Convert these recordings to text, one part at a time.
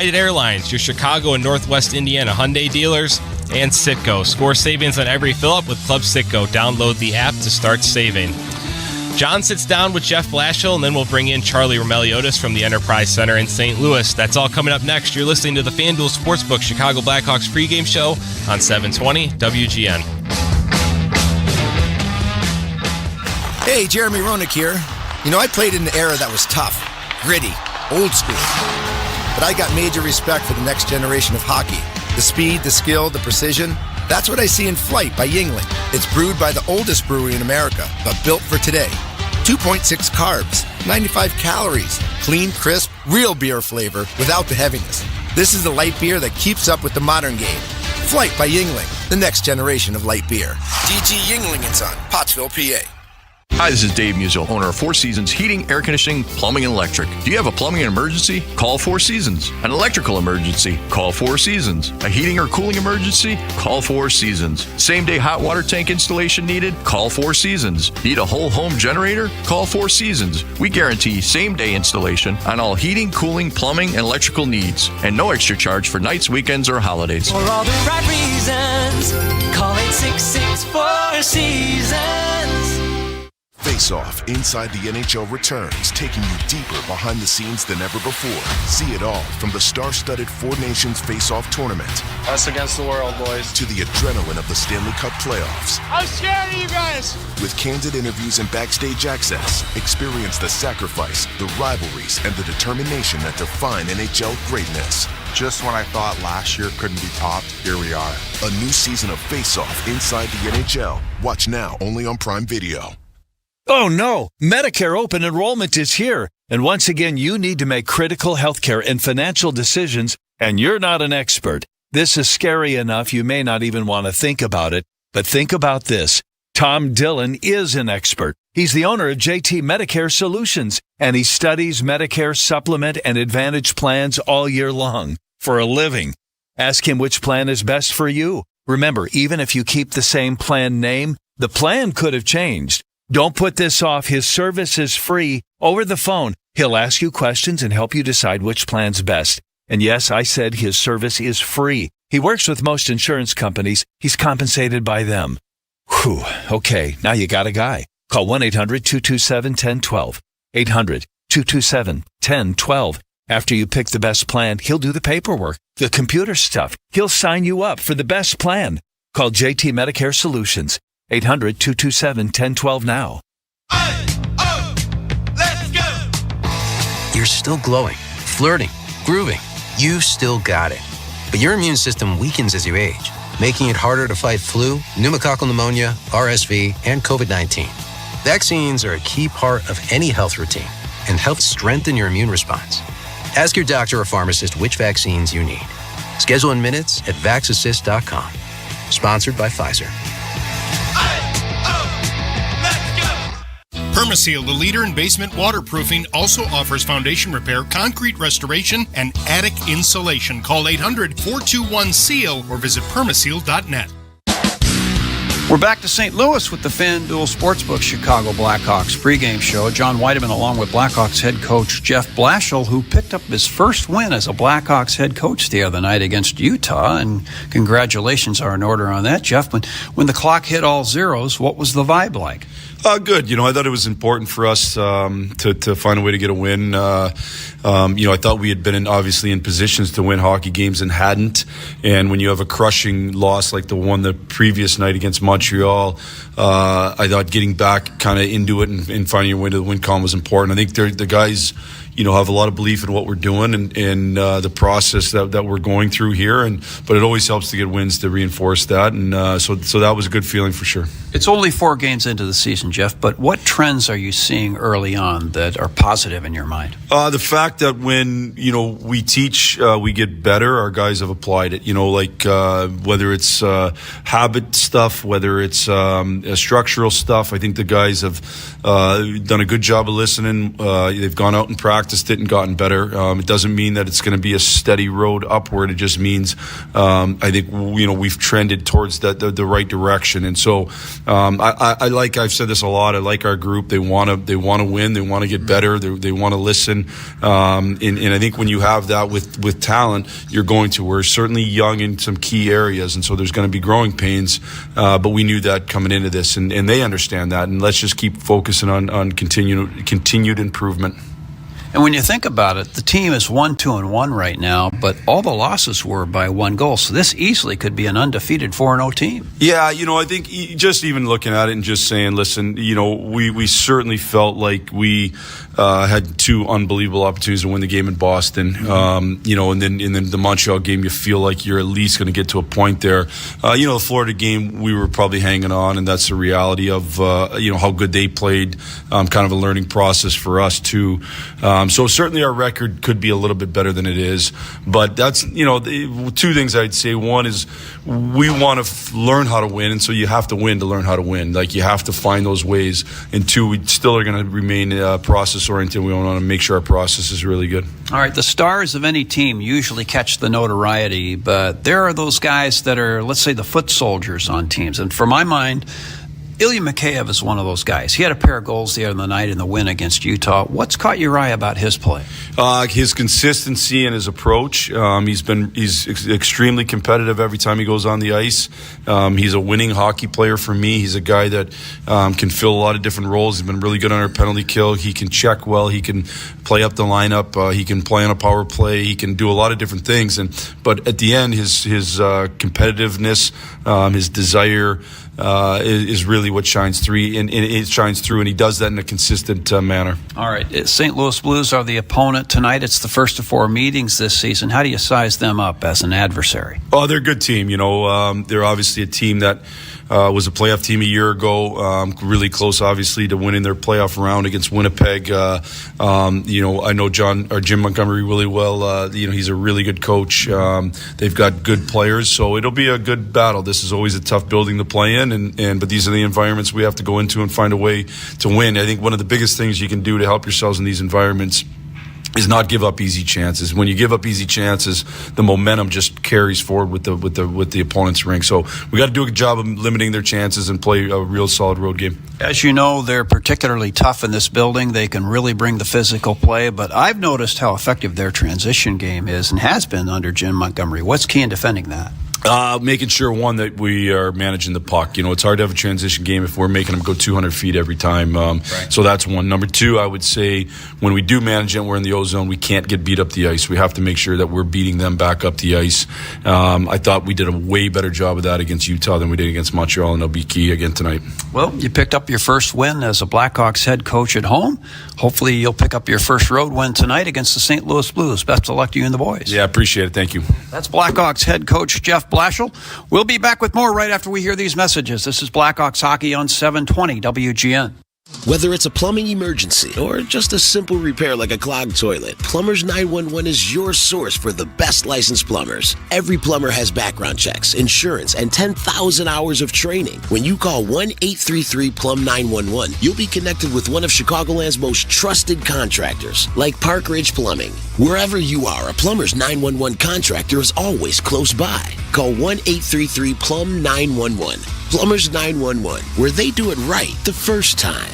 United Airlines, your Chicago and Northwest Indiana Hyundai dealers, and Citgo. Score savings on every fill-up with Club Citgo. Download the app to start saving. John sits down with Jeff Blashill, and then we'll bring in Charlie Romeliotis from the Enterprise Center in St. Louis. That's all coming up next. You're listening to the FanDuel Sportsbook Chicago Blackhawks pregame show on 720 WGN. Hey, Jeremy Roenick here. You know, I played in an era that was tough, gritty, old school. But I got major respect for the next generation of hockey. The speed, the skill, the precision. That's what I see in Flight by Yuengling. It's brewed by the oldest brewery in America, but built for today. 2.6 carbs, 95 calories, clean, crisp, real beer flavor without the heaviness. This is the light beer that keeps up with the modern game. Flight by Yuengling, the next generation of light beer. DG Yuengling & Son, Pottsville, PA. Hi, this is Dave Musial, owner of Four Seasons Heating, Air Conditioning, Plumbing, and Electric. Do you have a plumbing emergency? Call Four Seasons. An electrical emergency? Call Four Seasons. A heating or cooling emergency? Call Four Seasons. Same-day hot water tank installation needed? Call Four Seasons. Need a whole home generator? Call Four Seasons. We guarantee same-day installation on all heating, cooling, plumbing, and electrical needs. And no extra charge for nights, weekends, or holidays. For all the right reasons, call 866-4 Seasons. Face Off Inside the NHL returns, taking you deeper behind the scenes than ever before. See it all from the star-studded Four Nations Face Off tournament. Us against the world, boys. To the adrenaline of the Stanley Cup playoffs. I'm scared of you guys. With candid interviews and backstage access, experience the sacrifice, the rivalries, and the determination that define NHL greatness. Just when I thought last year couldn't be topped, here we are. A new season of Face Off Inside the NHL. Watch now only on Prime Video. Oh no! Medicare open enrollment is here. And once again, you need to make critical healthcare and financial decisions, and you're not an expert. This is scary enough you may not even want to think about it. But think about this. Tom Dillon is an expert. He's the owner of JT Medicare Solutions, and he studies Medicare Supplement and Advantage plans all year long for a living. Ask him which plan is best for you. Remember, even if you keep the same plan name, the plan could have changed. Don't put this off. His service is free over the phone. He'll ask you questions and help you decide which plan's best. And yes, I said his service is free. He works with most insurance companies. He's compensated by them. Whew. Okay, now you got a guy. Call 1-800-227-1012. 800-227-1012. After you pick the best plan, he'll do the paperwork, the computer stuff. He'll sign you up for the best plan. Call JT Medicare Solutions. 800-227-1012 now. Let's go! You're still glowing, flirting, grooving. You still got it. But your immune system weakens as you age, making it harder to fight flu, pneumococcal pneumonia, RSV, and COVID-19. Vaccines are a key part of any health routine and help strengthen your immune response. Ask your doctor or pharmacist which vaccines you need. Schedule in minutes at vaxassist.com. Sponsored by Pfizer. Permaseal, the leader in basement waterproofing, also offers foundation repair, concrete restoration, and attic insulation. Call 800-421-SEAL or visit permaseal.net. We're back to St. Louis with the FanDuel Sportsbook Chicago Blackhawks pregame show. John Weideman along with Blackhawks head coach Jeff Blashill, who picked up his first win as a Blackhawks head coach the other night against Utah. And congratulations are in order on that, Jeff. When the clock hit all zeros, what was the vibe like? Good. I thought it was important for us to find a way to get a win. I thought we had been obviously in positions to win hockey games and hadn't. And when you have a crushing loss like the one the previous night against Montreal, I thought getting back kind of into it and finding your way to the win column was important. I think the guys, have a lot of belief in what we're doing and the process that we're going through here. But it always helps to get wins to reinforce that. And so that was a good feeling for sure. It's only 4 games into the season, Jeff, but what trends are you seeing early on that are positive in your mind? The fact that when, we teach, we get better, our guys have applied it, whether it's habit stuff, whether it's structural stuff. I think the guys have done a good job of listening. They've gone out and practiced. practiced it and gotten better. It doesn't mean that it's going to be a steady road upward. It just means I think we've trended towards the right direction. And so I've said this a lot. I like our group. They want to win. They want to get better. They want to listen. And I think when you have that with talent, you're going to. We're certainly young in some key areas, and so there's going to be growing pains. But we knew that coming into this, and they understand that. And let's just keep focusing on continued improvement. And when you think about it, the team is 1-2-1 right now, but all the losses were by 1 goal. So this easily could be an undefeated 4-0 team. Yeah, I think just even looking at it and just saying, listen, we certainly felt like we had 2 unbelievable opportunities to win the game in Boston. And then the Montreal game, you feel like you're at least going to get to a point there. The Florida game, we were probably hanging on, and that's the reality of how good they played. Kind of a learning process for us too. So certainly our record could be a little bit better than it is, but that's the 2 things I'd say. One is we want to learn how to win, and so you have to win to learn how to win. Like, you have to find those ways. And 2, we still are going to remain process oriented. We want to make sure our process is really good. All right, the stars of any team usually catch the notoriety, but there are those guys that are, let's say, the foot soldiers on teams. And for my mind, Ilya Mikheyev is one of those guys. He had a pair of goals the other night in the win against Utah. What's caught your eye about his play? His consistency and his approach. He's extremely competitive every time he goes on the ice. He's a winning hockey player for me. He's a guy that can fill a lot of different roles. He's been really good on our penalty kill. He can check well. He can play up the lineup. He can play on a power play. He can do a lot of different things. But at the end, his competitiveness, his desire, is really what shines through, and it shines through, and he does that in a consistent manner. All right, St. Louis Blues are the opponent tonight. It's the first of 4 meetings this season. How do you size them up as an adversary? Oh, they're a good team. They're obviously a team that was a playoff team a year ago, really close, obviously, to winning their playoff round against Winnipeg. I know Jim Montgomery really well. He's a really good coach. They've got good players, so it'll be a good battle. This is always a tough building to play in, but these are the environments we have to go into and find a way to win. I think one of the biggest things you can do to help yourselves in these environments is not give up easy chances. When you give up easy chances, the momentum just carries forward with the opponent's ring. So we got to do a good job of limiting their chances and play a real solid road game. As you know, they're particularly tough in this building. They can really bring the physical play, but I've noticed how effective their transition game is and has been under Jim Montgomery. What's key in defending that? Making sure, one, that we are managing the puck. It's hard to have a transition game if we're making them go 200 feet every time. Right. So that's one. Number 2, I would say, when we do manage it, we're in the O-zone, we can't get beat up the ice. We have to make sure that we're beating them back up the ice. I thought we did a way better job of that against Utah than we did against Montreal, and it'll be key again tonight. Well, you picked up your first win as a Blackhawks head coach at home. Hopefully you'll pick up your first road win tonight against the St. Louis Blues. Best of luck to you and the boys. Yeah, appreciate it. Thank you. That's Blackhawks head coach Jeff Blashill. We'll be back with more right after we hear these messages. This is Blackhawks Hockey on 720 WGN. Whether it's a plumbing emergency or just a simple repair like a clogged toilet, Plumbers 911 is your source for the best licensed plumbers. Every plumber has background checks, insurance, and 10,000 hours of training. When you call 1-833-PLUM-911, you'll be connected with one of Chicagoland's most trusted contractors, like Park Ridge Plumbing. Wherever you are, a Plumbers 911 contractor is always close by. Call 1-833-PLUM-911. Plumbers 911, where they do it right the first time.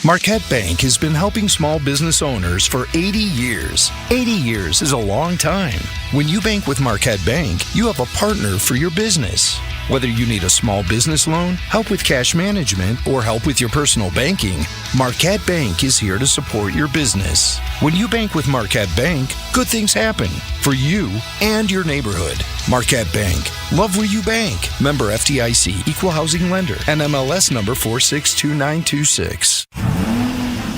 Marquette Bank has been helping small business owners for 80 years. 80 years is a long time. When you bank with Marquette Bank, you have a partner for your business. Whether you need a small business loan, help with cash management, or help with your personal banking, Marquette Bank is here to support your business. When you bank with Marquette Bank, good things happen for you and your neighborhood. Marquette Bank. Love where you bank. Member FDIC, Equal Housing Lender, NMLS number 462926.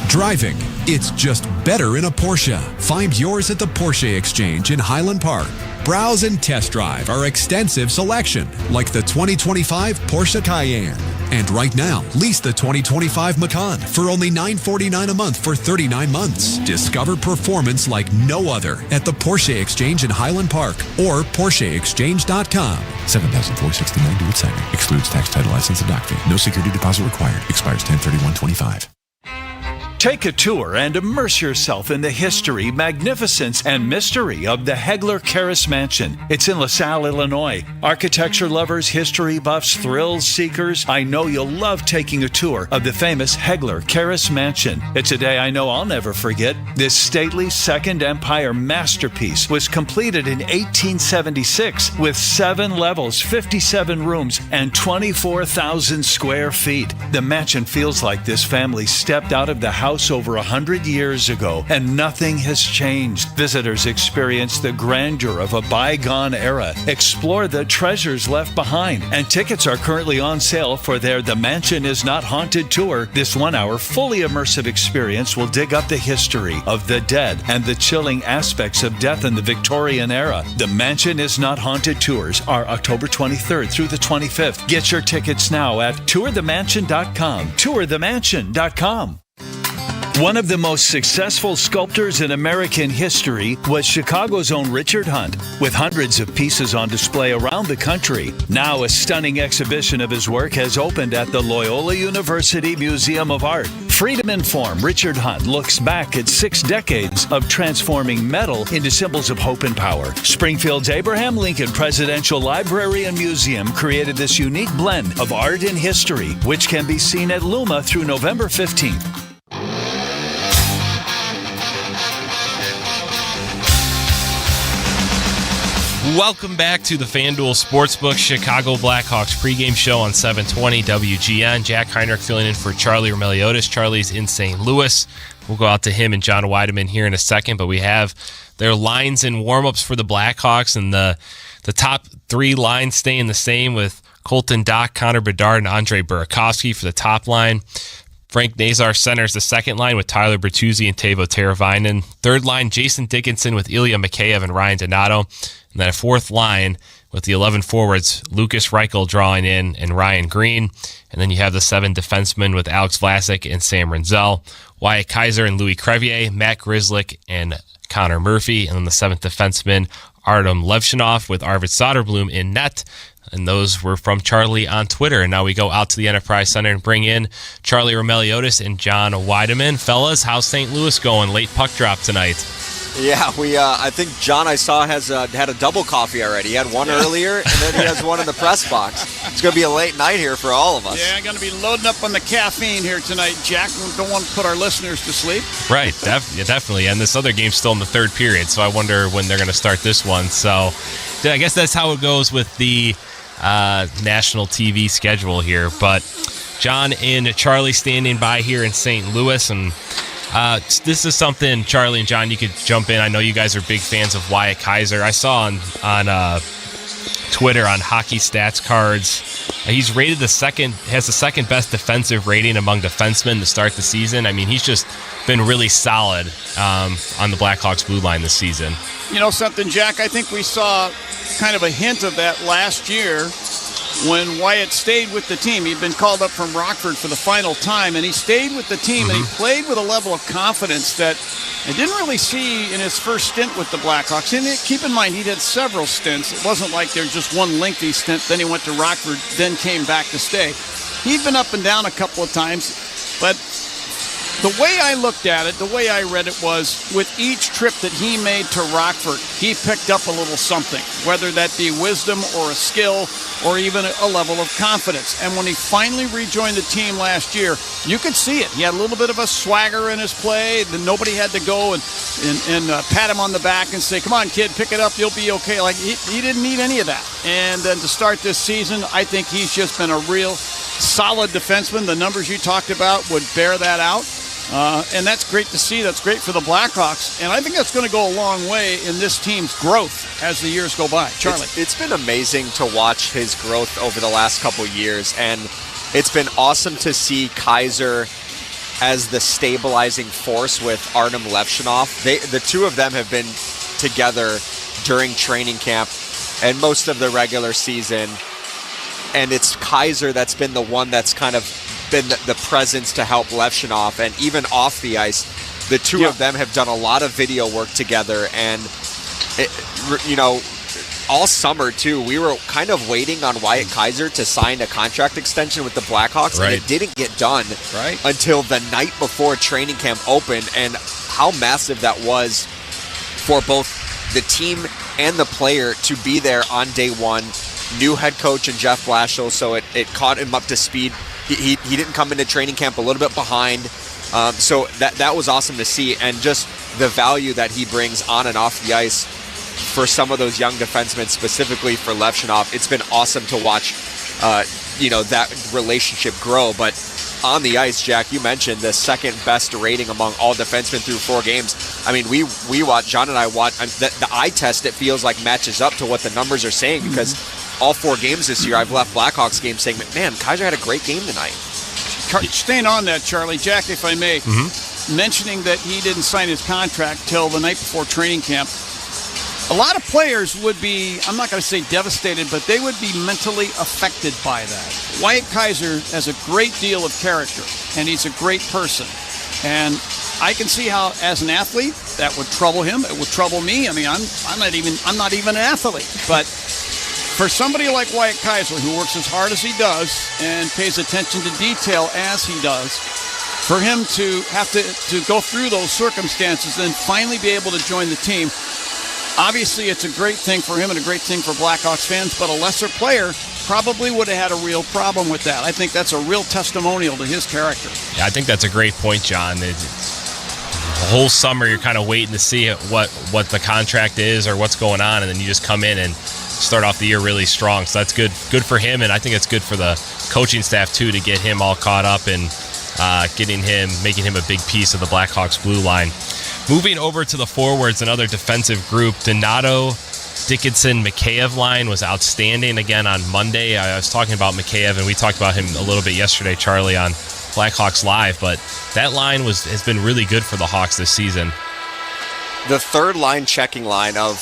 Driving, it's just better in a Porsche. Find yours at the Porsche Exchange in Highland Park. Browse and test drive our extensive selection, like the 2025 Porsche Cayenne. And right now, lease the 2025 Macan for only $949 a month for 39 months. Discover performance like no other at the Porsche Exchange in Highland Park or PorscheExchange.com. $7,469 due at signing. Excludes tax, title, license, and dock fee. No security deposit required. Expires 10/31/25. Take a tour and immerse yourself in the history, magnificence, and mystery of the Hegler Karras Mansion. It's in LaSalle, Illinois. Architecture lovers, history buffs, thrill seekers, I know you'll love taking a tour of the famous Hegler Karras Mansion. It's a day I know I'll never forget. This stately Second Empire masterpiece was completed in 1876 with 7 levels, 57 rooms, and 24,000 square feet. The mansion feels like this family stepped out of the house over 100 years ago, and nothing has changed. Visitors experience the grandeur of a bygone era, explore the treasures left behind, and tickets are currently on sale for their The Mansion Is Not Haunted tour. This 1-hour, fully immersive experience will dig up the history of the dead and the chilling aspects of death in the Victorian era. The Mansion Is Not Haunted tours are October 23rd through the 25th. Get your tickets now at tourthemansion.com. Tourthemansion.com. One of the most successful sculptors in American history was Chicago's own Richard Hunt, with hundreds of pieces on display around the country. Now a stunning exhibition of his work has opened at the Loyola University Museum of Art. Freedom in Form, Richard Hunt looks back at 6 decades of transforming metal into symbols of hope and power. Springfield's Abraham Lincoln Presidential Library and Museum created this unique blend of art and history, which can be seen at Luma through November 15th. Welcome back to the FanDuel Sportsbook Chicago Blackhawks pregame show on 720 WGN. Jack Heinrich filling in for Charlie Romeliotis. Charlie's in St. Louis. We'll go out to him and John Weideman here in a second, but we have their lines and warm-ups for the Blackhawks, and the top 3 lines staying the same with Colton Dach, Connor Bedard, and Andre Burakovsky for the top line. Frank Nazar centers the second line with Tyler Bertuzzi and Teuvo Teravainen. Third line, Jason Dickinson with Ilya Mikheyev and Ryan Donato. And then a fourth line with the 11 forwards, Lucas Reichel drawing in and Ryan Green. And then you have the 7 defensemen with Alex Vlasic and Sam Renzel, Wyatt Kaiser and Louis Crevier, Matt Grzelcyk and Connor Murphy. And then the 7th defenseman, Artem Levshunov with Arvid Soderblom in net. And those were from Charlie on Twitter. And now we go out to the Enterprise Center and bring in Charlie Romeliotis and John Weideman. Fellas, how's St. Louis going? Late puck drop tonight. Yeah, I think John, I saw, has had a double coffee already. He had one earlier, and then he has one in the press box. It's going to be a late night here for all of us. Yeah, I'm going to be loading up on the caffeine here tonight, Jack. We don't want to put our listeners to sleep. Right, definitely. And this other game's still in the 3rd period, so I wonder when they're going to start this one. So I guess that's how it goes with the national TV schedule here. But John and Charlie standing by here in St. Louis, and this is something, Charlie and John, you could jump in. I know you guys are big fans of Wyatt Kaiser. I saw on Twitter on Hockey Stats Cards, he's rated has the second best defensive rating among defensemen to start the season. I mean, he's just been really solid on the Blackhawks blue line this season. You know something, Jack? I think we saw kind of a hint of that last year when Wyatt stayed with the team. He'd been called up from Rockford for the final time, and he stayed with the team, and he played with a level of confidence that I didn't really see in his first stint with the Blackhawks. And keep in mind, he did several stints. It wasn't like there's just one lengthy stint, then he went to Rockford, then came back to stay. He'd been up and down a couple of times, but the way I looked at it, the way I read it was, with each trip that he made to Rockford, he picked up a little something, whether that be wisdom or a skill or even a level of confidence. And when he finally rejoined the team last year, you could see it. He had a little bit of a swagger in his play. Then nobody had to go and pat him on the back and say, come on, kid, pick it up, you'll be okay. Like, he didn't need any of that. And then to start this season, I think he's just been a real solid defenseman. The numbers you talked about would bear that out. And that's great to see. That's great for the Blackhawks. And I think that's going to go a long way in this team's growth as the years go by. Charlie. It's been amazing to watch his growth over the last couple years. And it's been awesome to see Kaiser as the stabilizing force with Artem Levshunov. The two of them have been together during training camp and most of the regular season. And it's Kaiser that's been the one that's kind of been the presence to help Levshunov, and even off the ice, the two of them have done a lot of video work together, and all summer, too, we were kind of waiting on Wyatt Kaiser to sign a contract extension with the Blackhawks, and it didn't get done until the night before training camp opened, and how massive that was for both the team and the player to be there on day one. New head coach and Jeff Blashill, so it caught him up to speed. He didn't come into training camp a little bit behind, so that was awesome to see, and just the value that he brings on and off the ice for some of those young defensemen, specifically for Levshunov. It's been awesome to watch, that relationship grow. But on the ice, Jack, you mentioned the second best rating among all defensemen through 4 games. I mean, we watch, John and I watch, the eye test, it feels like matches up to what the numbers are saying, because all 4 games this year, I've left Blackhawks games saying, man, Kaiser had a great game tonight. Staying on that, Charlie, Jack, if I may, mentioning that he didn't sign his contract till the night before training camp, a lot of players would be, I'm not going to say devastated, but they would be mentally affected by that. Wyatt Kaiser has a great deal of character, and he's a great person. And I can see how, as an athlete, that would trouble him. It would trouble me. I mean, I'm not even an athlete. But for somebody like Wyatt Kaiser, who works as hard as he does and pays attention to detail as he does, for him to have to go through those circumstances and finally be able to join the team, obviously it's a great thing for him and a great thing for Blackhawks fans, but a lesser player probably would have had a real problem with that. I think that's a real testimonial to his character. Yeah, I think that's a great point, John. The whole summer you're kind of waiting to see what the contract is or what's going on, and then you just come in and start off the year really strong. So that's good for him, and I think it's good for the coaching staff too, to get him all caught up and making him a big piece of the Blackhawks blue line. Moving over to the forwards, another defensive group, Donato, Dickinson, Mikheyev line was outstanding again on Monday. I was talking about Mikheyev, and we talked about him a little bit yesterday, Charlie, on Blackhawks Live, but that line has been really good for the Hawks this season. The third line checking line of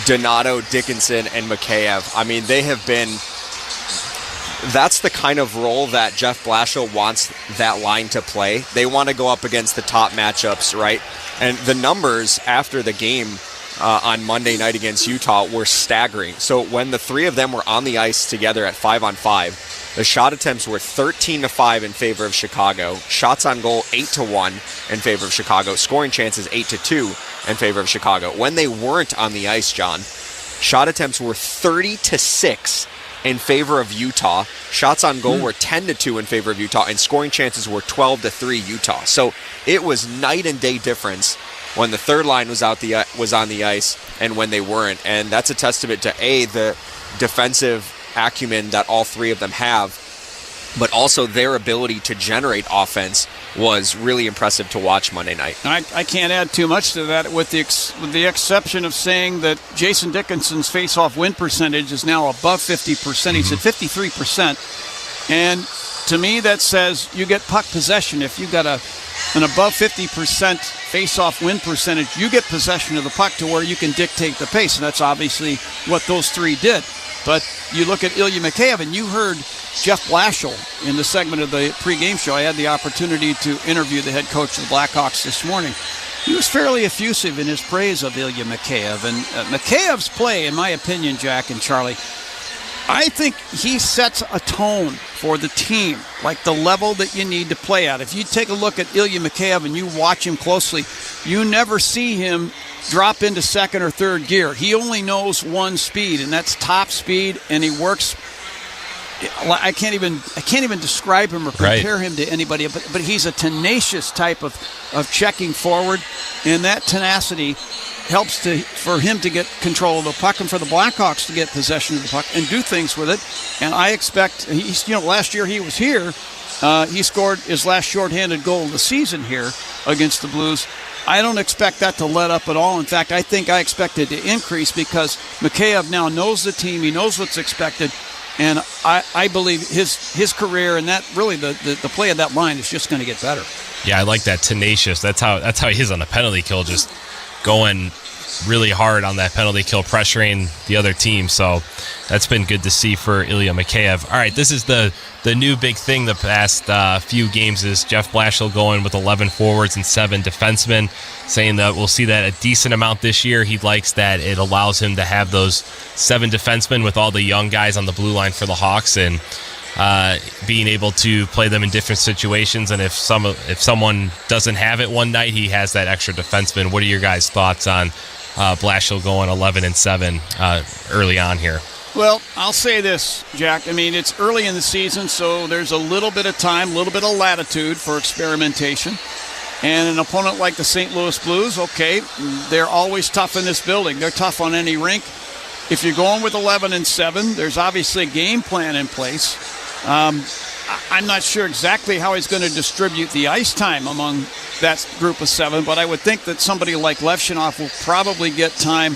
Donato, Dickinson, and Mikheyev, I mean, they have been... That's the kind of role that Jeff Blashill wants that line to play. They want to go up against the top matchups, right? And the numbers after the game on Monday night against Utah were staggering. So when the 3 of them were on the ice together at 5-on-5, the shot attempts were 13-5 in favor of Chicago. Shots on goal 8-1 in favor of Chicago. Scoring chances 8-2 in favor of Chicago. When they weren't on the ice, John, shot attempts were 30-6 in favor of Utah. Shots on goal were 10-2 in favor of Utah, and scoring chances were 12-3 Utah. So it was night and day difference when the third line was on the ice and when they weren't. And that's a testament to the defensive acumen that all 3 of them have, but also their ability to generate offense was really impressive to watch Monday night. I can't add too much to that, with the exception of saying that Jason Dickinson's face-off win percentage is now above 50%. He's at 53%. And to me, that says you get puck possession. If you got an above 50% face-off win percentage, you get possession of the puck to where you can dictate the pace. And that's obviously what those 3 did. But you look at Ilya Mikheyev, and you heard Jeff Blashill in the segment of the pregame show. I had the opportunity to interview the head coach of the Blackhawks this morning. He was fairly effusive in his praise of Ilya Mikheyev. And Mikheyev's play, in my opinion, Jack and Charlie, I think he sets a tone for the team, like the level that you need to play at. If you take a look at Ilya Mikheyev and you watch him closely, you never see him drop into second or third gear. He only knows one speed, and that's top speed, and he works. I can't even describe him or compare him to anybody, but he's a tenacious type of checking forward, and that tenacity helps for him to get control of the puck and for the Blackhawks to get possession of the puck and do things with it. And I expect last year he was here. He scored his last shorthanded goal of the season here against the Blues. I don't expect that to let up at all. In fact, I expect it to increase because Mikheyev now knows the team. He knows what's expected. And I believe his career and that really the play of that line is just going to get better. Yeah, I like that tenacious. That's how he is on the penalty kill, just going really hard on that penalty kill, pressuring the other team. So that's been good to see for Ilya Mikheyev. All right, this is the new big thing the past few games is Jeff Blashill going with 11 forwards and 7 defensemen, saying that we'll see that a decent amount this year. He likes that it allows him to have those 7 defensemen with all the young guys on the blue line for the Hawks, and being able to play them in different situations. And if someone doesn't have it one night, he has that extra defenseman. What are your guys' thoughts on Blashill going 11-7 early on here? Well, I'll say this, Jack. I mean, it's early in the season, so there's a little bit of time, a little bit of latitude for experimentation. And an opponent like the St. Louis Blues, okay, they're always tough in this building. They're tough on any rink. If you're going with 11-7, there's obviously a game plan in place. I'm not sure exactly how he's going to distribute the ice time among that group of 7, but I would think that somebody like Levshunov will probably get time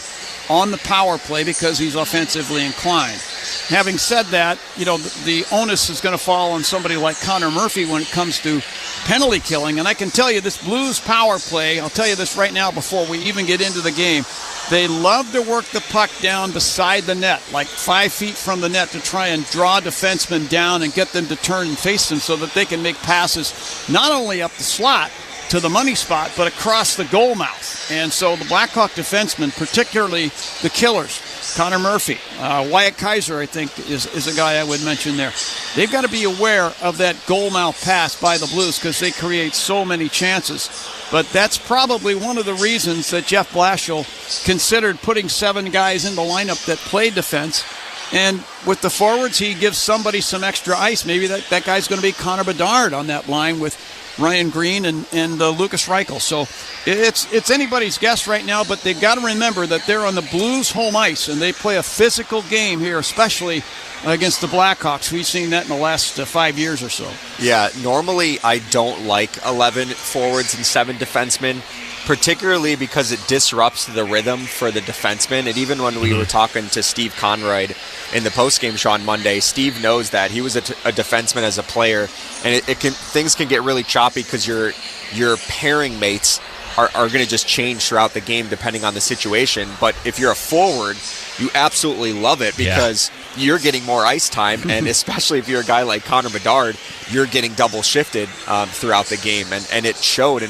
on the power play because he's offensively inclined. Having said that, the onus is going to fall on somebody like Connor Murphy when it comes to penalty killing. And I can tell you this Blues power play, I'll tell you this right now before we even get into the game, they love to work the puck down beside the net, like 5 feet from the net, to try and draw defensemen down and get them to turn and face them so that they can make passes not only up the slot to the money spot, but across the goal mouth. And so the Blackhawk defensemen, particularly the killers, Connor Murphy, Wyatt Kaiser, I think, is a guy I would mention there. They've got to be aware of that goal mouth pass by the Blues because they create so many chances. But that's probably one of the reasons that Jeff Blashill considered putting 7 guys in the lineup that play defense. And with the forwards, he gives somebody some extra ice. Maybe that guy's going to be Connor Bedard on that line with Ryan Green and Lucas Reichel. So it's anybody's guess right now, but they've got to remember that they're on the Blues' home ice, and they play a physical game here, especially against the Blackhawks. We've seen that in the last 5 years or so. Yeah, normally I don't like 11 forwards and 7 defensemen, particularly because it disrupts the rhythm for the defensemen. And even when we were talking to Steve Conroy in the postgame show on Monday, Steve knows that he was a defenseman as a player, and things can get really choppy because your pairing mates are going to just change throughout the game depending on the situation. But if you're a forward, you absolutely love it because you're getting more ice time, and especially if you're a guy like Connor Bedard, you're getting double shifted throughout the game. And it showed in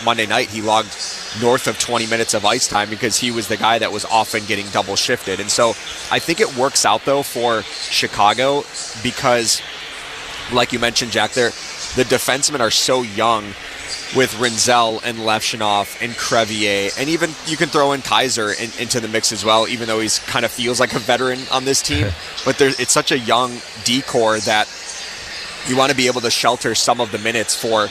Monday night. He logged north of 20 minutes of ice time because he was the guy that was often getting double shifted. And so I think it works out, though, for Chicago because, like you mentioned, Jack, the defensemen are so young with Rinzel and Levshunov and Crevier, and even you can throw in Kaiser into the mix as well, even though he's kind of feels like a veteran on this team. But it's such a young D-core that you want to be able to shelter some of the minutes for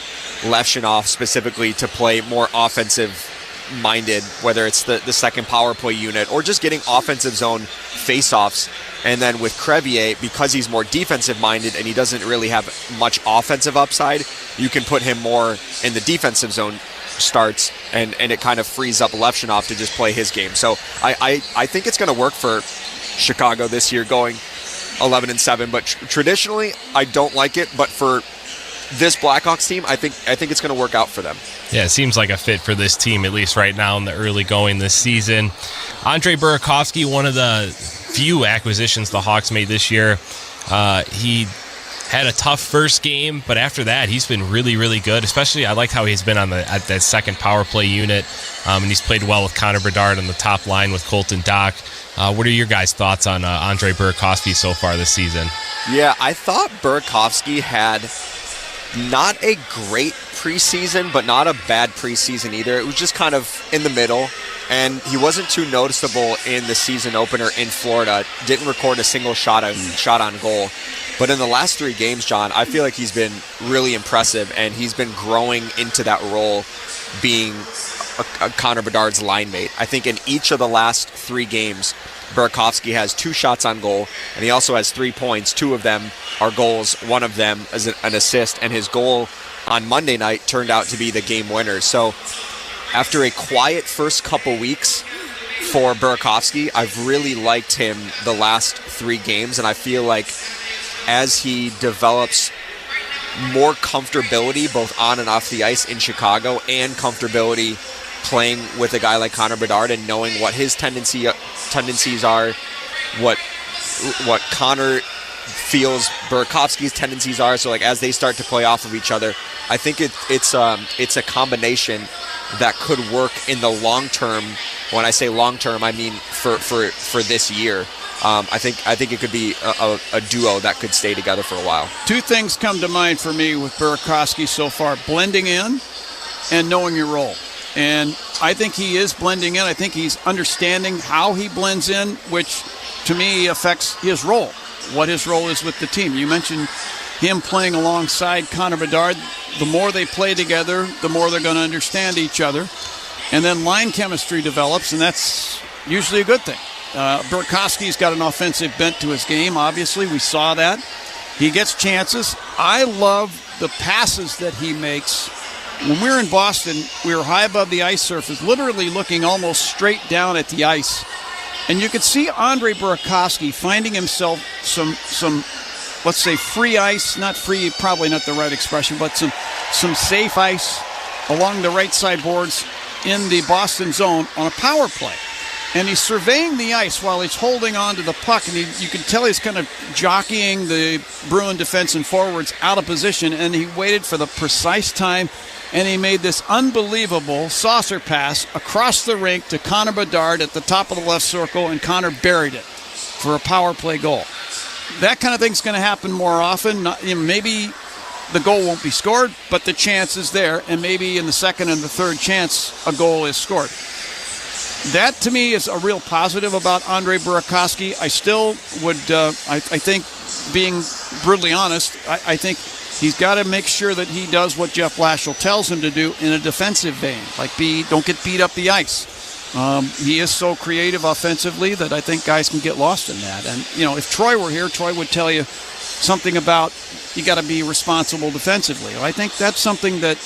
Levshunov specifically to play more offensive-minded, whether it's the second power play unit or just getting offensive zone face-offs. And then with Crevier, because he's more defensive-minded and he doesn't really have much offensive upside, you can put him more in the defensive zone starts, and it kind of frees up Levshunov to just play his game. So I think it's going to work for Chicago this year going 11-7, but traditionally I don't like it, but for this Blackhawks team, I think it's going to work out for them. Yeah, it seems like a fit for this team, at least right now in the early going this season. Andrei Burakovsky, one of the few acquisitions the Hawks made this year. He had a tough first game, but after that, he's been really, really good. Especially, I like how he's been at that second power play unit, and he's played well with Connor Bedard on the top line with Colton Dock. What are your guys' thoughts on Andrei Burakovsky so far this season? Yeah, I thought Burakovsky had not a great preseason, but not a bad preseason either. It was just kind of in the middle, and he wasn't too noticeable in the season opener in Florida. Didn't record a single shot on goal. But in the last 3 games, John, I feel like he's been really impressive, and he's been growing into that role being a Connor Bedard's line mate. I think in each of the last 3 games, Burakovsky has 2 shots on goal, and he also has 3 points. 2 of them are goals, 1 of them is an assist, and his goal on Monday night turned out to be the game winner. So after a quiet first couple weeks for Burakovsky, I've really liked him the last 3 games, and I feel like as he develops more comfortability both on and off the ice in Chicago and comfortability playing with a guy like Connor Bedard and knowing what his tendencies are, what Connor feels Burakovsky's tendencies are. So like as they start to play off of each other, I think it's a combination that could work in the long term. When I say long term, I mean for this year. I think it could be a duo that could stay together for a while. Two things come to mind for me with Burakovsky so far: blending in and knowing your role. And I think he is blending in. I think he's understanding how he blends in, which to me affects his role, what his role is with the team. You mentioned him playing alongside Connor Bedard. The more they play together, the more they're going to understand each other. And then line chemistry develops, and that's usually a good thing. Burakovsky's got an offensive bent to his game, obviously. We saw that. He gets chances. I love the passes that he makes. When we were in Boston, we were high above the ice surface, literally looking almost straight down at the ice. And you could see Andre Burakovsky finding himself some let's say free ice, not free, probably not the right expression, but some safe ice along the right side boards in the Boston zone on a power play. And he's surveying the ice while he's holding on to the puck, and you can tell he's kind of jockeying the Bruin defense and forwards out of position, and he waited for the precise time, and he made this unbelievable saucer pass across the rink to Connor Bedard at the top of the left circle, and Connor buried it for a power play goal. That kind of thing's going to happen more often. Maybe the goal won't be scored, but the chance is there, and maybe in the second and the third chance a goal is scored. That, to me, is a real positive about Andre Burakovsky. I still would, I think, being brutally honest, I think he's got to make sure that he does what Jeff Blashill tells him to do in a defensive vein, like don't get beat up the ice. He is so creative offensively that I think guys can get lost in that. And, if Troy were here, Troy would tell you something about you got to be responsible defensively. I think that's something that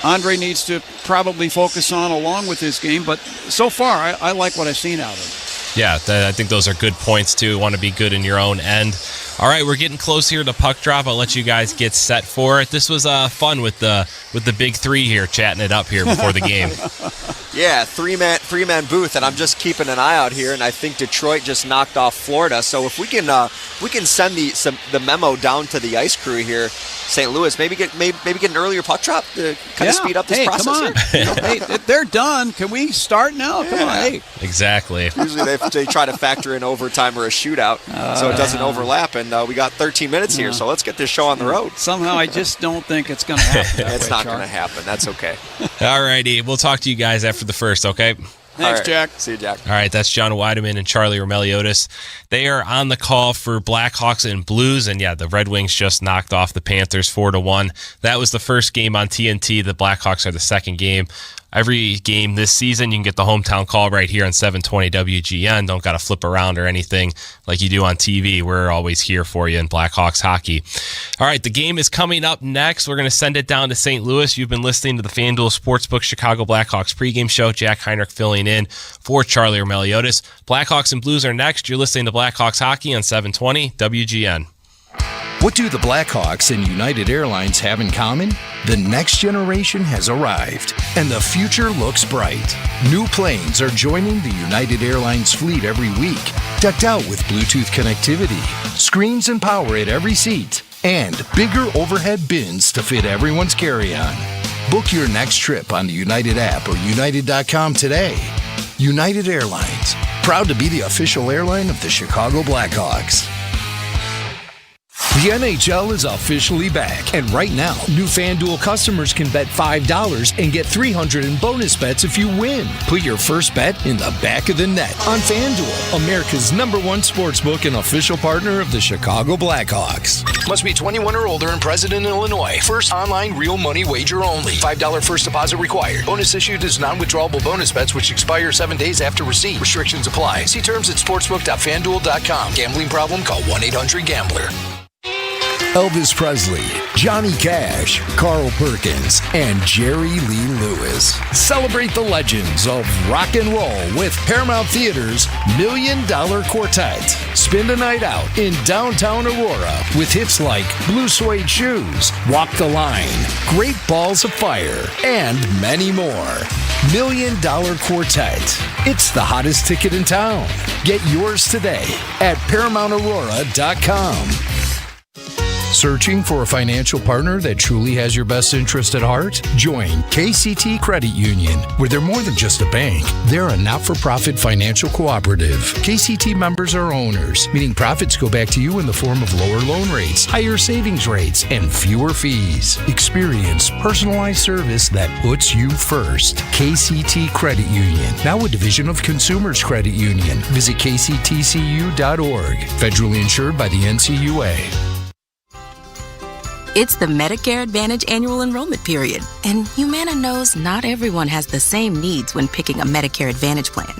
Andre needs to probably focus on along with his game, but so far I like what I've seen out of him. Yeah, I think those are good points too. Want to be good in your own end. All right, we're getting close here to puck drop. I'll let you guys get set for it. This was fun with the big three here, chatting it up here before the game. Yeah, three-man booth, and I'm just keeping an eye out here, and I think Detroit just knocked off Florida. So if we can send the memo down to the ice crew here, St. Louis, maybe get an earlier puck drop to kind of speed up this process. Come on. Here. Hey, they're done. Can we start now? Come on. Hey. Exactly. Usually they try to factor in overtime or a shootout, so it doesn't overlap. And we got 13 minutes here, so let's get this show on the road. Somehow I just don't think it's going to happen. It's not going to happen. That's okay. All righty. We'll talk to you guys after the first, okay? Thanks, right. Jack. See you, Jack. All right, that's John Weideman and Charlie Romeliotis. They are on the call for Blackhawks and Blues, and yeah, the Red Wings just knocked off the Panthers 4-1. That was the first game on TNT. The Blackhawks are the second game. Every game this season, you can get the hometown call right here on 720 WGN. Don't got to flip around or anything like you do on TV. We're always here for you in Blackhawks hockey. All right, the game is coming up next. We're going to send it down to St. Louis. You've been listening to the FanDuel Sportsbook Chicago Blackhawks pregame show. Jack Heinrich filling in for Charlie Romeliotis. Blackhawks and Blues are next. You're listening to Blackhawks hockey on 720 WGN. What do the Blackhawks and United Airlines have in common? The next generation has arrived, and the future looks bright. New planes are joining the United Airlines fleet every week, decked out with Bluetooth connectivity, screens and power at every seat, and bigger overhead bins to fit everyone's carry-on. Book your next trip on the United app or United.com today. United Airlines, proud to be the official airline of the Chicago Blackhawks. The NHL is officially back, and right now, new FanDuel customers can bet $5 and get $300 in bonus bets if you win. Put your first bet in the back of the net on FanDuel, America's #1 sportsbook and official partner of the Chicago Blackhawks. Must be 21 or older and present in Illinois. First online real money wager only. $5 first deposit required. Bonus issued is non-withdrawable bonus bets which expire 7 days after receipt. Restrictions apply. See terms at sportsbook.fanduel.com. Gambling problem? Call 1-800-GAMBLER. Elvis Presley, Johnny Cash, Carl Perkins, and Jerry Lee Lewis. Celebrate the legends of rock and roll with Paramount Theater's $1 Million Quartet. Spend a night out in downtown Aurora with hits like Blue Suede Shoes, Walk the Line, Great Balls of Fire, and many more. $1 Million Quartet. It's the hottest ticket in town. Get yours today at ParamountAurora.com. Searching for a financial partner that truly has your best interest at heart? Join KCT Credit Union, where they're more than just a bank. They're a not-for-profit financial cooperative. KCT members are owners, meaning profits go back to you in the form of lower loan rates, higher savings rates, and fewer fees. Experience personalized service that puts you first. KCT Credit Union, now a division of Consumers Credit Union. Visit kctcu.org. Federally insured by the NCUA. It's the Medicare Advantage annual enrollment period, and Humana knows not everyone has the same needs when picking a Medicare Advantage plan.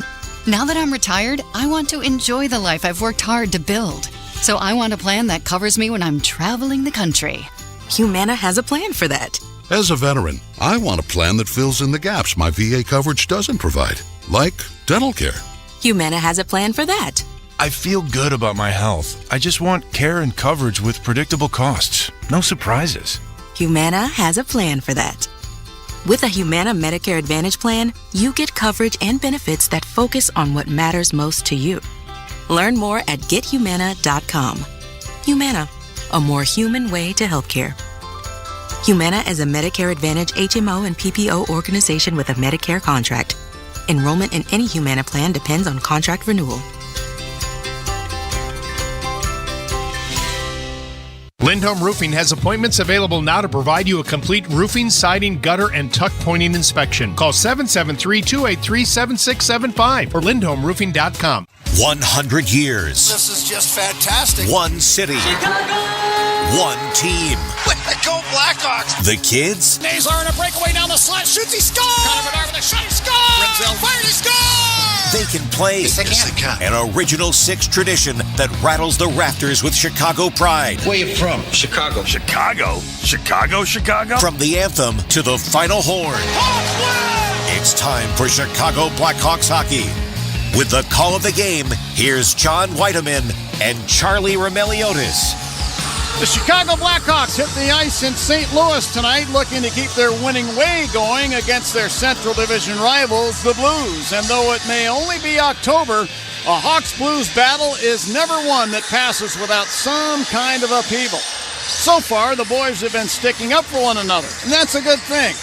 Now that I'm retired, I want to enjoy the life I've worked hard to build. So I want a plan that covers me when I'm traveling the country. Humana has a plan for that. As a veteran, I want a plan that fills in the gaps my VA coverage doesn't provide, like dental care. Humana has a plan for that. I feel good about my health. I just want care and coverage with predictable costs. No surprises. Humana has a plan for that. With a Humana Medicare Advantage plan, you get coverage and benefits that focus on what matters most to you. Learn more at gethumana.com. Humana, a more human way to healthcare. Humana is a Medicare Advantage HMO and PPO organization with a Medicare contract. Enrollment in any Humana plan depends on contract renewal. Lindholm Roofing has appointments available now to provide you a complete roofing, siding, gutter, and tuck pointing inspection. Call 773-283-7675 or lindholmroofing.com. 100 years. This is just fantastic. One city. Chicago! One team. Go Blackhawks! The kids. Nazar in a breakaway down the slot. Shoots, he scores! Connor Bedard with a shot, he scores! Renzel fired, he scores! They can play an original Six tradition that rattles the rafters with Chicago pride. Where you from? Chicago. Chicago? From the anthem to the final horn. It's time for Chicago Blackhawks hockey. With the call of the game, here's John Whiteman and Charlie Remeliotis. The Chicago Blackhawks hit the ice in St. Louis tonight, looking to keep their winning way going against their Central Division rivals, the Blues. And though it may only be October, a Hawks-Blues battle is never one that passes without some kind of upheaval. So far, the boys have been sticking up for one another, and that's a good thing.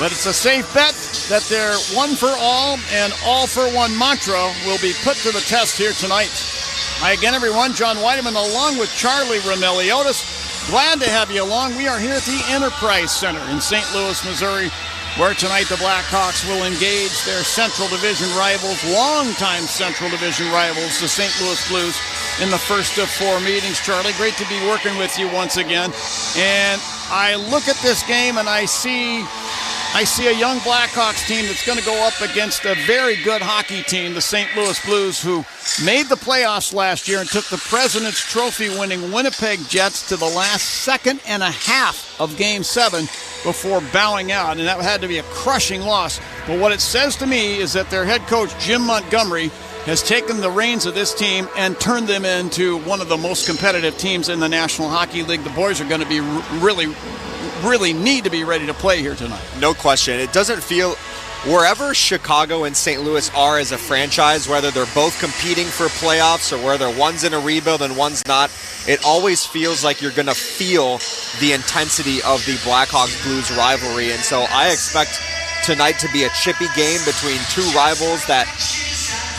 But it's a safe bet that their one for all and all for one mantra will be put to the test here tonight. Hi again, everyone. John Whiteman along with Charlie Remeliotis. Glad to have you along. We are here at the Enterprise Center in St. Louis, Missouri, where tonight the Blackhawks will engage their Central Division rivals, longtime Central Division rivals, the St. Louis Blues, in the first of four meetings. Charlie, great to be working with you once again. And I look at this game and I see a young Blackhawks team that's going to go up against a very good hockey team, the St. Louis Blues, who made the playoffs last year and took the President's Trophy-winning Winnipeg Jets to the last second and a half of Game 7 before bowing out, and that had to be a crushing loss. But what it says to me is that their head coach, Jim Montgomery, has taken the reins of this team and turned them into one of the most competitive teams in the National Hockey League. The boys are going to be really need to be ready to play here tonight. No question. It doesn't feel, wherever Chicago and St. Louis are as a franchise, whether they're both competing for playoffs or whether one's in a rebuild and one's not, it always feels like you're going to feel the intensity of the Blackhawks-Blues rivalry. And so I expect tonight to be a chippy game between two rivals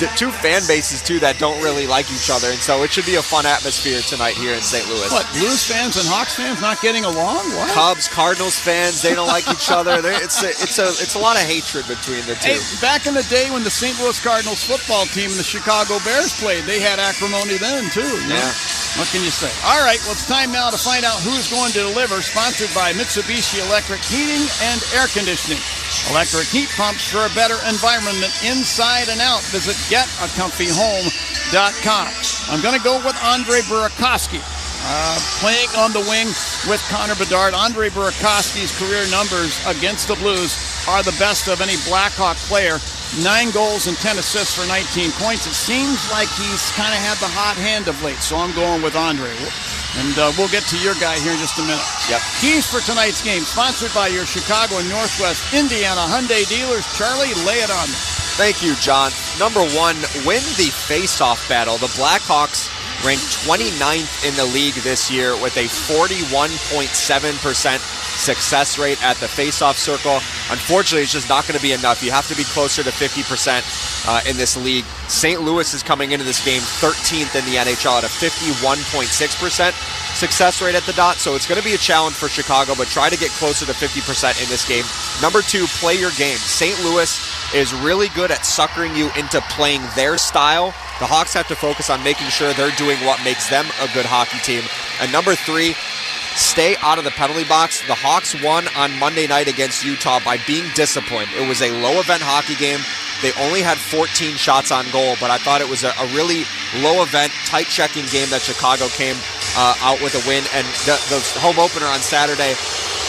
the two fan bases, too, that don't really like each other. And so it should be a fun atmosphere tonight here in St. Louis. What, Blues fans and Hawks fans not getting along? What? Cubs, Cardinals fans, they don't like each other. It's a lot of hatred between the two. Hey, back in the day when the St. Louis Cardinals football team and the Chicago Bears played, they had acrimony then, too. Yeah. What can you say? All right, well, it's time now to find out who's going to deliver, sponsored by Mitsubishi Electric Heating and Air Conditioning. Electric heat pumps for a better environment inside and out. Visit getacomfyhome.com. I'm going to go with Andre Burakovsky. Playing on the wing with Connor Bedard. Andre Burakovsky's career numbers against the Blues are the best of any Blackhawk player. 9 goals and 10 assists for 19 points. It seems like he's kind of had the hot hand of late, so I'm going with Andre. And we'll get to your guy here in just a minute. Yep. Keys for tonight's game, sponsored by your Chicago and Northwest Indiana Hyundai dealers. Charlie, lay it on me. Thank you, John. Number one, win the face-off battle. The Blackhawks ranked 29th in the league this year with a 41.7% success rate at the face-off circle. Unfortunately, it's just not going to be enough. You have to be closer to 50% in this league. St. Louis is coming into this game 13th in the NHL at a 51.6% success rate at the dot, so it's going to be a challenge for Chicago, but try to get closer to 50% in this game. Number two, play your game. St. Louis is really good at suckering you into playing their style. The Hawks have to focus on making sure they're doing what makes them a good hockey team. And number three, stay out of the penalty box. The Hawks won on Monday night against Utah by being disciplined. It was a low-event hockey game. They only had 14 shots on goal, but I thought it was a really low-event, tight-checking game that Chicago came out with a win. And the home opener on Saturday,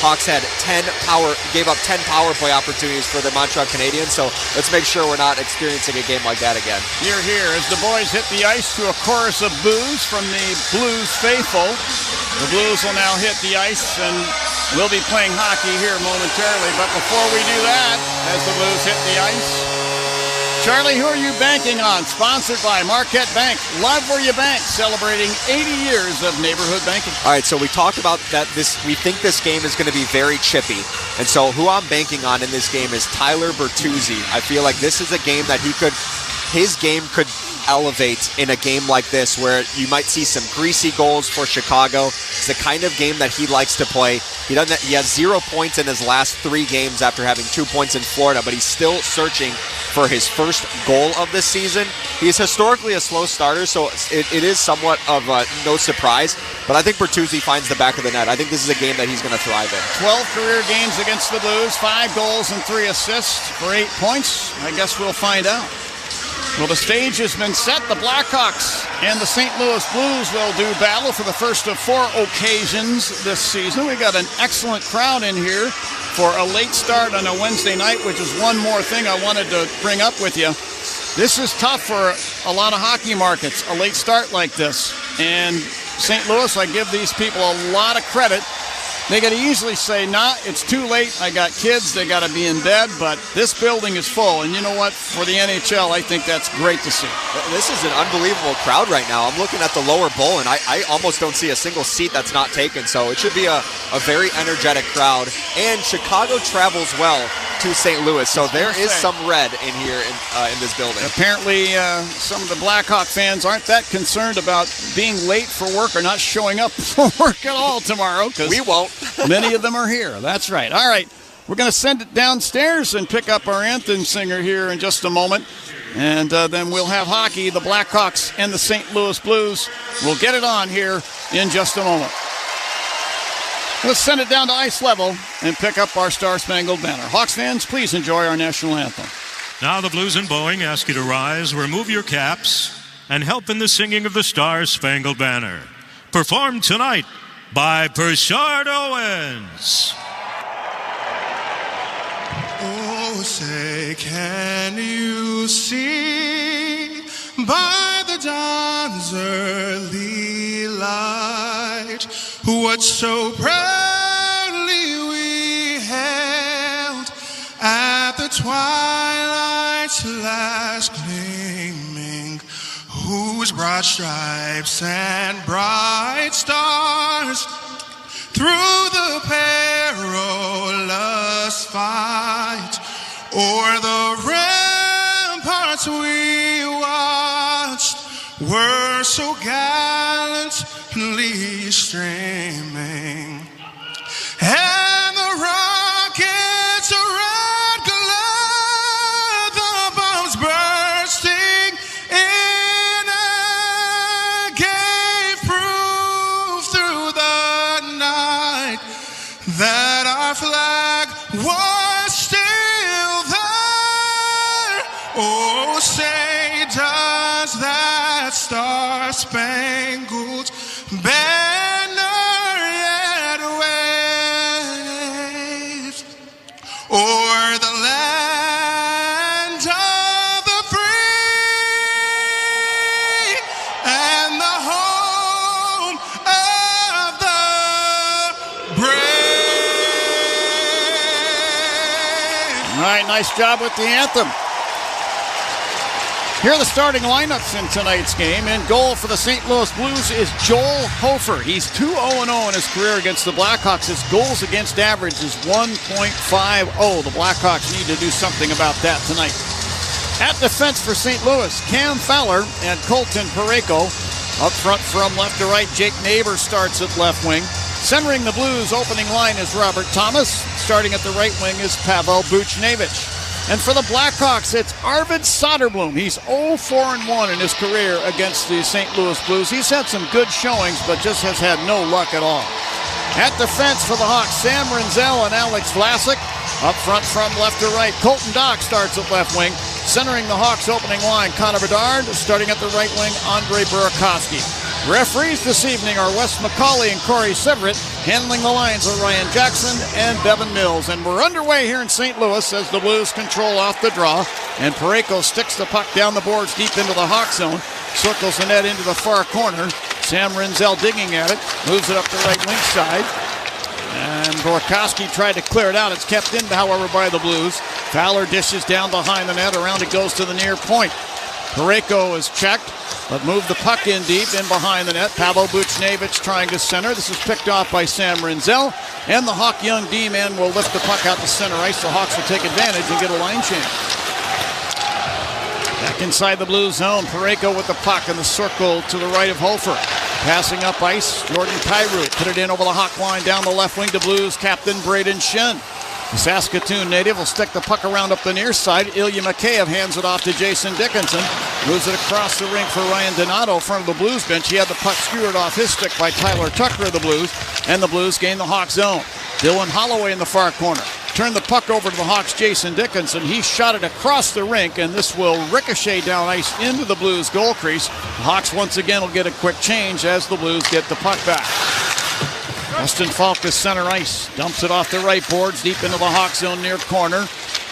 Hawks gave up 10 power play opportunities for the Montreal Canadiens, so let's make sure we're not experiencing a game like that again. You're here as the boys hit the ice to a chorus of boos from the Blues faithful. The Blues will now hit the ice, and we'll be playing hockey here momentarily. But before we do that, as the Blues hit the ice, Charlie, who are you banking on? Sponsored by Marquette Bank. Love where you bank, celebrating 80 years of neighborhood banking. All right, so we talked about that. We think this game is going to be very chippy. And so who I'm banking on in this game is Tyler Bertuzzi. I feel like this is a game that his game could elevate in a game like this where you might see some greasy goals for Chicago. It's the kind of game that he likes to play. He has 0 points in his last 3 games after having 2 points in Florida, but he's still searching for his first goal of this season. He's historically a slow starter, so it is somewhat of no surprise, but I think Bertuzzi finds the back of the net. I think this is a game that he's going to thrive in. 12 career games against the Blues, 5 goals and 3 assists for 8 points. I guess we'll find out. Well, the stage has been set. The Blackhawks and the St. Louis Blues will do battle for the first of 4 occasions this season. We got an excellent crowd in here for a late start on a Wednesday night, which is one more thing I wanted to bring up with you. This is tough for a lot of hockey markets, a late start like this. And St. Louis, I give these people a lot of credit. They could easily say, nah, it's too late. I got kids. They got to be in bed. But this building is full. And you know what? For the NHL, I think that's great to see. This is an unbelievable crowd right now. I'm looking at the lower bowl, and I almost don't see a single seat that's not taken. So it should be a very energetic crowd. And Chicago travels well to St. Louis. So there is some red in here in this building. Apparently, some of the Blackhawk fans aren't that concerned about being late for work or not showing up for work at all tomorrow. We won't. Many of them are here. That's right. All right. We're going to send it downstairs and pick up our anthem singer here in just a moment. And then we'll have hockey. The Blackhawks and the St. Louis Blues. We'll get it on here in just a moment. Let's send it down to ice level and pick up our Star-Spangled Banner. Hawks fans, please enjoy our national anthem. Now the Blues and Boeing ask you to rise, remove your caps, and help in the singing of the Star-Spangled Banner. Performed tonight by Pershard Owens. Oh, say, can you see by the dawn's early light what so proudly we hailed at the twilight's last gleaming, whose broad stripes and bright stars through the perilous fight o'er the ramparts we watched were so gallantly streaming, and the rockets' red glare, the bombs bursting in air, gave proof through the night that our flag was still there. Oh, say, does that star-spangled banner yet wave o'er the land of the free and the home of right, nice job with the anthem. Here are the starting lineups in tonight's game. In goal for the St. Louis Blues is Joel Hofer. He's 2-0-0 in his career against the Blackhawks. His goals against average is 1.50. The Blackhawks need to do something about that tonight. At defense for St. Louis, Cam Fowler and Colton Parayko. Up front from left to right, Jake Neighbor starts at left wing. Centering the Blues opening line is Robert Thomas. Starting at the right wing is Pavel Buchnevich. And for the Blackhawks, it's Arvid Soderblom. He's 0-4-1 in his career against the St. Louis Blues. He's had some good showings, but just has had no luck at all. At defense for the Hawks, Sam Rinzel and Alex Vlasic. Up front from left to right, Colton Dach starts at left wing. Centering the Hawks opening line, Connor Bedard. Starting at the right wing, Andre Burakovsky. Referees this evening are Wes McCauley and Corey Severett. Handling the lines are Ryan Jackson and Devin Mills. And we're underway here in St. Louis as the Blues control off the draw. And Parayko sticks the puck down the boards deep into the Hawk zone. Circles the net into the far corner. Sam Rinzel digging at it. Moves it up the right wing side. And Burakovsky tried to clear it out. It's kept in, however, by the Blues. Fowler dishes down behind the net. Around it goes to the near point. Parayko is checked, but moved the puck in deep, in behind the net. Pavel Buchnevich trying to center. This is picked off by Sam Rinzel. And the Hawk young D-man will lift the puck out to center ice. The Hawks will take advantage and get a line change. Back inside the Blues zone. Parayko with the puck in the circle to the right of Hofer. Passing up ice, Jordan Kyrou put it in over the Hawk line down the left wing to Blues captain Braden Shen. The Saskatoon native will stick the puck around up the near side. Ilya Mikheyev hands it off to Jason Dickinson. Moves it across the rink for Ryan Donato in front of the Blues bench. He had the puck skewered off his stick by Tyler Tucker of the Blues. And the Blues gain the Hawk zone. Dylan Holloway in the far corner. Turn the puck over to the Hawks' Jason Dickinson. He shot it across the rink, and this will ricochet down ice into the Blues goal crease. The Hawks once again will get a quick change as the Blues get the puck back. Weston Falk to center ice. Dumps it off the right boards deep into the Hawk zone near corner.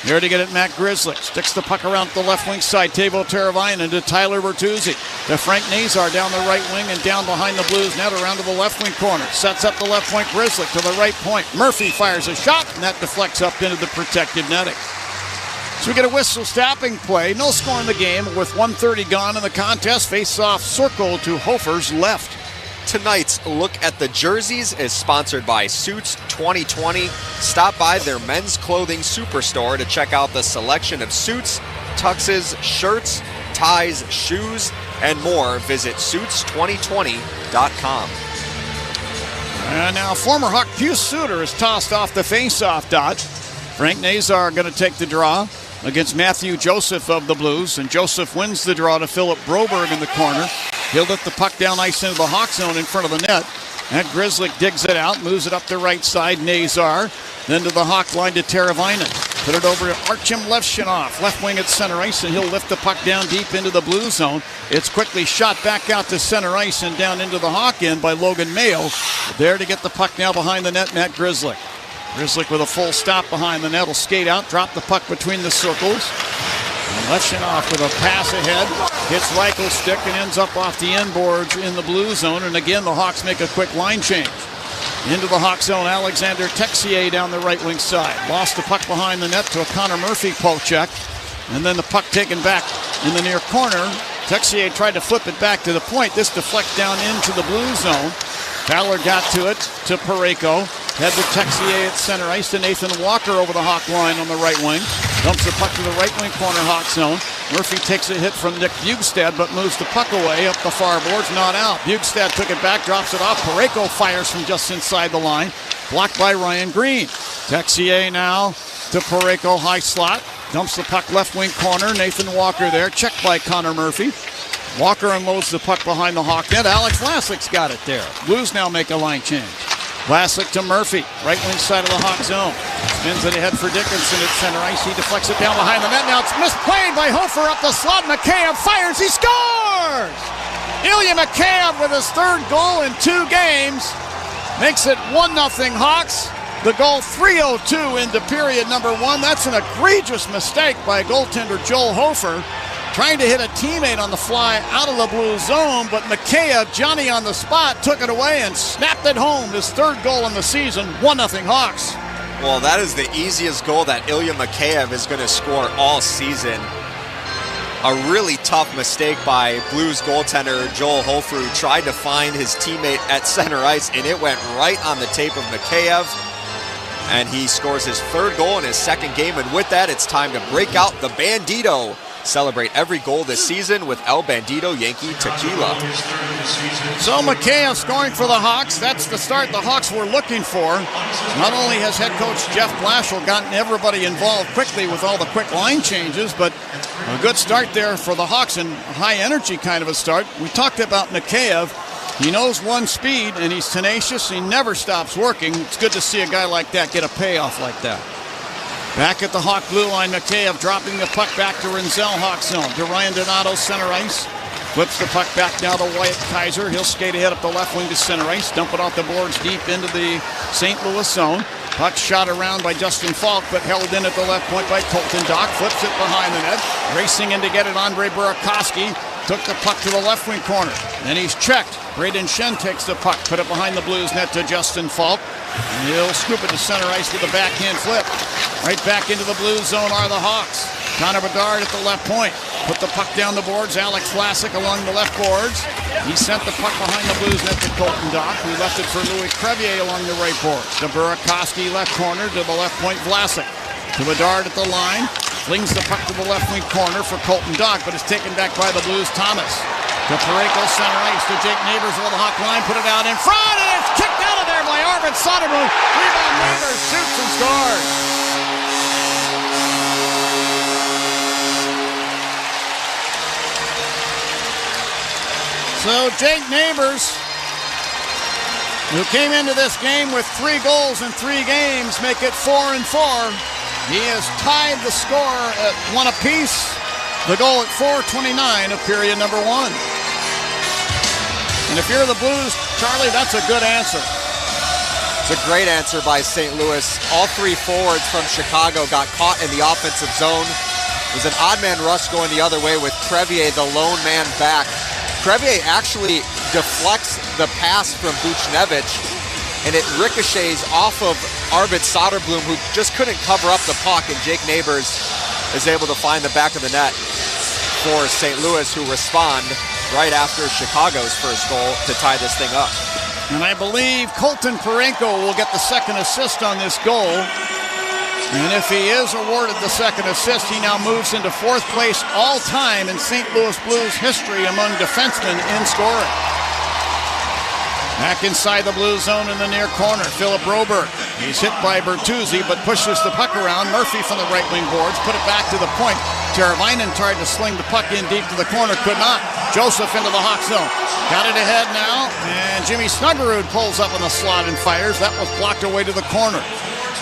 There to get it, Matt Grizzly. Sticks the puck around the left wing side. Teuvo Teravainen to Tyler Bertuzzi. To Frank Nazar down the right wing and down behind the Blues net around to the left wing corner. Sets up the left point. Grizzly to the right point. Murphy fires a shot, and that deflects up into the protected netting. So we get a whistle stopping play. No score in the game with 1:30 gone in the contest. Face-off circle to Hofer's left. Tonight's Look at the Jerseys is sponsored by Suits 2020. Stop by their men's clothing superstore to check out the selection of suits, tuxes, shirts, ties, shoes, and more. Visit suits2020.com. And now former Hawk Pius Suter is tossed off the face-off dot. Frank Nazar going to take the draw against Matthew Joseph of the Blues. And Joseph wins the draw to Philip Broberg in the corner. He'll lift the puck down ice into the Hawk zone in front of the net. And Grizzly digs it out, moves it up the right side, Nazar. Then to the Hawk line to Teravainen. Put it over to Artyom Levshinov, left wing at center ice, and he'll lift the puck down deep into the Blue zone. It's quickly shot back out to center ice and down into the Hawk end by Logan Mayo. There to get the puck now behind the net, Matt Grizzly. Grizzly with a full stop behind the net will skate out, drop the puck between the circles. And Levshinov with a pass ahead, hits Reichel's stick and ends up off the end boards in the Blue zone. And again, the Hawks make a quick line change. Into the Hawk zone, Alexander Texier down the right wing side. Lost the puck behind the net to a Connor Murphy poke check. And then the puck taken back in the near corner. Texier tried to flip it back to the point. This deflects down into the Blue zone. Fowler got to it to Parayko. Head to Texier at center ice to Nathan Walker over the Hawk line on the right wing. Dumps the puck to the right wing corner Hawk zone. Murphy takes a hit from Nick Bjugstad, but moves the puck away up the far boards, not out. Bjugstad took it back, drops it off. Parayko fires from just inside the line. Blocked by Ryan Green. Texier now to Parayko, high slot. Dumps the puck left wing corner. Nathan Walker there, checked by Connor Murphy. Walker unloads the puck behind the Hawk net. Alex Vlasic's got it there. Blues now make a line change. Vlasic to Murphy, right wing side of the Hawk zone. Spins it ahead for Dickinson at center ice. He deflects it down behind the net. Now it's misplayed by Hofer up the slot. Mikheyev fires. He scores! Ilya Mikheyev with his third goal in 2 games. Makes it 1-0 Hawks. The goal 3:02 into period number 1. That's an egregious mistake by goaltender Joel Hofer. Trying to hit a teammate on the fly out of the Blue zone, but Mikheyev, Johnny on the spot, took it away and snapped it home. His third goal in the season, 1-0 Hawks. Well, that is the easiest goal that Ilya Mikheyev is going to score all season. A really tough mistake by Blues goaltender Joel Hofer, who tried to find his teammate at center ice, and it went right on the tape of Mikheyev. And he scores his third goal in his second game. And with that, it's time to break out the Bandito. Celebrate every goal this season with El Bandito Yankee Tequila. So Mikheyev scoring for the Hawks. That's the start the Hawks were looking for. Not only has head coach Jeff Blashill gotten everybody involved quickly with all the quick line changes, but a good start there for the Hawks and a high energy kind of a start. We talked about Mikheyev. He knows one speed and he's tenacious. He never stops working. It's good to see a guy like that get a payoff like that. Back at the Hawk blue line, Mikheyev dropping the puck back to Rinzel Hawk zone. To Ryan Donato, center ice. Flips the puck back now to Wyatt Kaiser. He'll skate ahead up the left wing to center ice. Dump it off the boards deep into the St. Louis zone. Puck shot around by Justin Falk, but held in at the left point by Colton Dock. Flips it behind the net. Racing in to get it, Andre Burakovsky. Took the puck to the left wing corner. Then he's checked. Braden Shen takes the puck. Put it behind the Blues net to Justin Falk. And he'll scoop it to center ice with a backhand flip. Right back into the Blues zone are the Hawks. Connor Bedard at the left point. Put the puck down the boards. Alex Vlasic along the left boards. He sent the puck behind the Blues net to Colton Dock, who left it for Louis Crevier along the right boards. To Burakovsky left corner to the left point Vlasic. To Bedard at the line. Flings the puck to the left wing corner for Colton Dock, but it's taken back by the Blues. Thomas. To Parayko center ice to Jake Neighbors over the Hawk line. Put it out in front, and it's kicked out of there by Arvid Soderblom. Rebound Neighbors shoots and scores. So Jake Neighbors, who came into this game with 3 goals in 3 games, make it 4-4. He has tied the score at 1 apiece. The goal at 4:29 of period number 1. And if you're the Blues, Charlie, that's a good answer. It's a great answer by St. Louis. All 3 forwards from Chicago got caught in the offensive zone. It was an odd man rush going the other way with Crevier, the lone man, back. Crevier actually deflects the pass from Buchnevich, and it ricochets off of Arvid Soderblom, who just couldn't cover up the puck, and Jake Neighbors is able to find the back of the net for St. Louis, who respond right after Chicago's first goal to tie this thing up. And I believe Colton Parayko will get the second assist on this goal. And if he is awarded the second assist, he now moves into 4th place all-time in St. Louis Blues history among defensemen in scoring. Back inside the Blue zone in the near corner, Philip Broberg. He's hit by Bertuzzi, but pushes the puck around. Murphy from the right wing boards, put it back to the point. Teravainen tried to sling the puck in deep to the corner, could not. Joseph into the Hawk zone. Got it ahead now, and Jimmy Snuggerud pulls up in the slot and fires. That was blocked away to the corner.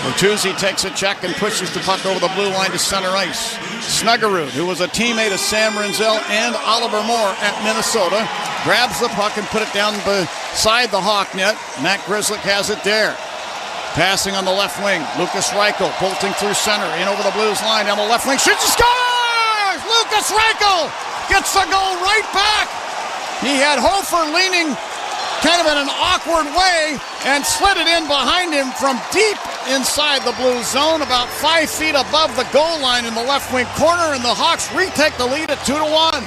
Bertuzzi takes a check and pushes the puck over the blue line to center ice. Snuggerud, who was a teammate of Sam Rinzel and Oliver Moore at Minnesota, grabs the puck and put it down beside the Hawk net. Matt Grzelcyk has it there. Passing on the left wing, Lucas Reichel bolting through center, in over the Blues line, down the left wing, shoots and scores! Lucas Reichel gets the goal right back. He had Hofer leaning kind of in an awkward way and slid it in behind him from deep inside the Blues zone, about 5 feet above the goal line in the left wing corner, and the Hawks retake the lead at 2-1.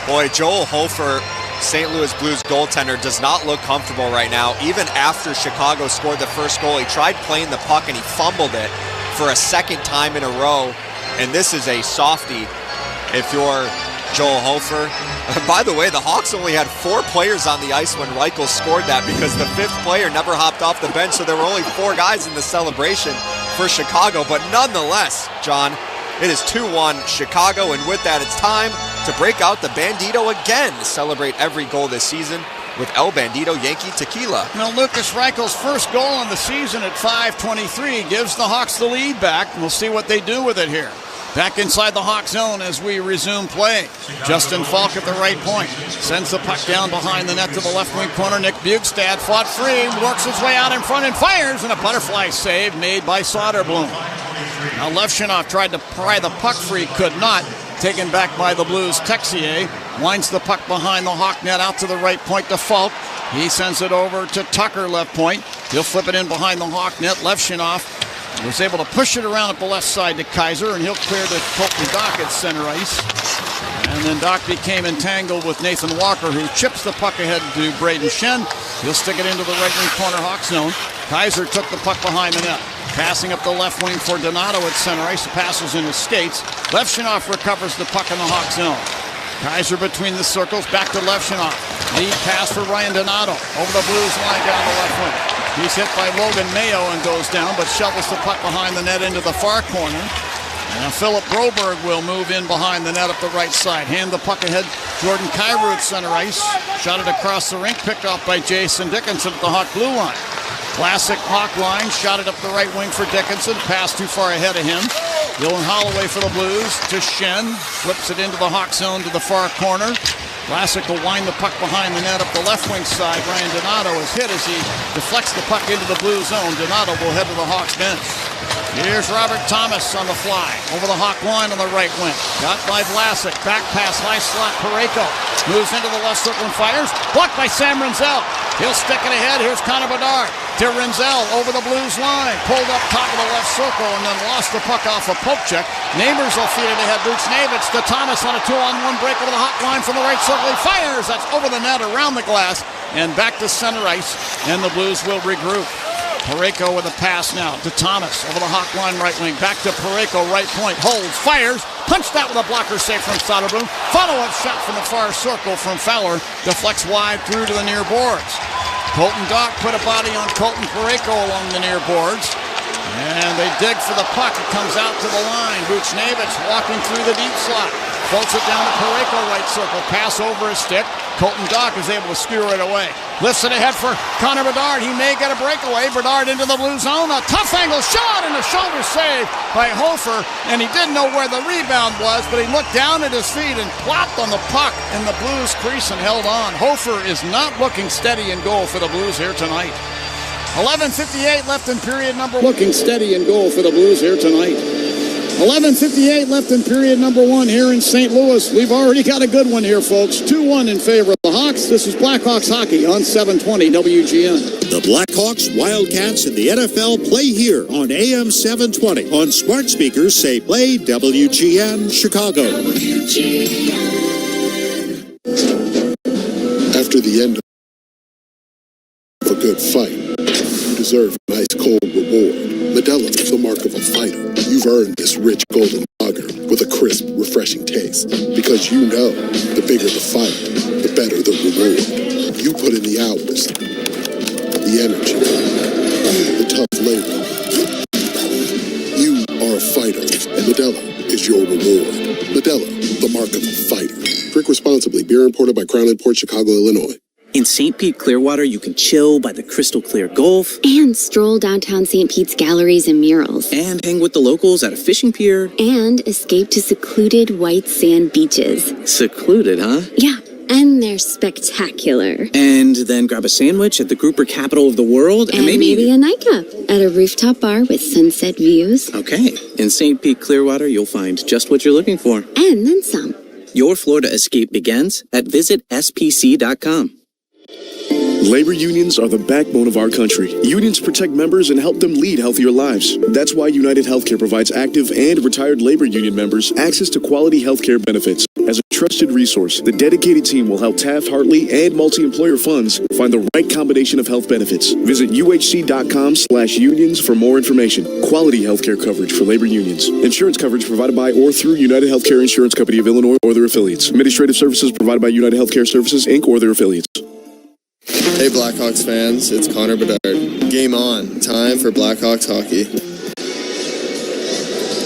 Boy, Joel Hofer, St. Louis Blues goaltender, does not look comfortable right now. Even after Chicago scored the first goal, he tried playing the puck and he fumbled it for a second time in a row. And this is a softie if you're Joel Hofer. By the way, the Hawks only had 4 players on the ice when Reichel scored that, because the 5th player never hopped off the bench, so there were only 4 guys in the celebration for Chicago. But nonetheless, John, it is 2-1 Chicago, and with that, it's time to break out the Bandito again to celebrate every goal this season with El Bandito Yankee Tequila. Now, Lucas Reichel's first goal on the season at 5:23 gives the Hawks the lead back. We'll see what they do with it here. Back inside the Hawk zone as we resume play. Justin Falk at the right point. Sends the puck down behind the net to the left wing corner. Nick Bjugstad fought free, works his way out in front and fires, and a butterfly save made by Soderblom. Now Levshunov tried to pry the puck free, could not. Taken back by the Blues. Texier winds the puck behind the Hawk net out to the right point to Falk. He sends it over to Tucker, left point. He'll flip it in behind the Hawk net. Levshunov Was able to push it around at the left side to Kaiser, and he'll clear to Colton Dock at center ice. And then Dock became entangled with Nathan Walker, who chips the puck ahead to Braden Shen. He'll stick it into the right wing corner Hawks zone. Kaiser took the puck behind the net. Passing up the left wing for Donato at center ice. The pass is in his skates. Levshunov recovers the puck in the Hawks zone. Kaiser between the circles, back to Levshunov. Lead pass for Ryan Donato. Over the Blues line down the left wing. He's hit by Logan Mayo and goes down, but shovels the puck behind the net into the far corner. Now Philip Broberg will move in behind the net up the right side. Hand the puck ahead. Jordan Kyrou at center ice. Shot it across the rink, picked off by Jason Dickinson at the Hawk blue line. Classic Hawk line, shot it up the right wing for Dickinson. Pass too far ahead of him. Dylan Holloway for the Blues to Shen. Flips it into the Hawk zone to the far corner. Classic will wind the puck behind the net up the left wing side. Ryan Donato is hit as he deflects the puck into the blue zone. Donato will head to the Hawks bench. Here's Robert Thomas on the fly. Over the Hawk line on the right wing. Got by Vlasic. Back pass, high slot, Parayko. Moves into the left circle and fires. Blocked by Sam Rinzel. He'll stick it ahead. Here's Connor Bedard. To Rinzel over the Blues line. Pulled up top of the left circle and then lost the puck off a poke check. Neighbors will feed it ahead. Buchnevich to Thomas on a 2-on-1 break over the Hawk line from the right circle. He fires. That's over the net, around the glass, and back to center ice. And the Blues will regroup. Parayko with a pass now to Thomas over the Hawk line right wing. Back to Parayko, right point. Holds, fires. Punched out with a blocker save from Soderblom. Follow-up shot from the far circle from Fowler. Deflects wide through to the near boards. Colton Dock put a body on Colton Parayko along the near boards. And they dig for the puck. It comes out to the line. Buchnevich walking through the deep slot. Floats it down to Parayko, right circle. Pass over his stick. Colton Dock is able to skewer it away. Lifts it ahead for Connor Bedard. He may get a breakaway. Bedard into the blue zone. A tough angle shot and a shoulder save by Hofer. And he didn't know where the rebound was, but he looked down at his feet and plopped on the puck in the Blues crease and held on. Hofer is not looking steady in goal for the Blues here tonight. 11:58 left in period number one. Looking steady in goal for the Blues here tonight. 11:58 left in period number one here in St. Louis. We've already got a good one here, folks. 2-1 in favor of the Hawks. This is Blackhawks hockey on 720 WGN. The Blackhawks, Wildcats, and the NFL play here on AM 720. On smart speakers, say play WGN Chicago. After the end of a good fight, you deserve a nice cold reward. Modelo, the mark of a fighter. You've earned this rich golden lager with a crisp, refreshing taste. Because you know, the bigger the fight, the better the reward. You put in the hours, the energy, the tough labor. You are a fighter, and Modelo is your reward. Modelo, the mark of a fighter. Drink responsibly. Beer imported by Crown Imports, Chicago, Illinois. In St. Pete, Clearwater, you can chill by the crystal clear Gulf. And stroll downtown St. Pete's galleries and murals. And hang with the locals at a fishing pier. And escape to secluded white sand beaches. Secluded, huh? Yeah, and they're spectacular. And then grab a sandwich at the grouper capital of the world. And maybe a nightcap at a rooftop bar with sunset views. Okay. In St. Pete, Clearwater, you'll find just what you're looking for. And then some. Your Florida escape begins at visitspc.com. Labor unions are the backbone of our country. Unions protect members and help them lead healthier lives. That's why United Healthcare provides active and retired labor union members access to quality healthcare benefits. As a trusted resource, the dedicated team will help Taft-Hartley and multi-employer funds find the right combination of health benefits. Visit uhc.com/unions for more information. Quality healthcare coverage for labor unions. Insurance coverage provided by or through United Healthcare Insurance Company of Illinois or their affiliates. Administrative services provided by United Healthcare Services, Inc. or their affiliates. Hey Blackhawks fans, it's Connor Bedard. Game on. Time for Blackhawks hockey.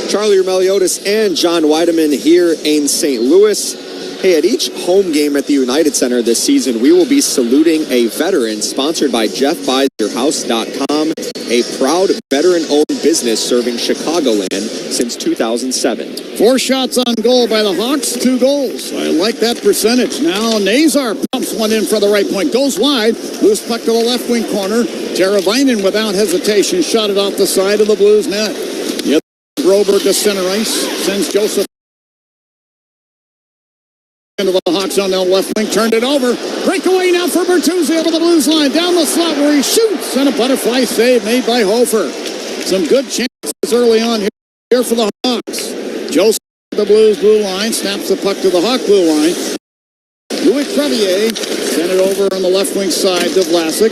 Charlie Meliotis and John Weideman here in St. Louis. Hey, at each home game at the United Center this season, we will be saluting a veteran, sponsored by JeffBuysYourHouse.com, a proud veteran-owned business serving Chicagoland since 2007. 4 shots on goal by the Hawks, 2 goals. I like that percentage. Now Nazar pumps one in for the right point. Goes wide. Loose puck to the left wing corner. Teravainen without hesitation shot it off the side of the Blues net. The other Broberg to center ice. Sends Joseph into the Hawks on the left wing. Turned it over. Breakaway now for Bertuzzi over the Blues line. Down the slot where he shoots. And a butterfly save made by Hofer. Some good chance early on here for the Hawks. Joseph, the Blues blue line, snaps the puck to the Hawk blue line. Louis Crevier sent it over on the left wing side to Vlasic.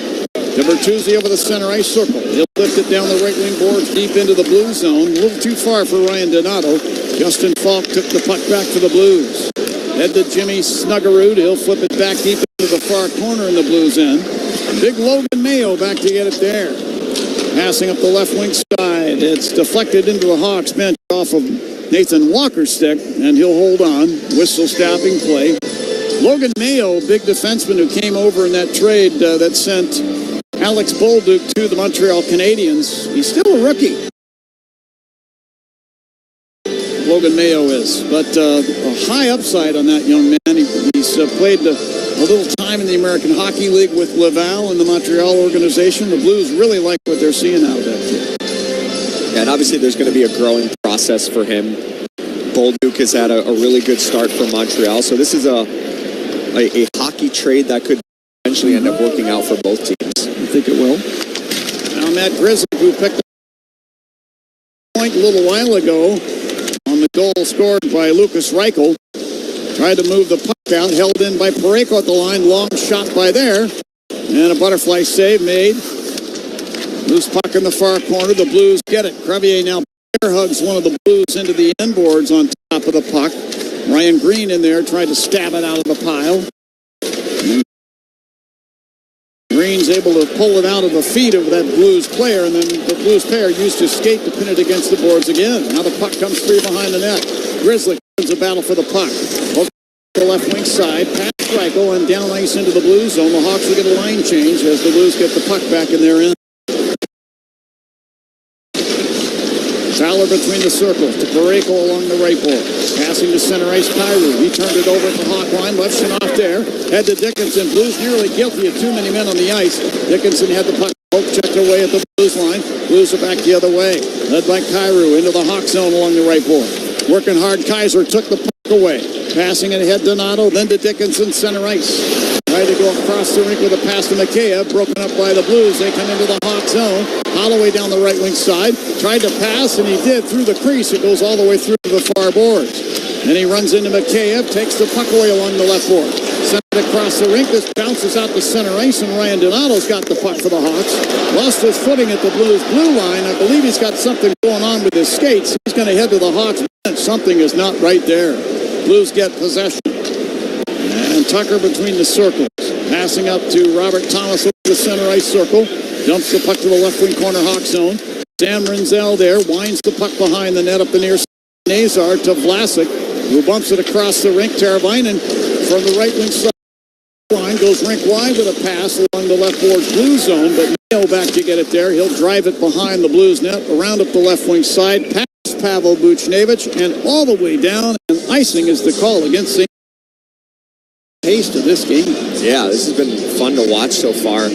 To Bertuzzi over the center ice circle. He'll lift it down the right wing boards deep into the blue zone. A little too far for Ryan Donato. Justin Falk took the puck back to the Blues. Head to Jimmy Snuggerud. He'll flip it back deep into the far corner in the Blues end. Big Logan Mayo back to get it there. Passing up the left wing side. It's deflected into the Hawks bench off of Nathan Walker's stick, and he'll hold on. Whistle stopping play. Logan Mayo, big defenseman who came over in that trade that sent Alex Bolduc to the Montreal Canadiens. He's still a rookie. Logan Mayo is. But a high upside on that young man. He's played a little time in the American Hockey League with Laval and the Montreal organization. The Blues really like what they're seeing out of that kid. Yeah, and obviously there's going to be a growing process for him. Bolduc has had a really good start for Montreal. So this is a hockey trade that could eventually end up working out for both teams. I think it will. Now Matt Grizzly, who picked up a point a little while ago on the goal scored by Lucas Reichel, tried to move the puck out, held in by Parayko at the line, long shot by there, and a butterfly save made. Loose puck in the far corner, the Blues get it. Crevier now bear hugs one of the Blues into the end boards on top of the puck. Ryan Green in there tried to stab it out of the pile. Green's able to pull it out of the feet of that Blues player, and then the Blues player used his skate to pin it against the boards again. Now the puck comes free behind the net. Grizzly wins a battle for the puck. Over the left wing side, past Reichel and down ice into the Blues zone. The Hawks will get a line change as the Blues get the puck back in their end. Fowler between the circles to Parayko along the right board. Passing to center ice, Kyrou. He turned it over at the Hawk line. Left off there. Head to Dickinson. Blues nearly guilty of too many men on the ice. Dickinson had the puck checked away at the Blues line. Blues are back the other way. Led by Kyrou into the Hawk zone along the right board. Working hard, Kaiser took the puck away. Passing it ahead to Donato, then to Dickinson, center ice. Tried to go across the rink with a pass to McKayev. Broken up by the Blues. They come into the Hawk zone. Holloway down the right wing side. Tried to pass, and he did through the crease. It goes all the way through to the far boards. Then he runs into McKayev, takes the puck away along the left board. Sent it across the rink. This bounces out to center ice, and Ryan Donato's got the puck for the Hawks. Lost his footing at the Blues blue line. I believe he's got something going on with his skates. He's going to head to the Hawks bench. Something is not right there. Blues get possession. And Tucker between the circles. Passing up to Robert Thomas over the center ice circle. Dumps the puck to the left wing corner Hawk zone. Sam Renzel there. Winds the puck behind the net up the near Nazar to Vlasic, who bumps it across the rink. Teravainen from the right wing side line goes rink wide with a pass along the left board blue zone, but Mayo back to get it there. He'll drive it behind the Blues net, around up the left wing side, past Pavel Buchnevich, and all the way down, and icing is the call against St. Taste of this game. Yeah, this has been fun to watch so far.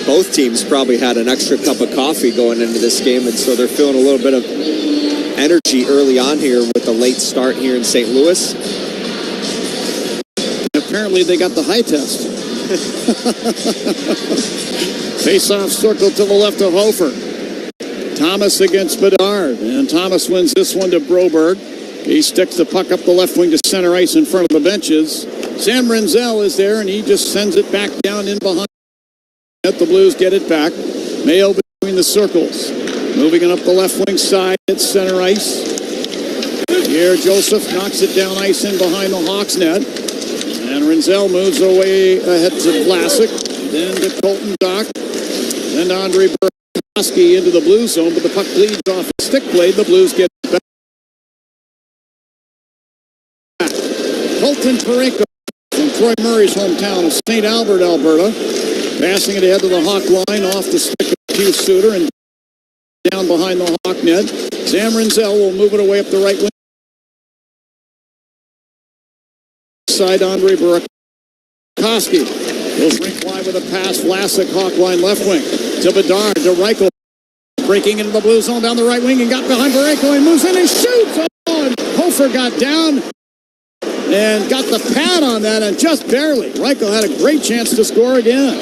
Both teams probably had an extra cup of coffee going into this game, and so they're feeling a little bit of energy early on here with the late start here in St. Louis. Apparently they got the high test. Face-off circle to the left of Hofer. Thomas against Bedard, and Thomas wins this one to Broberg. He sticks the puck up the left wing to center ice in front of the benches. Sam Renzel is there, and he just sends it back down in behind. The Blues get it back. Mayo between the circles. Moving it up the left wing side at center ice. Here, Joseph knocks it down ice in behind the Hawks net. And Renzel moves away ahead to Vlasic. Then to Colton Dock. Then to Andre Burakovsky into the Blues zone, but the puck bleeds off the stick blade. The Blues get it back. Colton Parayko from Troy Murray's hometown of St. Albert, Alberta. Passing it ahead to the Hawk line off the stick of Hugh Suter and down behind the Hawk net. Sam Renzel will move it away up the right wing side. Andre Burakovsky goes rink wide with a pass. Vlasic, Hawk line left wing to Bedard, to Reichel. Breaking into the blue zone down the right wing and got behind Parayko and moves in and shoots. Oh, and Hofer got down and got the pad on that, and just barely. Reichel had a great chance to score again.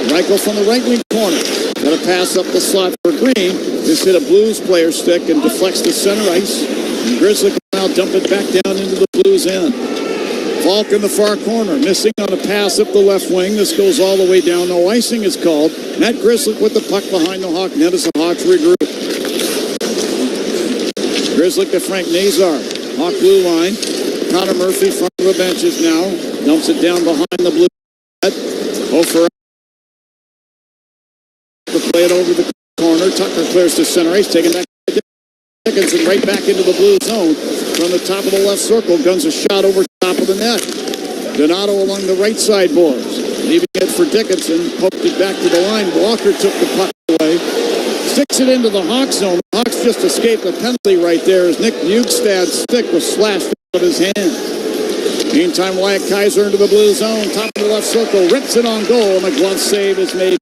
Reichel from the right wing corner. Got a pass up the slot for Green. This hit a Blues player stick and deflects to center ice. And Grizzly can now dump it back down into the Blues end. Falk in the far corner, missing on a pass up the left wing. This goes all the way down. No icing is called. Matt Grizzly with the puck behind the Hawk net as the Hawks regroup. Grizzly to Frank Nazar. Hawk blue line. Connor Murphy front of the benches now. Dumps it down behind the blue net. Hofer to play it over the corner. Tucker clears to center ice. Taken back to Dickinson right back into the blue zone. From the top of the left circle. Guns a shot over top of the net. Donato along the right side boards. Leaving it for Dickinson. Poked it back to the line. Walker took the puck away. Sticks it into the Hawks zone. The Hawks just escaped a penalty right there as Nick Bukestad's stick was slashed out of his hand. Meantime, Wyatt Kaiser into the blue zone. Top of the left circle. Rips it on goal. And a glove save is made.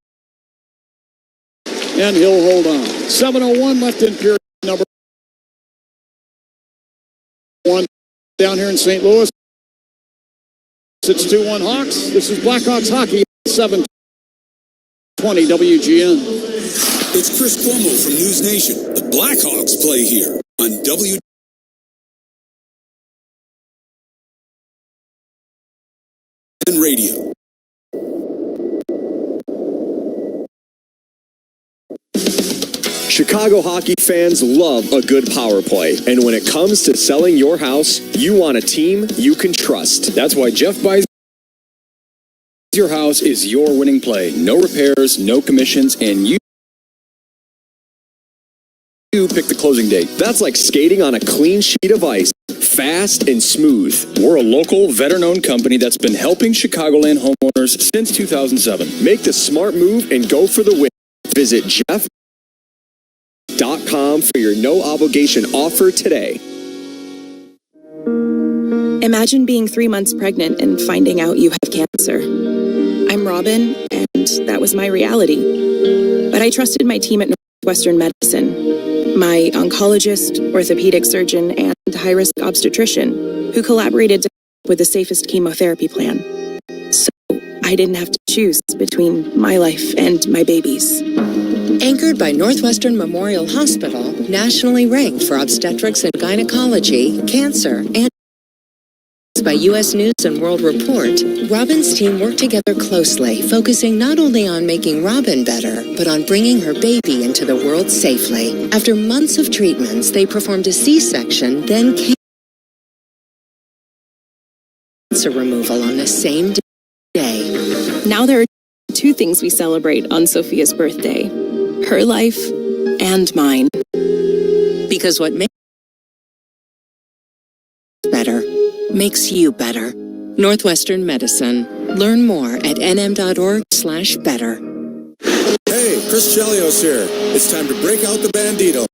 And he'll hold on. 7:01 left in period number 1 down here in St. Louis. It's 2-1 Hawks. This is Blackhawks hockey. 720 WGN. It's Chris Cuomo from News Nation. The Blackhawks play here on WGN Radio. Chicago hockey fans love a good power play. And when it comes to selling your house, you want a team you can trust. That's why Jeff Buys Your House is your winning play. No repairs, no commissions, and you pick the closing date. That's like skating on a clean sheet of ice. Fast and smooth. We're a local, veteran-owned company that's been helping Chicagoland homeowners since 2007. Make the smart move and go for the win. Visit Jeff.com for your no-obligation offer today. Imagine being 3 months pregnant and finding out you have cancer. I'm Robin, and that was my reality. But I trusted my team at Northwestern Medicine. My oncologist, orthopedic surgeon, and high-risk obstetrician, who collaborated to come up with the safest chemotherapy plan. So I didn't have to choose between my life and my baby's. Anchored by Northwestern Memorial Hospital, nationally ranked for obstetrics and gynecology, cancer, and by U.S. News and World Report, Robin's team worked together closely, focusing not only on making Robin better, but on bringing her baby into the world safely. After months of treatments, they performed a C-section, then cancer removal on the same day. Now there are 2 things we celebrate on Sophia's birthday. Her life and mine. Because what makes better makes you better. Northwestern Medicine. Learn more at nm.org/better. Hey, Chris Chelios here. It's time to break out the Bandito.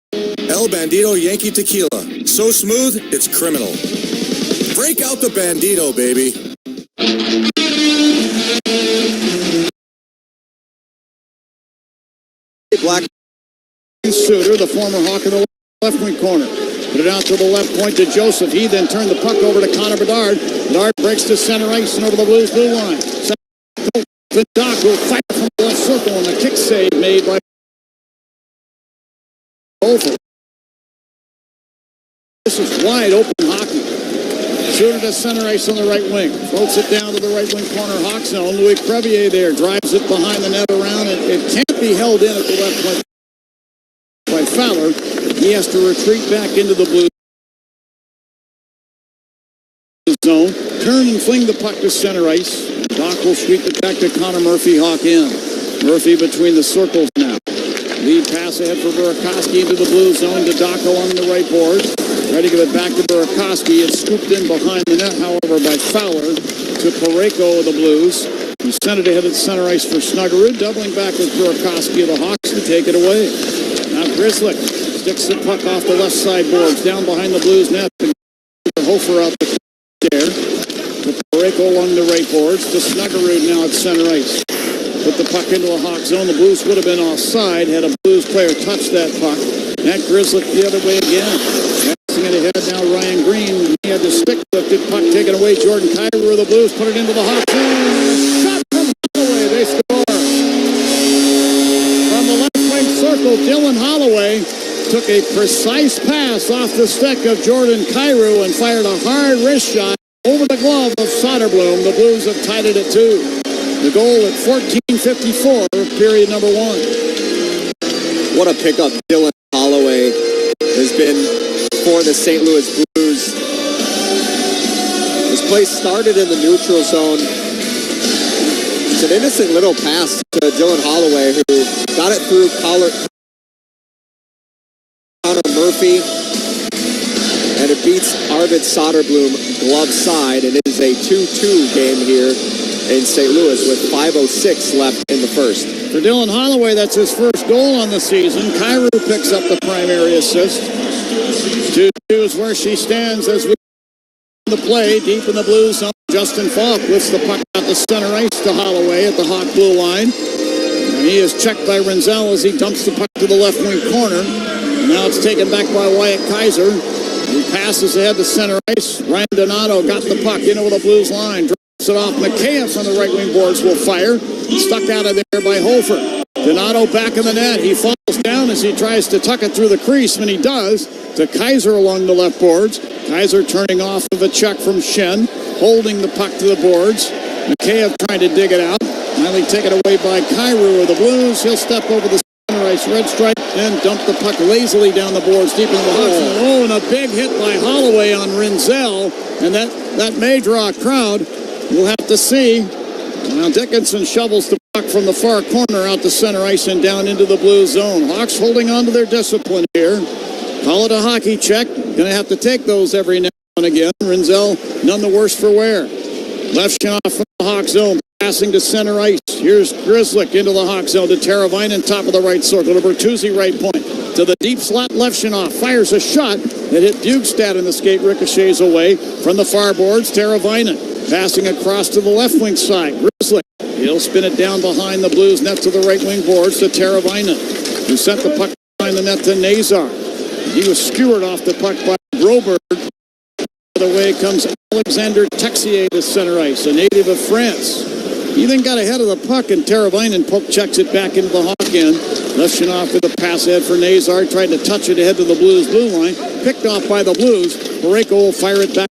El Bandito Yankee Tequila. So smooth, it's criminal. Break out the Bandito, baby. Black Suter, the former Hawk in the left wing corner. Put it out to the left point to Joseph. He then turned the puck over to Connor Bedard. Bedard breaks to center ice and over the Blues blue line. The Doc will fire from the left circle and a kick save made by Ophel. This is wide open hockey. Suter to center ice on the right wing. Floats it down to the right wing corner Hawk zone. Louis Crevier there drives it behind the net around. It can't be held in at the left point by Fowler. He has to retreat back into the blue zone. Turn and fling the puck to center ice. Doc will sweep it back to Connor Murphy, Hawk in. Murphy between the circles now. Lead pass ahead for Burakovsky into the blue zone to Doc along the right boards. Try to give it back to Burakovsky. It's scooped in behind the net, however, by Fowler to Parayko of the Blues. He sent it ahead at center ice for Snuggerud, doubling back with Burakovsky of the Hawks to take it away. Now Grizzly sticks the puck off the left side boards, down behind the Blues net. Hofer out there. To Parayko along the right boards. To Snuggerud now at center ice. Put the puck into a Hawk zone. The Blues would have been offside had a Blues player touched that puck. That Grizzly the other way again. Passing it ahead now, Ryan Green. He had the stick lifted, puck taken away. Jordan Kyrou of the Blues put it into the Hawk zone. Shot from away. They score. From the Dylan Holloway took a precise pass off the stick of Jordan Kyrou and fired a hard wrist shot over the glove of Soderblom. The Blues have tied it at 2. The goal at 14:54, period number 1. What a pickup Dylan Holloway has been for the St. Louis Blues. This play started in the neutral zone. It's an innocent little pass to Dylan Holloway, who got it through Connor Murphy, and it beats Arvid Soderblom glove side, and it is a 2-2 game here in St. Louis with 5:06 left in the first. For Dylan Holloway, that's his first goal on the season. Kyrou picks up the primary assist. 2-2 is where she stands as we the play deep in the blue zone. Justin Falk lifts the puck out the center ice to Holloway at the Hawk blue line. And he is checked by Renzel as he dumps the puck to the left wing corner. And now it's taken back by Wyatt Kaiser. He passes ahead to center ice. Ryan Donato got the puck in over the Blues line. Drops it off. McKayev on the right wing boards will fire. Stuck out of there by Hofer. Donato back in the net. He falls down as he tries to tuck it through the crease. When he does, to Kaiser along the left boards. Kaiser turning off of a check from Shen. Holding the puck to the boards. McKayev trying to dig it out. Finally taken away by Kyrou of the Blues. He'll step over the center ice red stripe and dump the puck lazily down the boards deep into the Hawks. Oh, and a big hit by Holloway on Renzel. And that may draw a crowd. We'll have to see. Now Dickinson shovels the puck from the far corner out to center ice and down into the blue zone. Hawks holding on to their discipline here. Call it a hockey check. Going to have to take those every now and again. Renzel none the worse for wear. Left shot from the Hawk zone. Passing to center ice. Here's Grzelcyk into the Hawk zone to Teravainen, top of the right circle. To Bertuzzi, right point. To the deep slot, Levshunov fires a shot that hit Bjugstad in the skate, ricochets away from the far boards. Teravainen passing across to the left wing side. Grzelcyk, he'll spin it down behind the Blues net to the right wing boards to Teravainen, who sent the puck behind the net to Nazar. He was skewered off the puck by Broberg. The other way comes Alexander Texier to center ice, a native of France. He then got ahead of the puck, and Teravainen poke checks it back into the Hawk end. Levshunov with a pass ahead for Nazar, tried to touch it ahead to the Blues blue line. Picked off by the Blues. Parayko will fire it back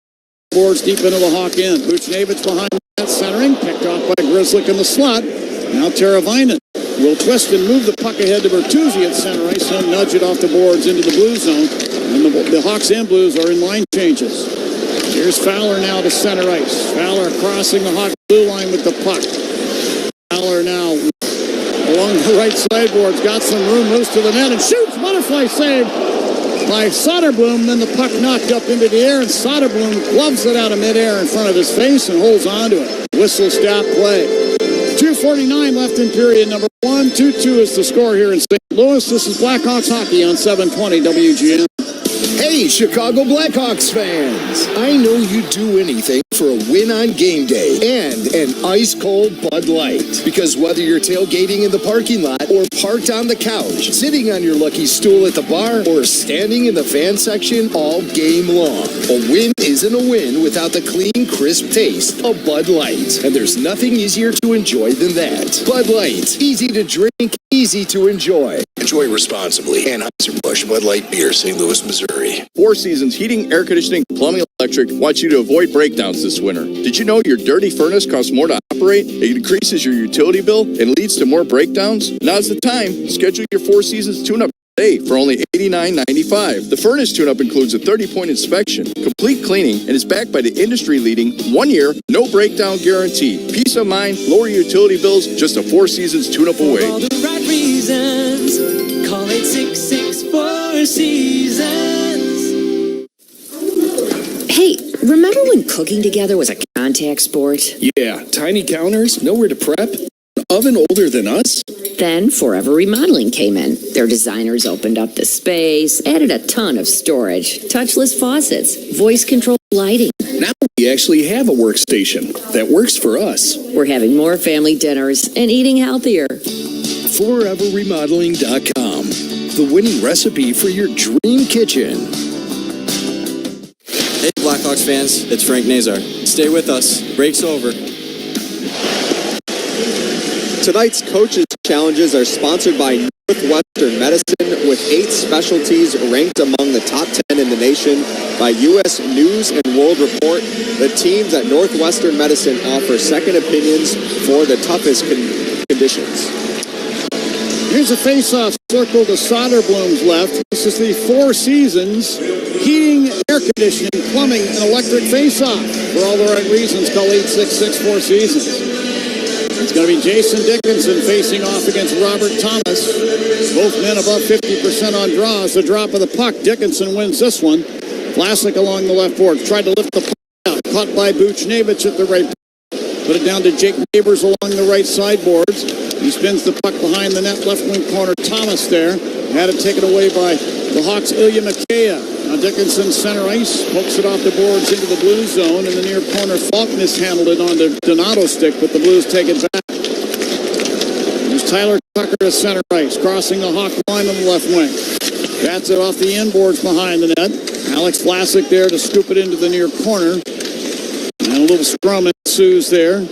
boards deep into the Hawk end. Buchnevich behind that centering, picked off by Grzelcyk in the slot. Now Teravainen will twist and move the puck ahead to Bertuzzi at center ice and nudge it off the boards into the blue zone. And the Hawks and Blues are in line changes. Here's Fowler now to center ice. Fowler crossing the Hawk blue line with the puck. Fowler now along the right sideboards, got some room, moves to the net and shoots. Butterfly save by Soderblom. Then the puck knocked up into the air, and Soderblom gloves it out of midair in front of his face and holds on to it. Whistle stop play. 2:49 left in period number 1. 2-2 is the score here in St. Louis. This is Blackhawks hockey on 720 WGN. Hey, Chicago Blackhawks fans! I know you'd do anything for a win on game day and an ice-cold Bud Light. Because whether you're tailgating in the parking lot or parked on the couch, sitting on your lucky stool at the bar, or standing in the fan section all game long, a win isn't a win without the clean, crisp taste of Bud Light. And there's nothing easier to enjoy than that. Bud Light. Easy to drink, easy to enjoy. Enjoy responsibly. Anheuser-Busch Bud Light Beer, St. Louis, Missouri. Four Seasons Heating, Air Conditioning, Plumbing, Electric wants you to avoid breakdowns this winter. Did you know your dirty furnace costs more to operate? It increases your utility bill and leads to more breakdowns? Now's the time. Schedule your Four Seasons tune-up today for only $89.95. The furnace tune-up includes a 30-point inspection, complete cleaning, and is backed by the industry-leading 1-year, no breakdown guarantee. Peace of mind, lower utility bills, just a Four Seasons tune-up away. For all the right reasons, call 866-4 Seasons. Hey, remember when cooking together was a contact sport? Yeah, tiny counters, nowhere to prep, an oven older than us. Then Forever Remodeling came in. Their designers opened up the space, added a ton of storage, touchless faucets, voice control lighting. Now we actually have a workstation that works for us. We're having more family dinners and eating healthier. ForeverRemodeling.com, the winning recipe for your dream kitchen. Hey, Blackhawks fans, it's Frank Nazar. Stay with us. Break's over. Tonight's coaches' challenges are sponsored by Northwestern Medicine, with 8 specialties ranked among the top 10 in the nation by U.S. News and World Report. The teams at Northwestern Medicine offer second opinions for the toughest conditions. Here's a face-off circle to Soderblom's left. This is the Four Seasons heating, air conditioning, plumbing, and electric face-off. For all the right reasons, call 866-4 Seasons. It's going to be Jason Dickinson facing off against Robert Thomas. Both men above 50% on draws. The drop of the puck. Dickinson wins this one. Vlasic along the left board. Tried to lift the puck out. Caught by Buchnevich at the right. Put it down to Jake Neighbors along the right sideboards. He spins the puck behind the net, left wing corner. Thomas there. Had it taken away by the Hawks' Ilya Mikheyev. Now Dickinson center ice. Pokes it off the boards into the blue zone. In the near corner, Falk mishandled it onto Donato's stick, but the Blues take it back. There's Tyler Tucker to center ice. Crossing the Hawk line on the left wing. Bats it off the inboards behind the net. Alex Vlasic there to scoop it into the near corner. And a little scrum ensues there.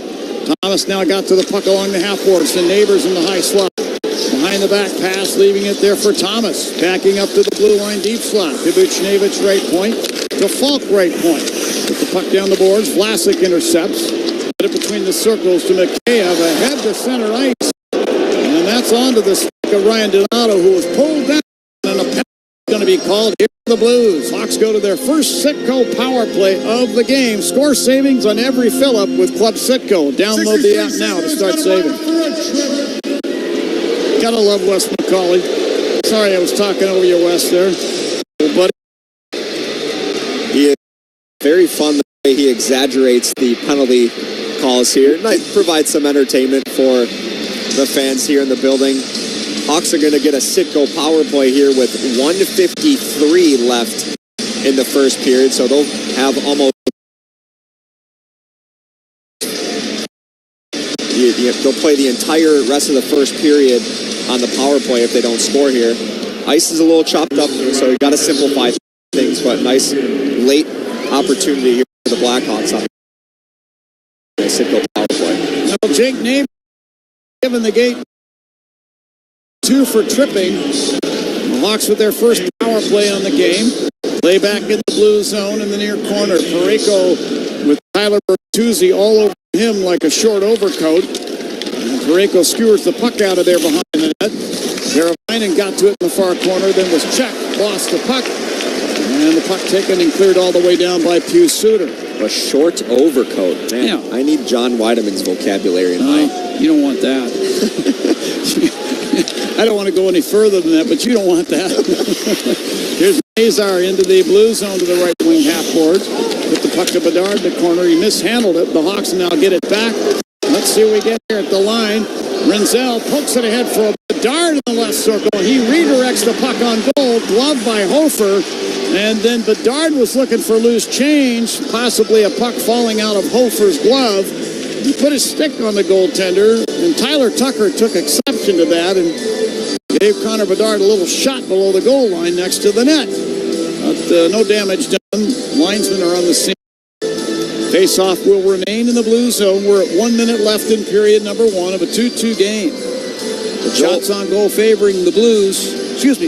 Thomas now got to the puck along the half boards. The Neighbors in the high slot. Behind the back pass, leaving it there for Thomas. Backing up to the blue line deep slot. To Buchnevich right point. To Falk right point. Put the puck down the boards. Vlasic intercepts. Put it between the circles to Mikheyev. Ahead to center ice. And that's on to the stick of Ryan Donato, who was pulled down. And a penalty is going to be called here for the Blues. Hawks go to their first Citgo power play of the game. Score savings on every fill-up with Club Citgo. Download the app now to start saving. Gotta love Wes McCauley. Sorry I was talking over you, Wes, there. But he is very fun the way he exaggerates the penalty calls here. Might provide some entertainment for the fans here in the building. Hawks are going to get a Citgo power play here with 1:53 left in the first period, so they'll have almost... They'll play the entire rest of the first period on the power play if they don't score here. Ice is a little chopped up, so you got to simplify things, but nice late opportunity here for the Blackhawks on the Citgo power play. Now Jake Neighbors given the gate 2 for tripping. The Hawks with their first power play on the game. Lay back in the blue zone in the near corner. Parayko with Tyler Bertuzzi all over him like a short overcoat. And Parayko skewers the puck out of there behind the net. Teravainen got to it in the far corner, then was checked, lost the puck. And the puck taken and cleared all the way down by Pius Suter. A short overcoat. Man, yeah. I need John Weideman's vocabulary tonight. You don't want that. I don't want to go any further than that, but you don't want that. Here's Nazar into the blue zone to the right wing half boards. Put the puck to Bedard in the corner. He mishandled it. The Hawks now get it back. Let's see what we get here at the line. Renzel pokes it ahead for Bedard in the left circle. He redirects the puck on goal. Gloved by Hofer. And then Bedard was looking for loose change. Possibly a puck falling out of Hofer's glove. He put his stick on the goaltender. And Tyler Tucker took exception to that and gave Connor Bedard a little shot below the goal line next to the net. But no damage done. Linesmen are on the scene. Face-off will remain in the blue zone. We're at 1 minute left in period number 1 of a 2-2 game. The shots on goal favoring the Blues,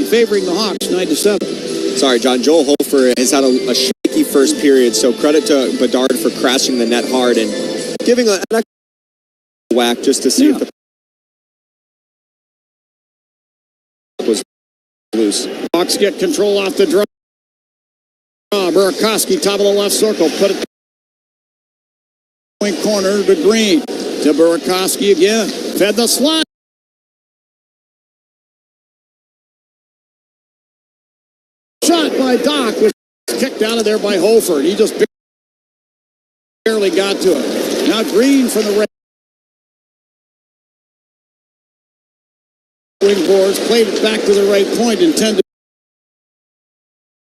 favoring the Hawks, 9-7. Sorry, John. Joel Hofer has had a shaky first period, so credit to Bedard for crashing the net hard and giving an extra whack just to see if the puck was loose. Hawks get control off the draw. Burakovsky, top of the left circle, put it corner to Green. To Burakovsky again. Fed the slot. Shot by Doc was kicked out of there by Hofer. He just barely got to it. Now Green from the right wing boards. Played it back to the right point. Intended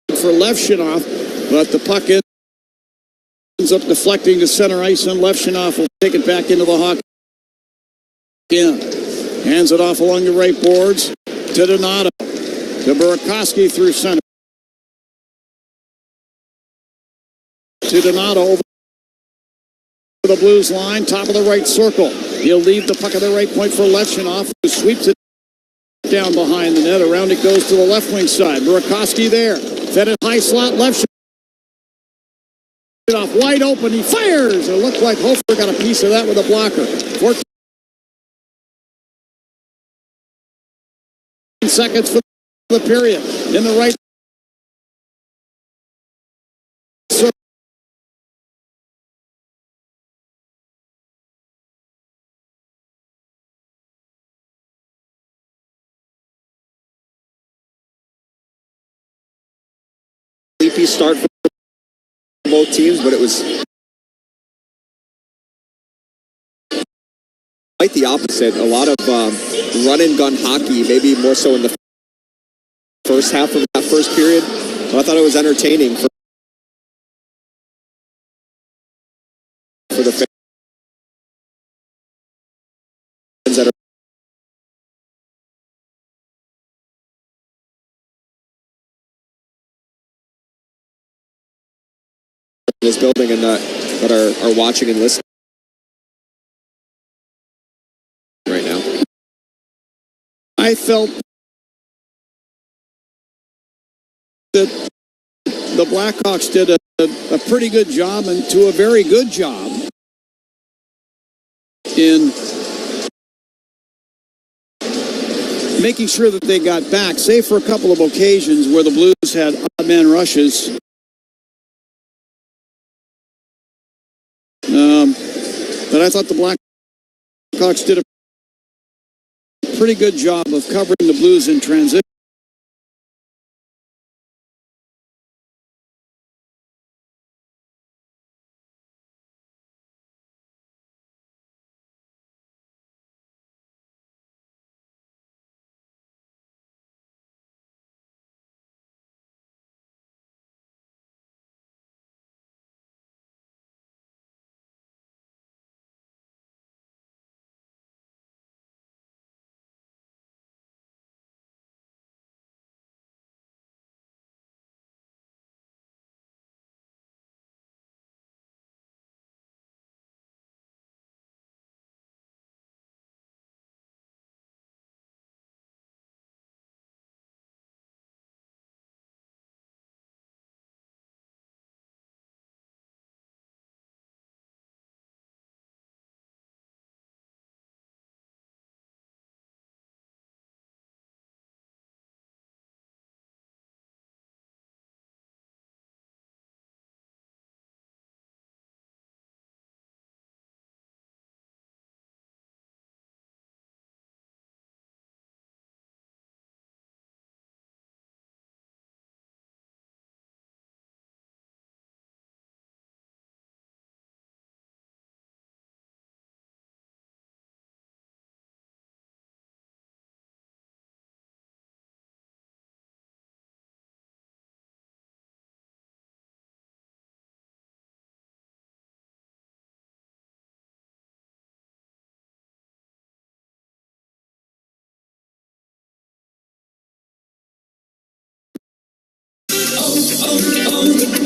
for Levshunov. But the puck ends up deflecting to center ice, and Levshunov will take it back into the Hawk again. Hands it off along the right boards to Donato. To Burakovsky through center. To Donato over the Blues line, top of the right circle. He'll leave the puck at the right point for Levshinoff, who sweeps it down behind the net. Around it goes to the left wing side. Burakovsky there. Fed it high slot. Levshinoff wide open. He fires. It looked like Hofer got a piece of that with a blocker. 14 seconds for the period. In the right circle. Sleepy start for both teams, but it was quite the opposite. A lot of run and gun hockey, maybe more so in the first half of that first period. But I thought it was entertaining for the fans that are in this building and that are watching and listening right now. I felt that the Blackhawks did a pretty good job, and to a very good job, in making sure that they got back, save for a couple of occasions where the Blues had odd man rushes. But I thought the Blackhawks did a pretty good job of covering the Blues in transition.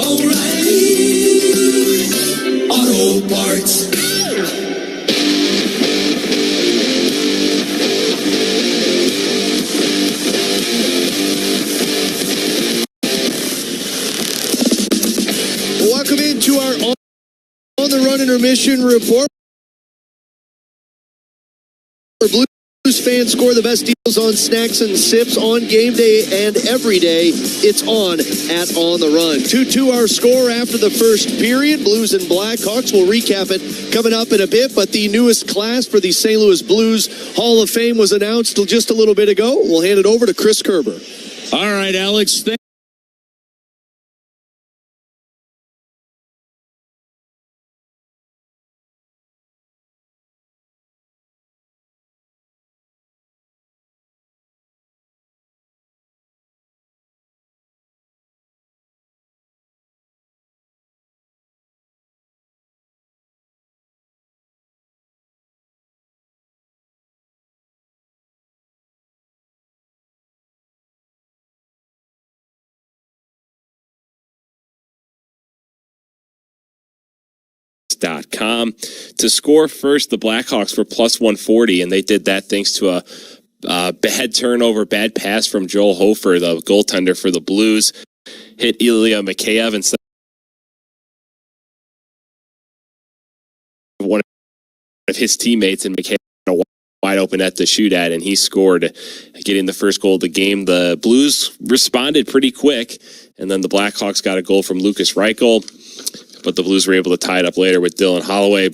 O'Reilly Auto Parts. Welcome into our On the Run Intermission report. Blues fans score the best deals on snacks and sips on game day and every day. It's on at On the Run. 2-2 our score after the first period. Blues and Blackhawks. We'll recap it coming up in a bit, but the newest class for the St. Louis Blues Hall of Fame was announced just a little bit ago. We'll hand it over to Chris Kerber. All right, Alex. BLACKHAWKS.com. To score first, the Blackhawks were plus 140, and they did that thanks to a bad turnover, bad pass from Joel Hofer, the goaltender for the Blues. Hit Ilya Mikheyev instead of one of his teammates, and Mikheyev wide open at the shoot at, and he scored, getting the first goal of the game. The Blues responded pretty quick, and then the Blackhawks got a goal from Lucas Reichel, but the Blues were able to tie it up later with Dylan Holloway.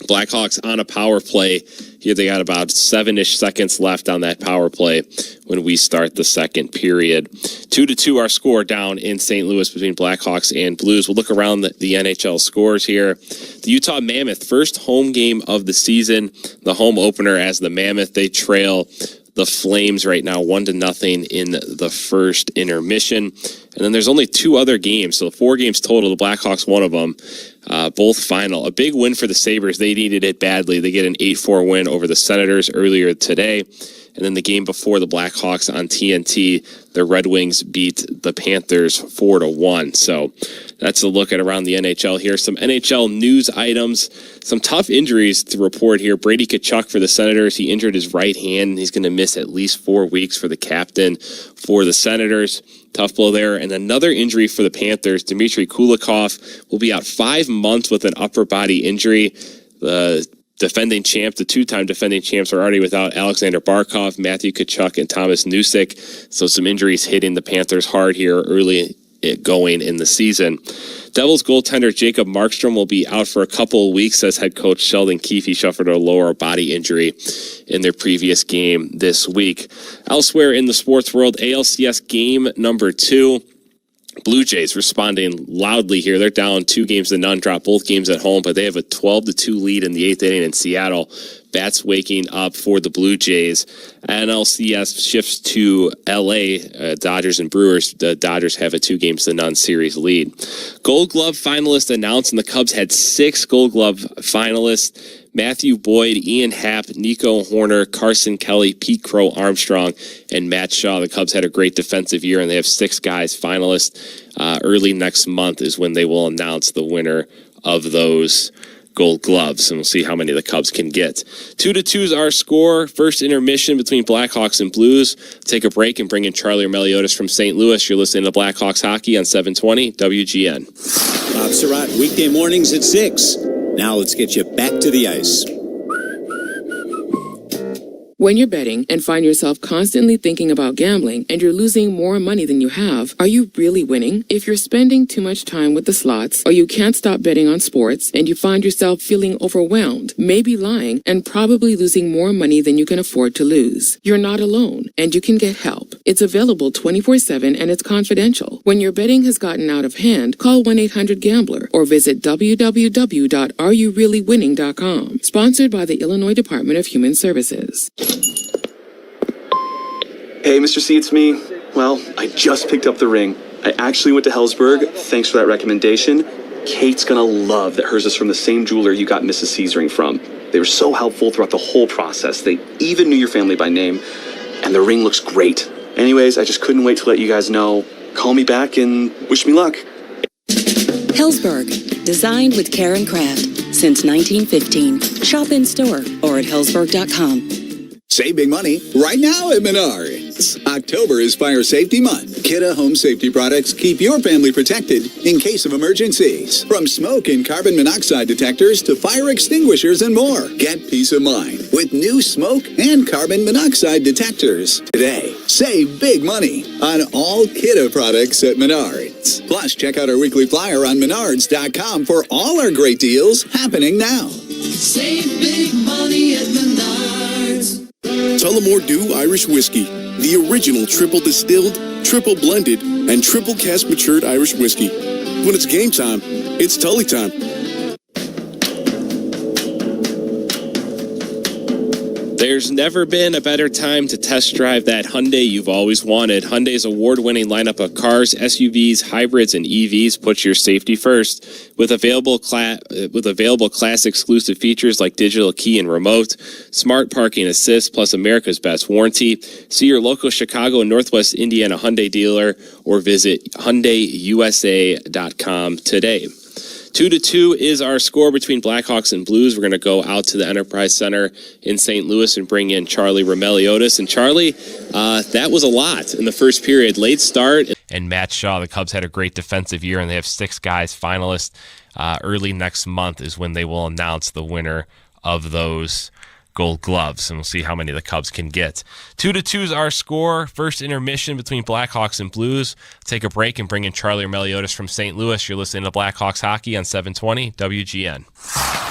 Blackhawks on a power play. Here they got about 7-ish seconds left on that power play when we start the second period. 2-2 our score down in St. Louis between Blackhawks and Blues. We'll look around the NHL scores here. The Utah Mammoth, first home game of the season. The home opener as the Mammoth. They trail the Flames right now 1-0 in the first intermission. And then there's only 2 other games, so 4 games total. The Blackhawks, one of them, both final. A big win for the Sabres. They needed it badly. They get an 8-4 win over the Senators earlier today. And then the game before, the Blackhawks on TNT, the Red Wings beat the Panthers 4-1. So that's a look at around the NHL here. Some NHL news items, some tough injuries to report here. Brady Tkachuk for the Senators. He injured his right hand. He's going to miss at least 4 weeks for the captain for the Senators. Tough blow there. And another injury for the Panthers. Dmitry Kulikov will be out 5 months with an upper body injury. The defending champ, the 2-time defending champs, are already without Alexander Barkov, Matthew Tkachuk, and Thomas Nusick. So some injuries hitting the Panthers hard here early going in the season. Devils goaltender Jacob Markstrom will be out for a couple of weeks, says head coach Sheldon Keefe. He suffered a lower body injury in their previous game this week. Elsewhere in the sports world, ALCS game number 2. Blue Jays responding loudly here. They're down 2-0, dropped both games at home, but they have a 12-2 lead in the 8th inning in Seattle. Bats waking up for the Blue Jays. NLCS shifts to LA, Dodgers and Brewers. The Dodgers have a 2-0 series lead. Gold Glove finalists announced, and the Cubs had 6 Gold Glove finalists. Matthew Boyd, Ian Happ, Nico Horner, Carson Kelly, Pete Crow Armstrong, and Matt Shaw. The Cubs had a great defensive year, and they have 6 guys finalists. Early next month is when they will announce the winner of those Gold Gloves, and we'll see how many the Cubs can get. 2-2 is our score. First intermission between Blackhawks and Blues. Take a break and bring in Charlie Meliotis from St. Louis. You're listening to Blackhawks Hockey on 720 WGN. Bob Surratt, weekday mornings at 6. Now let's get you back to the ice. When you're betting and find yourself constantly thinking about gambling and you're losing more money than you have, are you really winning? If you're spending too much time with the slots, or you can't stop betting on sports and you find yourself feeling overwhelmed, maybe lying, and probably losing more money than you can afford to lose, you're not alone and you can get help. It's available 24/7 and it's confidential. When your betting has gotten out of hand, call 1-800-GAMBLER or visit www.areyoureallywinning.com. Sponsored by the Illinois Department of Human Services. Hey, Mr. C, it's me. Well, I just picked up the ring. I actually went to Hellsberg. Thanks for that recommendation. Kate's gonna love that hers is from the same jeweler you got Mrs. C's ring from. They were so helpful throughout the whole process. They even knew your family by name. And the ring looks great. Anyways, I just couldn't wait to let you guys know. Call me back and wish me luck. Hellsberg, designed with care and craft since 1915. Shop in store or at hellsberg.com. Save big money right now at Menards. October is Fire Safety Month. Kidda Home Safety products keep your family protected in case of emergencies. From smoke and carbon monoxide detectors to fire extinguishers and more. Get peace of mind with new smoke and carbon monoxide detectors. Today, save big money on all Kidda products at Menards. Plus, check out our weekly flyer on Menards.com for all our great deals happening now. Save big money at Menards. Tullamore Dew Irish Whiskey, the original triple distilled, triple blended, and triple cask matured Irish whiskey. When it's game time, it's Tully time. There's never been a better time to test drive that Hyundai you've always wanted. Hyundai's award-winning lineup of cars, SUVs, hybrids, and EVs puts your safety first. With available class exclusive features like digital key and remote, smart parking assist, plus America's best warranty. See your local Chicago and Northwest Indiana Hyundai dealer or visit HyundaiUSA.com today. 2-2 is our score between Blackhawks and Blues. We're going to go out to the Enterprise Center in St. Louis and bring in Charlie Romeliotis. And Charlie, that was a lot in the first period. Late start. And Matt Shaw, the Cubs had a great defensive year, and they have 6 guys finalists. Early next month is when they will announce the winner of those Gold Gloves, and we'll see how many the Cubs can get. 2-2 is our score. First intermission between Blackhawks and Blues. Take a break and bring in Charlie Romeliotis from St. Louis. You're listening to Blackhawks Hockey on 720 WGN.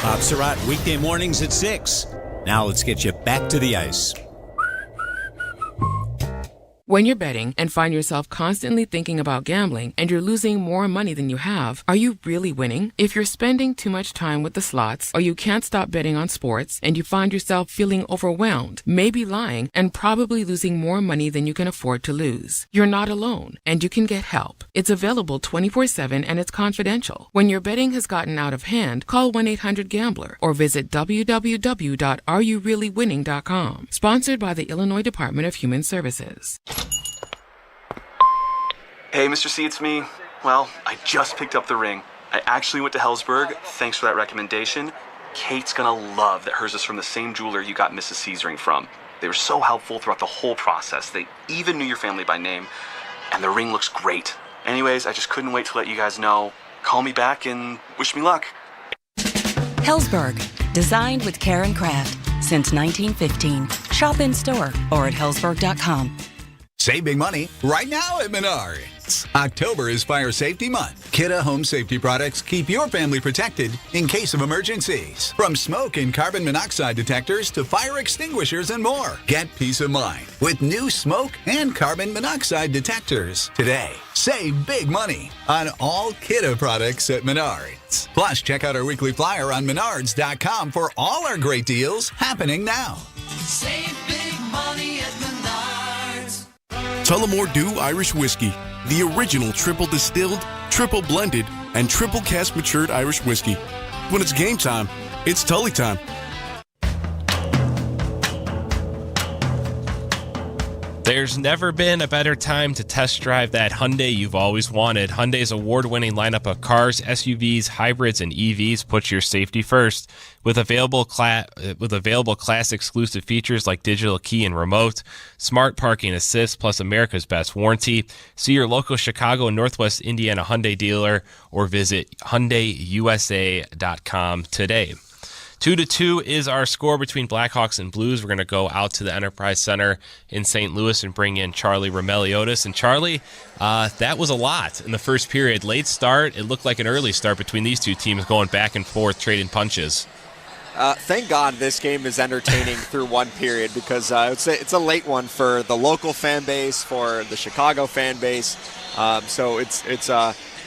Bob Surratt, weekday mornings at 6. Now let's get you back to the ice. When you're betting and find yourself constantly thinking about gambling and you're losing more money than you have, are you really winning? If you're spending too much time with the slots or you can't stop betting on sports and you find yourself feeling overwhelmed, maybe lying, and probably losing more money than you can afford to lose, you're not alone and you can get help. It's available 24/7 and it's confidential. When your betting has gotten out of hand, call 1-800-GAMBLER or visit www.areyourreallywinning.com. Sponsored by the Illinois Department of Human Services. Hey, Mr. C, it's me. Well, I just picked up the ring. I actually went to Hellsberg. Thanks for that recommendation. Kate's gonna love that hers is from the same jeweler you got Mrs. C's ring from. They were so helpful throughout the whole process. They even knew your family by name. And the ring looks great. Anyways, I just couldn't wait to let you guys know. Call me back and wish me luck. Hellsberg, designed with care and craft since 1915. Shop in store or at hellsberg.com. Save big money right now at Menards. October is Fire Safety Month. Kidde Home Safety products keep your family protected in case of emergencies. From smoke and carbon monoxide detectors to fire extinguishers and more. Get peace of mind with new smoke and carbon monoxide detectors. Today, save big money on all Kidde products at Menards. Plus, check out our weekly flyer on menards.com for all our great deals happening now. Save big money at Menards. Tullamore Dew Irish Whiskey, the original triple distilled, triple blended, and triple cask matured Irish whiskey. When it's game time, it's Tully time. There's never been a better time to test drive that Hyundai you've always wanted. Hyundai's award-winning lineup of cars, SUVs, hybrids, and EVs puts your safety first. With available class exclusive features like digital key and remote, smart parking assist, plus America's best warranty. See your local Chicago and Northwest Indiana Hyundai dealer or visit HyundaiUSA.com today. 2-2 is our score between Blackhawks and Blues. We're going to go out to the Enterprise Center in St. Louis and bring in Charlie Romeliotis. And Charlie, that was a lot in the first period. Late start. It looked like an early start between these two teams going back and forth, trading punches. Thank God this game is entertaining through one period because it's a late one for the local fan base, for the Chicago fan base. So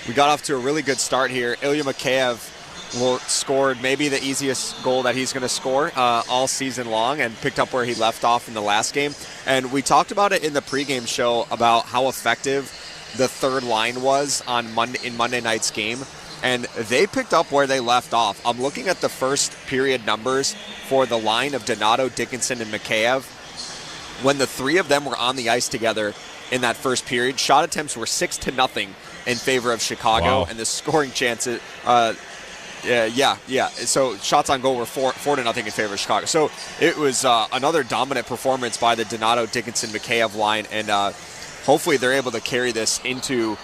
we got off to a really good start here. Ilya Mikheyev scored maybe the easiest goal that he's going to score all season long and picked up where he left off in the last game. And we talked about it in the pregame show about how effective the third line was on Monday night's game. And they picked up where they left off. I'm looking at the first period numbers for the line of Donato, Dickinson, and Mikheyev. When the three of them were on the ice together in that first period, shot attempts were 6-0 in favor of Chicago. Wow. And the scoring chances... So shots on goal were 4-0 in favor of Chicago. So it was another dominant performance by the Donato, Dickinson, Mikheyev line, and hopefully they're able to carry this into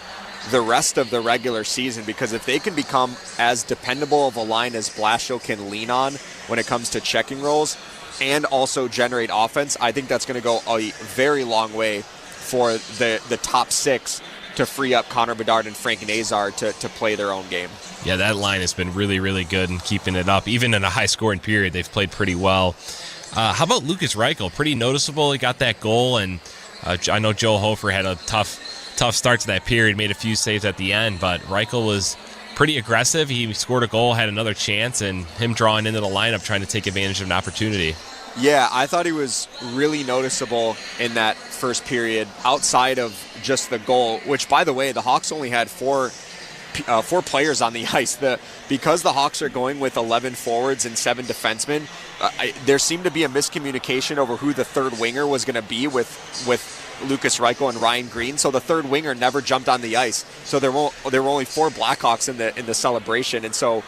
the rest of the regular season, because if they can become as dependable of a line as Blashill can lean on when it comes to checking roles and also generate offense, I think that's going to go a very long way for the top six to free up Connor Bedard and Frank Nazar to play their own game. Yeah, that line has been really, really good and keeping it up. Even in a high-scoring period, they've played pretty well. How about Lucas Reichel? Pretty noticeable. He got that goal, and I know Joe Hofer had a tough start to that period, made a few saves at the end, but Reichel was pretty aggressive. He scored a goal, had another chance, and him drawing into the lineup trying to take advantage of an opportunity. Yeah, I thought he was really noticeable in that first period outside of just the goal, which, by the way, the Hawks only had 4 players on the ice. Because the Hawks are going with 11 forwards and 7 defensemen, there seemed to be a miscommunication over who the third winger was going to be with Lucas Reichel and Ryan Green. So the third winger never jumped on the ice. So there were only 4 Blackhawks in the celebration. And so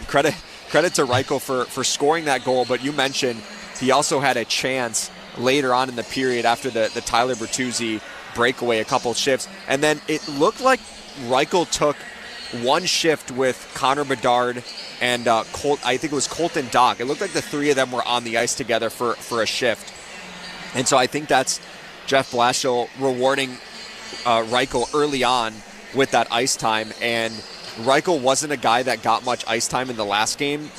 credit to Reichel for scoring that goal. But you mentioned he also had a chance later on in the period after the Tyler Bertuzzi breakaway, a couple shifts. And then it looked like Reichel took one shift with Connor Bedard and I think it was Colton Dock. It looked like the 3 of them were on the ice together for a shift. And so I think that's Jeff Blashill rewarding Reichel early on with that ice time. And Reichel wasn't a guy that got much ice time in the last game,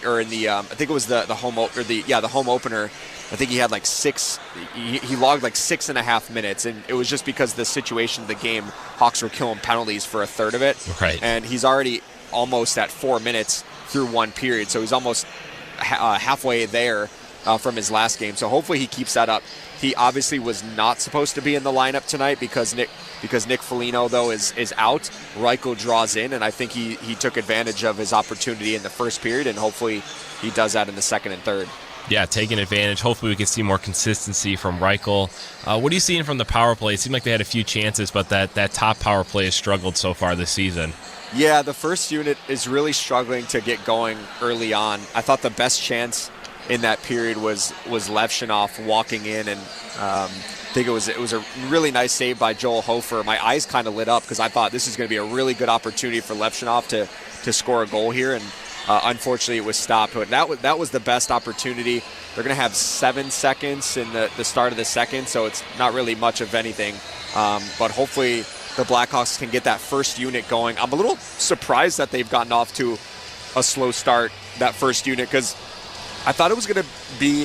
or in the I think it was the home opener. I think he had like 6. He logged like 6.5 minutes, and it was just because the situation of the game. Hawks were killing penalties for a third of it, right? And he's already almost at 4 minutes through one period, so he's almost halfway there from his last game. So hopefully he keeps that up. He obviously was not supposed to be in the lineup tonight because Nick Foligno, though, is out. Reichel draws in, and I think he took advantage of his opportunity in the first period, and hopefully he does that in the second and third. Yeah, taking advantage. Hopefully we can see more consistency from Reichel. What are you seeing from the power play? It seemed like they had a few chances, but that top power play has struggled so far this season. Yeah, the first unit is really struggling to get going early on. I thought the best chance in that period was Levshunov walking in, and I think it was a really nice save by Joel Hofer. My eyes kind of lit up because I thought this is going to be a really good opportunity for Levshunov to score a goal here, and unfortunately it was stopped. But that was the best opportunity. They're going to have 7 seconds in the start of the second, so it's not really much of anything. But hopefully the Blackhawks can get that first unit going. I'm a little surprised that they've gotten off to a slow start, that first unit, because I thought it was going to be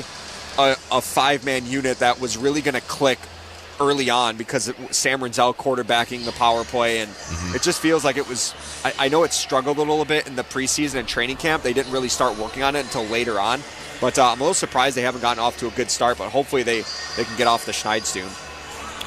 a 5-man unit that was really going to click early on because Sam Renzel quarterbacking the power play, and it just feels like it was. I know it struggled a little bit in the preseason and training camp. They didn't really start working on it until later on, but I'm a little surprised they haven't gotten off to a good start, but hopefully they can get off the schneid soon.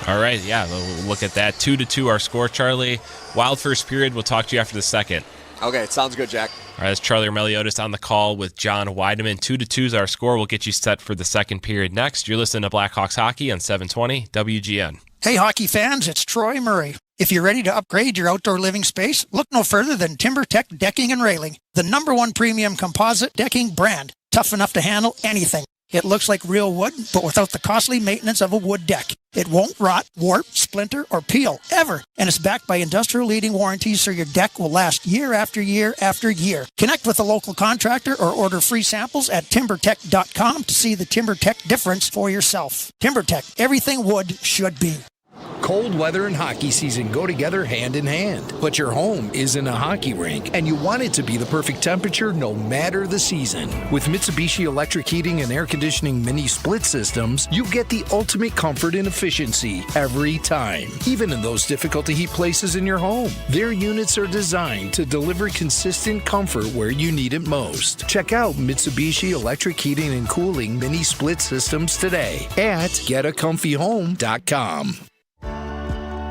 All right, yeah, we'll look at that. 2-2 our score, Charlie. Wild first period. We'll talk to you after the second. Okay, sounds good, Jack. All right, that's Charlie Meliotis on the call with John Weideman. 2-2 is our score. We'll get you set for the second period next. You're listening to Blackhawks Hockey on 720 WGN. Hey, hockey fans, it's Troy Murray. If you're ready to upgrade your outdoor living space, look no further than TimberTech Decking and Railing, the #1 premium composite decking brand, tough enough to handle anything. It looks like real wood, but without the costly maintenance of a wood deck. It won't rot, warp, splinter, or peel, ever. And it's backed by industry-leading warranties, so your deck will last year after year after year. Connect with a local contractor or order free samples at TimberTech.com to see the TimberTech difference for yourself. TimberTech, everything wood should be. Cold weather and hockey season go together hand in hand. But your home isn't a hockey rink, and you want it to be the perfect temperature no matter the season. With Mitsubishi electric heating and air conditioning mini split systems, you get the ultimate comfort and efficiency every time, even in those difficult to heat places in your home. Their units are designed to deliver consistent comfort where you need it most. Check out Mitsubishi electric heating and cooling mini split systems today at getacomfyhome.com.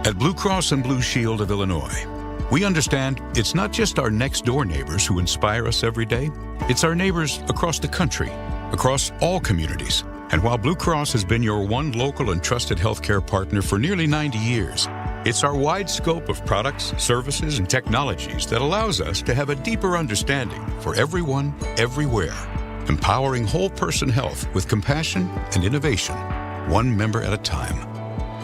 At Blue Cross and Blue Shield of Illinois, we understand it's not just our next-door neighbors who inspire us every day. It's our neighbors across the country, across all communities. And while Blue Cross has been your one local and trusted healthcare partner for nearly 90 years, it's our wide scope of products, services, and technologies that allows us to have a deeper understanding for everyone, everywhere, empowering whole-person health with compassion and innovation, one member at a time.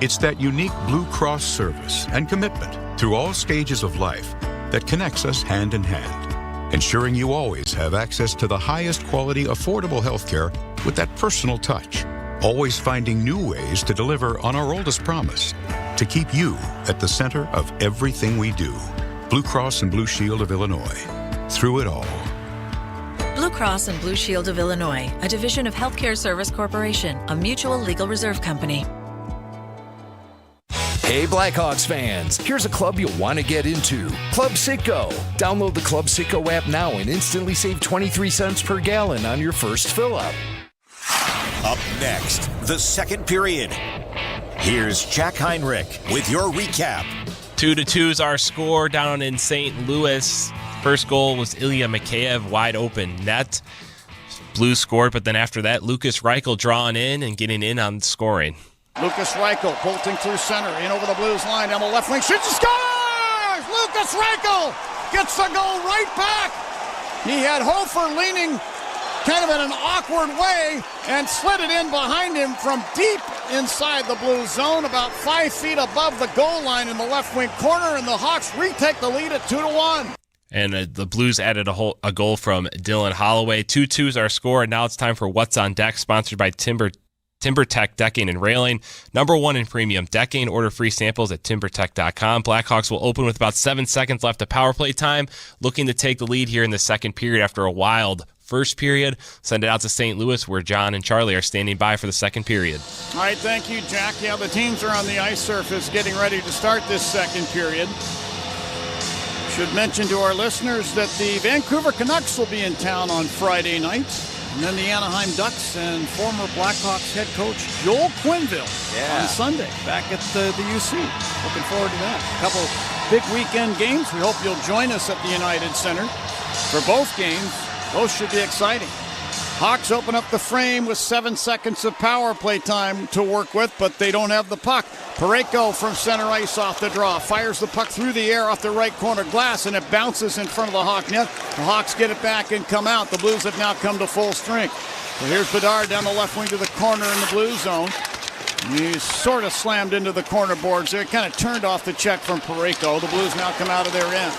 It's that unique Blue Cross service and commitment through all stages of life that connects us hand in hand, ensuring you always have access to the highest quality, affordable healthcare with that personal touch, always finding new ways to deliver on our oldest promise, to keep you at the center of everything we do. Blue Cross and Blue Shield of Illinois, through it all. Blue Cross and Blue Shield of Illinois, a division of Healthcare Service Corporation, a mutual legal reserve company. Hey Blackhawks fans, here's a club you'll want to get into. Club Citgo. Download the Club Citgo app now and instantly save 23 cents per gallon on your first fill-up. Up next, the second period. Here's Jack Heinrich with your recap. 2-2 is our score down in St. Louis. First goal was Ilya Mikheyev, wide open net. Blues scored, but then after that, Lucas Reichel drawing in and getting in on scoring. Lucas Reichel bolting through center, in over the Blues line, down the left wing, shoots and scores! Lucas Reichel gets the goal right back. He had Hofer leaning kind of in an awkward way and slid it in behind him from deep inside the Blues zone, about 5 feet above the goal line in the left wing corner, and the Hawks retake the lead at 2-1. And the Blues added a goal from Dylan Holloway. 2-2 is our score, and now it's time for What's on Deck, sponsored by TimberTech Decking and Railing. #1 in premium decking. Order free samples at TimberTech.com. Blackhawks will open with about 7 seconds left of power play time, looking to take the lead here in the second period after a wild first period. Send it out to St. Louis, where John and Charlie are standing by for the second period. All right, thank you, Jack. Yeah, the teams are on the ice surface getting ready to start this second period. Should mention to our listeners that the Vancouver Canucks will be in town on Friday night. And then the Anaheim Ducks and former Blackhawks head coach Joel Quenneville on Sunday back at the UC. Looking forward to that. A couple big weekend games. We hope you'll join us at the United Center for both games. Both should be exciting. Hawks open up the frame with 7 seconds of power play time to work with, but they don't have the puck. Parayko from center ice off the draw. Fires the puck through the air off the right corner glass, and it bounces in front of the Hawk net. The Hawks get it back and come out. The Blues have now come to full strength. So here's Bedard down the left wing to the corner in the Blues zone. He's sort of slammed into the corner boards there. Kind of turned off the check from Parayko. The Blues now come out of their end.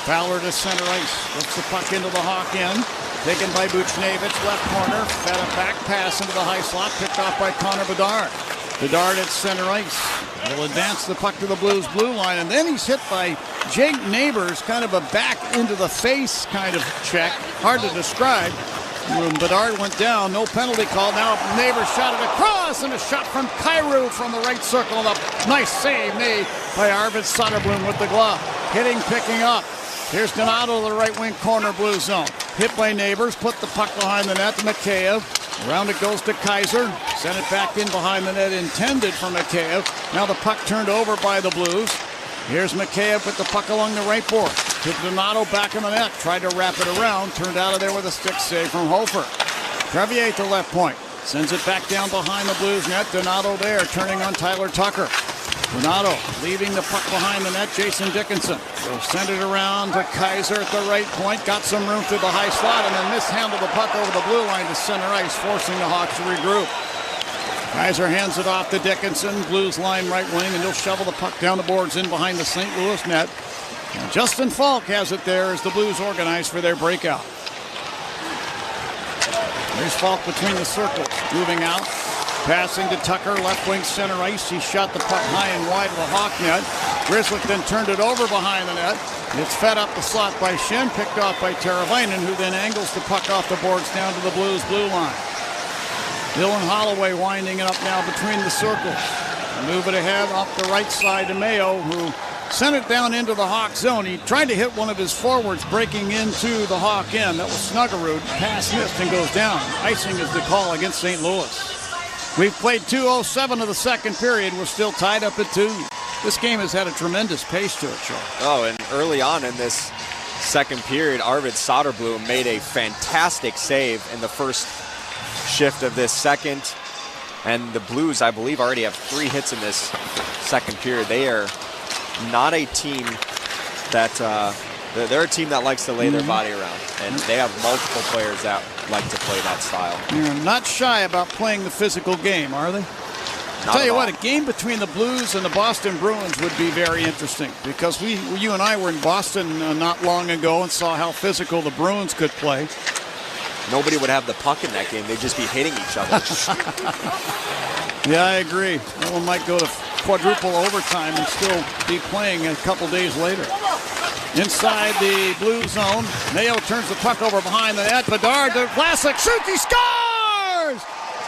Fowler to center ice. Lifts the puck into the Hawk end. Taken by Buchnevich, left corner. Fed a back pass into the high slot. Picked off by Connor Bedard. Bedard at center ice. Will advance the puck to the Blues blue line. And then he's hit by Jake Neighbors. Kind of a back into the face kind of check. Hard to describe. When Bedard went down, no penalty call. Now Neighbors shot it across, and a shot from Kyrou from the right circle. And a nice save made by Arvid Soderblom with the glove. Hitting, picking up. Here's Donato to the right wing corner Blue zone. Hit by Neighbors, put the puck behind the net to Mikheyev. Around it goes to Kaiser. Sent it back in behind the net, intended for Mikheyev. Now the puck turned over by the Blues. Here's Mikheyev with the puck along the right board. To Donato back in the net. Tried to wrap it around. Turned out of there with a stick save from Hofer. Crevier at the left point. Sends it back down behind the Blues net. Donato there, turning on Tyler Tucker. Donato leaving the puck behind the net. Jason Dickinson will send it around to Kaiser at the right point. Got some room through the high slot and then mishandled the puck over the blue line to center ice, forcing the Hawks to regroup. Kaiser hands it off to Dickinson. Blues line right wing, and he'll shovel the puck down the boards in behind the St. Louis net. And Justin Falk has it there as the Blues organize for their breakout. There's Falk between the circles, moving out. Passing to Tucker, left wing center ice. He shot the puck high and wide of the Hawk net. Grzelcyk then turned it over behind the net. It's fed up the slot by Schenn, picked off by Teravainen, who then angles the puck off the boards down to the Blues blue line. Dylan Holloway winding it up now between the circles. Move it ahead off the right side to Mayo, who sent it down into the Hawk zone. He tried to hit one of his forwards breaking into the Hawk end. That was Snuggerud. Pass missed and goes down. Icing is the call against St. Louis. We've played 2:07 of the second period. We're still tied up at 2. This game has had a tremendous pace to it, Sean. Oh, and early on in this second period, Arvid Soderblom made a fantastic save in the first shift of this second. And the Blues, I believe, already have 3 hits in this second period. They are not a team that they're a team that likes to lay their body around, and they have multiple players that like to play that style. They're not shy about playing the physical game, are they? I'll tell you what, a game between the Blues and the Boston Bruins would be very interesting, because you and I were in Boston not long ago and saw how physical the Bruins could play. Nobody would have the puck in that game. They'd just be hitting each other. Yeah, I agree. That one might go to quadruple overtime and still be playing a couple days later. Inside the Blue zone, Mayo turns the puck over behind the net. Bedard to Vlasic, shoots, he scores!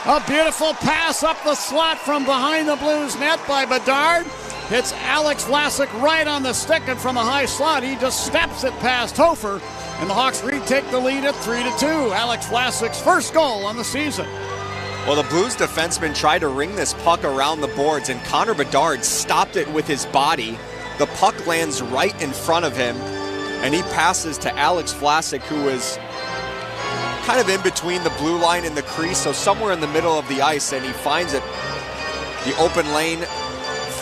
A beautiful pass up the slot from behind the Blues net by Bedard. Hits Alex Vlasic right on the stick, and from a high slot, he just steps it past Hofer. And the Hawks retake the lead at 3-2. Alex Vlasic's first goal on the season. Well, the Blues defenseman tried to ring this puck around the boards, and Connor Bedard stopped it with his body The puck lands right in front of him, and he passes to Alex Vlasic, who is kind of in between the blue line and the crease, so somewhere in the middle of the ice, and he finds it, the open lane,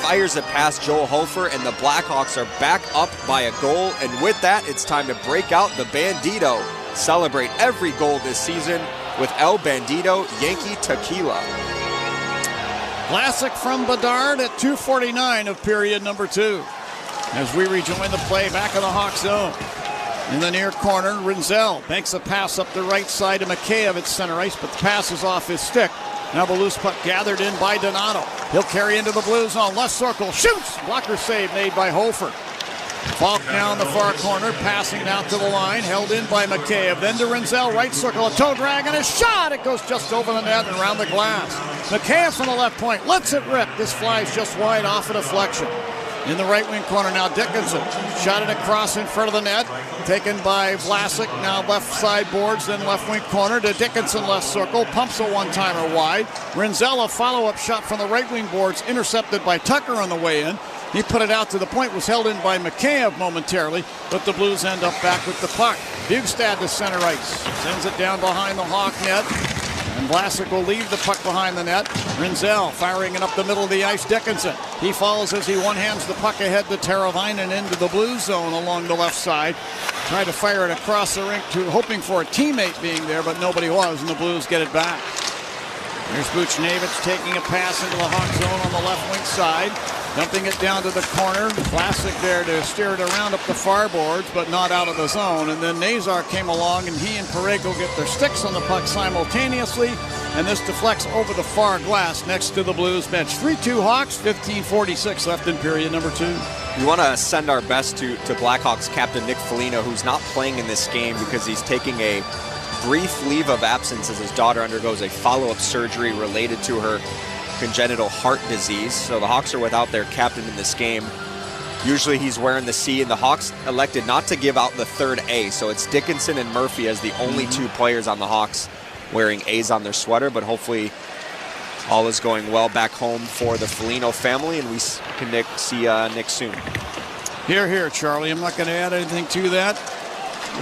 fires it past Joel Hofer, and the Blackhawks are back up by a goal. And with that, it's time to break out the Bandito. Celebrate every goal this season with El Bandito Yankee Tequila. Classic from Bedard at 2:49 of period number 2. As we rejoin the play back in the Hawk zone. In the near corner, Rinzel banks a pass up the right side to Mikheyev at center ice, but the pass is off his stick. Now the loose puck gathered in by Donato. He'll carry into the blue zone. Left circle, shoots! Blocker save made by Hofer. Falk now in the far corner, passing down to the line, held in by Mikheyev. Then to Rinzel, right circle, a toe drag and a shot! It goes just over the net and around the glass. Mikheyev from the left point, lets it rip. This flies just wide off a deflection. In the right wing corner now, Dickinson shot it across in front of the net, taken by Vlasic. Now left side boards, then left wing corner to Dickinson, left circle, pumps a one-timer wide. Rinzel, a follow-up shot from the right wing boards, intercepted by Tucker on the way in. He put it out to the point, was held in by Mikheyev momentarily, but the Blues end up back with the puck. Bugstad to center ice, sends it down behind the Hawk net. And Vlasic will leave the puck behind the net. Rinzel firing it up the middle of the ice. Dickinson. He follows as he one-hands the puck ahead to Teravainen into the blue zone along the left side. Tried to fire it across the rink, hoping for a teammate being there, but nobody was, and the Blues get it back. Here's Buchnevich taking a pass into the Hawk zone on the left wing side. Dumping it down to the corner. Vlasic there to steer it around up the far boards, but not out of the zone. And then Nazar came along, and he and Pareko get their sticks on the puck simultaneously. And this deflects over the far glass next to the Blues bench. 3-2 Hawks, 15:46 left in period number 2. We want to send our best to Blackhawks captain Nick Foligno, who's not playing in this game because he's taking a brief leave of absence as his daughter undergoes a follow-up surgery related to her congenital heart disease. So the Hawks are without their captain in this game. Usually he's wearing the C, and the Hawks elected not to give out the third A. So it's Dickinson and Murphy as the only two players on the Hawks wearing A's on their sweater, but hopefully all is going well back home for the Foligno family, and we can see Nick soon. Here, Charlie. I'm not going to add anything to that.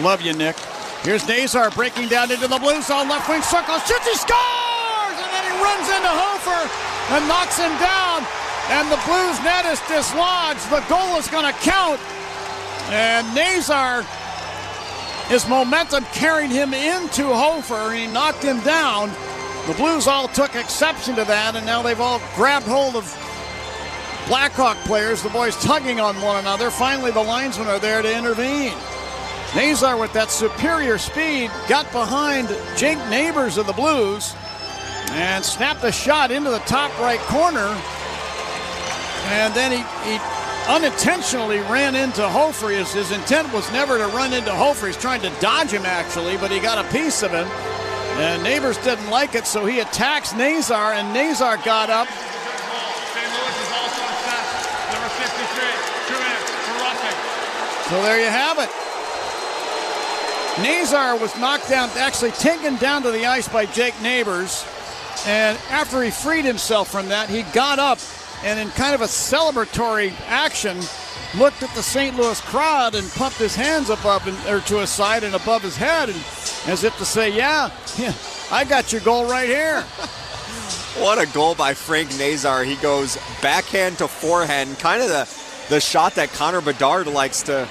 Love you, Nick. Here's Nazar breaking down into the blue zone, left wing circle, shoots, he scores! And then he runs into Hofer and knocks him down, and the Blues net is dislodged. The goal is going to count, and Nazar, his momentum carried him into Hofer, and he knocked him down. The Blues all took exception to that, and now they've all grabbed hold of Blackhawk players, the boys tugging on one another. Finally, the linesmen are there to intervene. Nazar, with that superior speed, got behind Jake Neighbors of the Blues and snapped a shot into the top right corner. And then he unintentionally ran into Hofer. His intent was never to run into Hofer. He's trying to dodge him, actually, but he got a piece of him. And Neighbors didn't like it, so he attacks Nazar, and Nazar got up. So there you have it. Nazar was knocked down, actually taken down to the ice by Jake Neighbors. And after he freed himself from that, he got up and in kind of a celebratory action, looked at the St. Louis crowd and pumped his hands above or to his side and above his head, and as if to say, yeah, I got your goal right here. What a goal by Frank Nazar. He goes backhand to forehand, kind of the shot that Connor Bedard likes to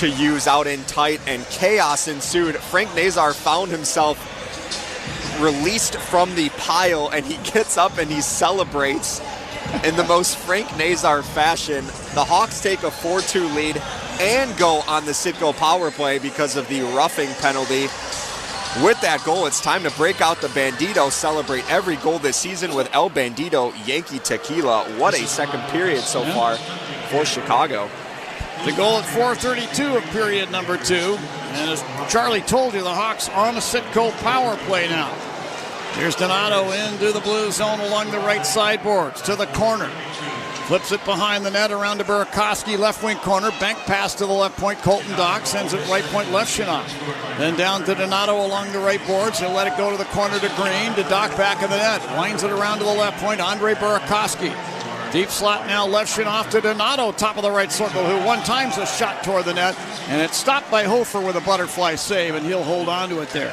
use out in tight, and chaos ensued. Frank Nazar found himself released from the pile, and he gets up and he celebrates in the most Frank Nazar fashion. The Hawks take a 4-2 lead and go on the Citgo power play because of the roughing penalty. With that goal, it's time to break out the Bandito, celebrate every goal this season with El Bandito Yankee Tequila. What a second period so far for Chicago. The goal at 4:32 of period number 2. And as Charlie told you, the Hawks on a Citgo power play now. Here's Donato into the blue zone along the right side boards to the corner. Flips it behind the net around to Burakovsky, left wing corner. Bank pass to the left point. Colton Dock sends it right point left Chenault. Then down to Donato along the right boards. He'll let it go to the corner to Green. To Dock back of the net. Winds it around to the left point. Andre Burakovsky Deep slot now, Levshinoff to Donato, top of the right circle, who one time's a shot toward the net, and it's stopped by Hofer with a butterfly save, and he'll hold on to it there.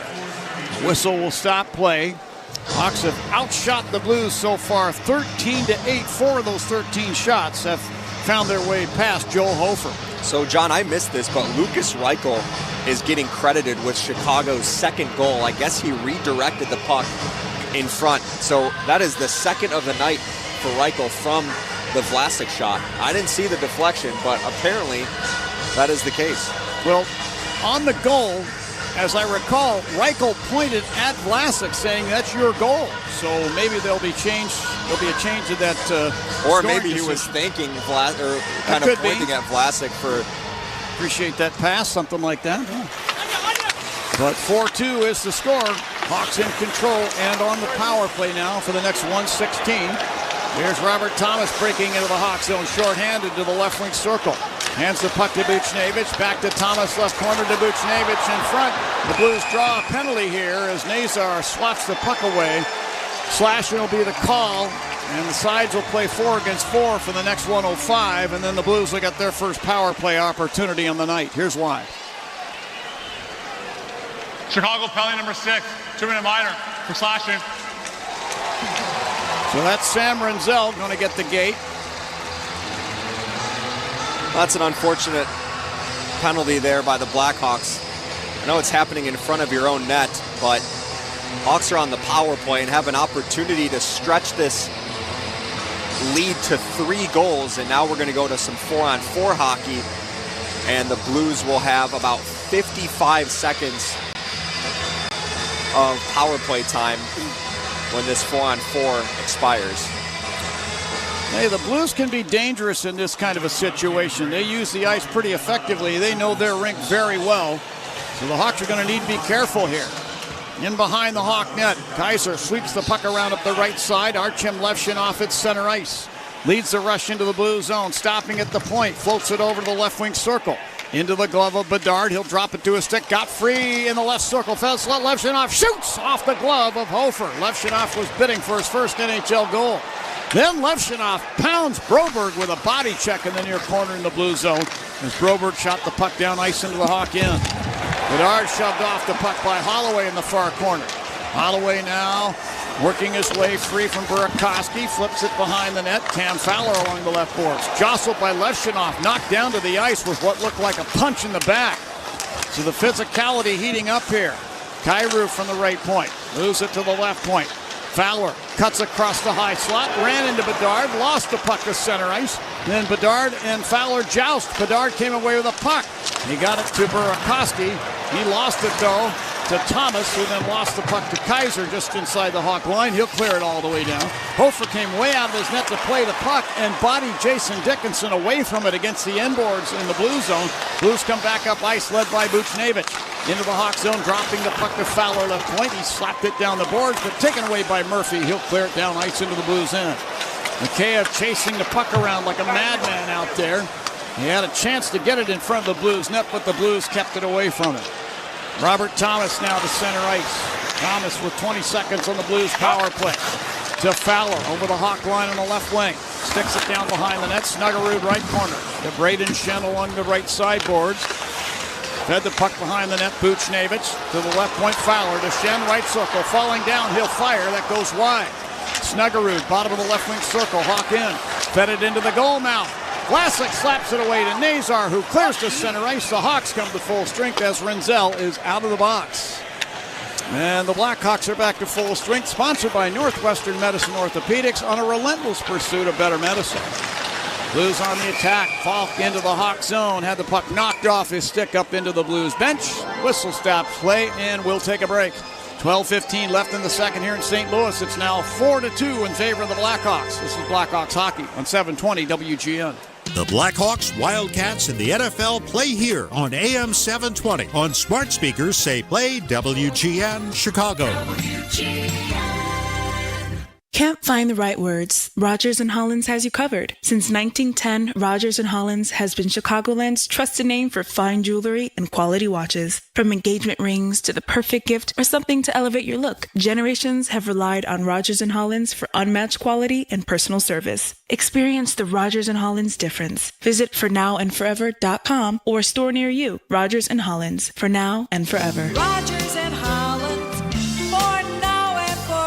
Whistle will stop play. Hawks have outshot the Blues so far 13-8. 4 of those 13 shots have found their way past Joel Hofer. So, John, I missed this, but Lukas Reichel is getting credited with Chicago's second goal. I guess he redirected the puck in front. So that is the second of the night for Reichel from the Vlasic shot. I didn't see the deflection, but apparently that is the case. Well, on the goal, as I recall, Reichel pointed at Vlasic saying that's your goal. So maybe there'll be a change of that. Or maybe he was thanking Vlasic, or kind of pointing at Vlasic for. Appreciate that pass, something like that. But 4-2 is the score. Hawks in control and on the power play now for the next 1:16. Here's Robert Thomas breaking into the Hawk zone, shorthanded to the left wing circle. Hands the puck to Buchnevich, back to Thomas, left corner to Buchnevich in front. The Blues draw a penalty here as Nazar swats the puck away. Slashing will be the call, and the sides will play 4 against 4 for the next 1:05, and then the Blues will get their first power play opportunity on the night. Here's why. Chicago penalty number 6, 2-minute minor for slashing. So that's Sam Renzel going to get the gate. That's an unfortunate penalty there by the Blackhawks. I know it's happening in front of your own net, but Hawks are on the power play and have an opportunity to stretch this lead to 3 goals, and now we're going to go to some 4-on-4 hockey, and the Blues will have about 55 seconds of power play time when this 4-on-4 expires. Hey, the Blues can be dangerous in this kind of a situation. They use the ice pretty effectively. They know their rink very well. So the Hawks are going to need to be careful here. In behind the Hawk net, Kaiser sweeps the puck around up the right side. Artem Levshinoff at center ice. Leads the rush into the blue zone, stopping at the point. Floats it over to the left wing circle. Into the glove of Bedard. He'll drop it to his stick. Got free in the left circle. Levshinoff shoots off the glove of Hofer. Levshinoff was bidding for his first NHL goal. Then Levshinoff pounds Broberg with a body check in the near corner in the blue zone as Broberg shot the puck down ice into the Hawk end. Bedard shoved off the puck by Holloway in the far corner. Holloway now working his way free from Burakovsky, flips it behind the net. Cam Fowler along the left boards. Jostled by Levshinoff, knocked down to the ice with what looked like a punch in the back. So the physicality heating up here. Kyrou from the right point, moves it to the left point. Fowler cuts across the high slot, ran into Bedard, lost the puck to center ice. Then Bedard and Fowler joust. Bedard came away with a puck. He got it to Burakovsky. He lost it, though, to Thomas, who then lost the puck to Kaiser just inside the Hawk line. He'll clear it all the way down. Hofer came way out of his net to play the puck and bodied Jason Dickinson away from it against the end boards in the blue zone. Blues come back up ice, led by Buchnevich. Into the Hawk zone, dropping the puck to Fowler left point. He slapped it down the boards, but taken away by Murphy. He'll clear it down ice into the Blues end. Mikheyev chasing the puck around like a madman out there. He had a chance to get it in front of the Blues net, but the Blues kept it away from him. Robert Thomas now to center ice. Thomas with 20 seconds on the Blues power play. To Fowler over the Hawk line on the left wing. Sticks it down behind the net. Snuggerud right corner. To Braden Shen along the right sideboards. Fed the puck behind the net. Buchnevich to the left point. Fowler to Shen, right circle. Falling down, he'll fire. That goes wide. Snuggerud, bottom of the left wing circle. Hawk in. Fed it into the goal mouth. Vlasic slaps it away to Nazar, who clears to center ice. The Hawks come to full strength as Renzel is out of the box. And the Blackhawks are back to full strength, sponsored by Northwestern Medicine Orthopedics on a relentless pursuit of better medicine. Blues on the attack. Falk into the Hawk zone. Had the puck knocked off his stick up into the Blues bench. Whistle stops play, and we'll take a break. 12:15 left in the second here in St. Louis. It's now 4-2 in favor of the Blackhawks. This is Blackhawks hockey on 720 WGN. The Blackhawks, Wildcats, and the NFL play here on AM 720. On smart speakers, say play WGN Chicago. WGN. Can't find the right words? Rogers & Hollins has you covered. Since 1910, Rogers & Hollins has been Chicagoland's trusted name for fine jewelry and quality watches. From engagement rings to the perfect gift or something to elevate your look, generations have relied on Rogers & Hollins for unmatched quality and personal service. Experience the Rogers & Hollins difference. Visit fornowandforever.com or a store near you. Rogers & Hollins, for now and forever. Rogers and Hollins, for now and forever.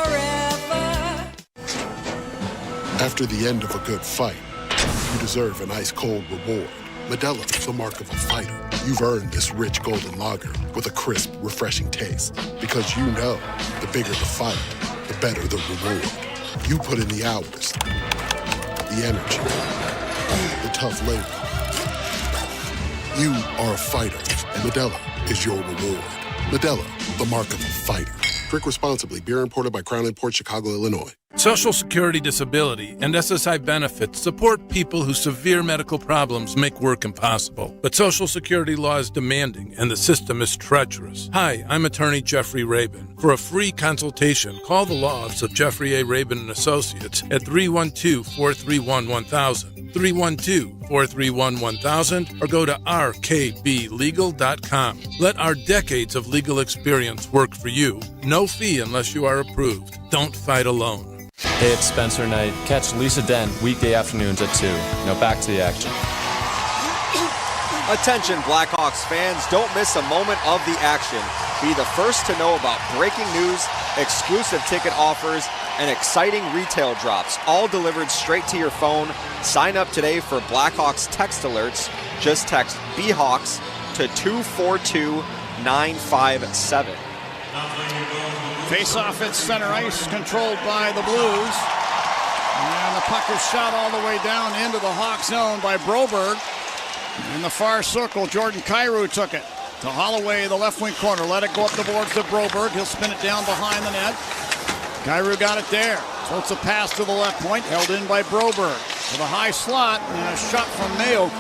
After the end of a good fight, you deserve an ice-cold reward. Modelo, the mark of a fighter. You've earned this rich golden lager with a crisp, refreshing taste. Because you know, the bigger the fight, the better the reward. You put in the hours, the energy, the tough labor. You are a fighter, and Modelo is your reward. Modelo, the mark of a fighter. Drink responsibly. Beer imported by Crown Imports, Chicago, Illinois. Social Security Disability and SSI benefits support people whose severe medical problems make work impossible. But Social Security law is demanding and the system is treacherous. Hi, I'm attorney Jeffrey Rabin. For a free consultation, call the law office of Jeffrey A. Rabin and Associates at 312-431-1000, 312-431-1000, or go to rkblegal.com. Let our decades of legal experience work for you. No fee unless you are approved. Don't fight alone. Hey, it's Spencer Knight. Catch Lisa Dent weekday afternoons at 2. Now back to the action. Attention Blackhawks fans, don't miss a moment of the action. Be the first to know about breaking news, exclusive ticket offers, and exciting retail drops, all delivered straight to your phone. Sign up today for Blackhawks text alerts. Just text BHawks to 242-957. Face-off at center ice, controlled by the Blues. And the puck is shot all the way down into the Hawk zone by Broberg. In the far circle, Jordan Kyrou took it to Holloway, the left wing corner. Let it go up the boards to Broberg. He'll spin it down behind the net. Kyrou got it there. Floats a pass to the left point, held in by Broberg. To the high slot, and a shot from Mayo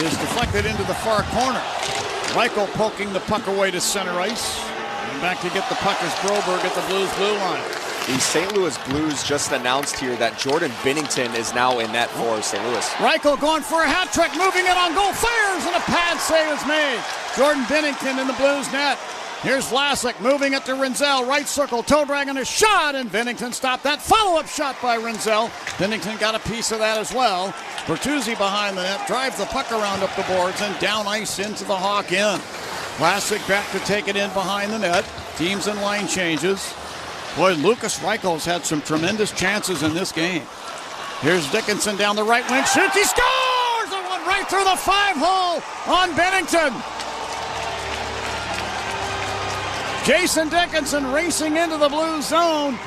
is deflected into the far corner. Michael poking the puck away to center ice. And back to get the puck is Broberg at the Blues blue line. The St. Louis Blues just announced here that Jordan Binnington is now in net for St. Louis. Reichel going for a hat trick, moving it on goal, fires, and a pad save is made. Jordan Binnington in the Blues net. Here's Vlasic moving it to Rinzel, right circle, toe dragging a shot, and Binnington stopped that. Follow-up shot by Rinzel. Binnington got a piece of that as well. Bertuzzi behind the net, drives the puck around up the boards and down ice into the Hawk end. Vlasic back to take it in behind the net. Teams in line changes. Boy, Lucas Reichel's had some tremendous chances in this game. Here's Dickinson down the right wing, shoots, he scores! And one right through the 5-hole on Binnington. Jason Dickinson racing into the blue zone.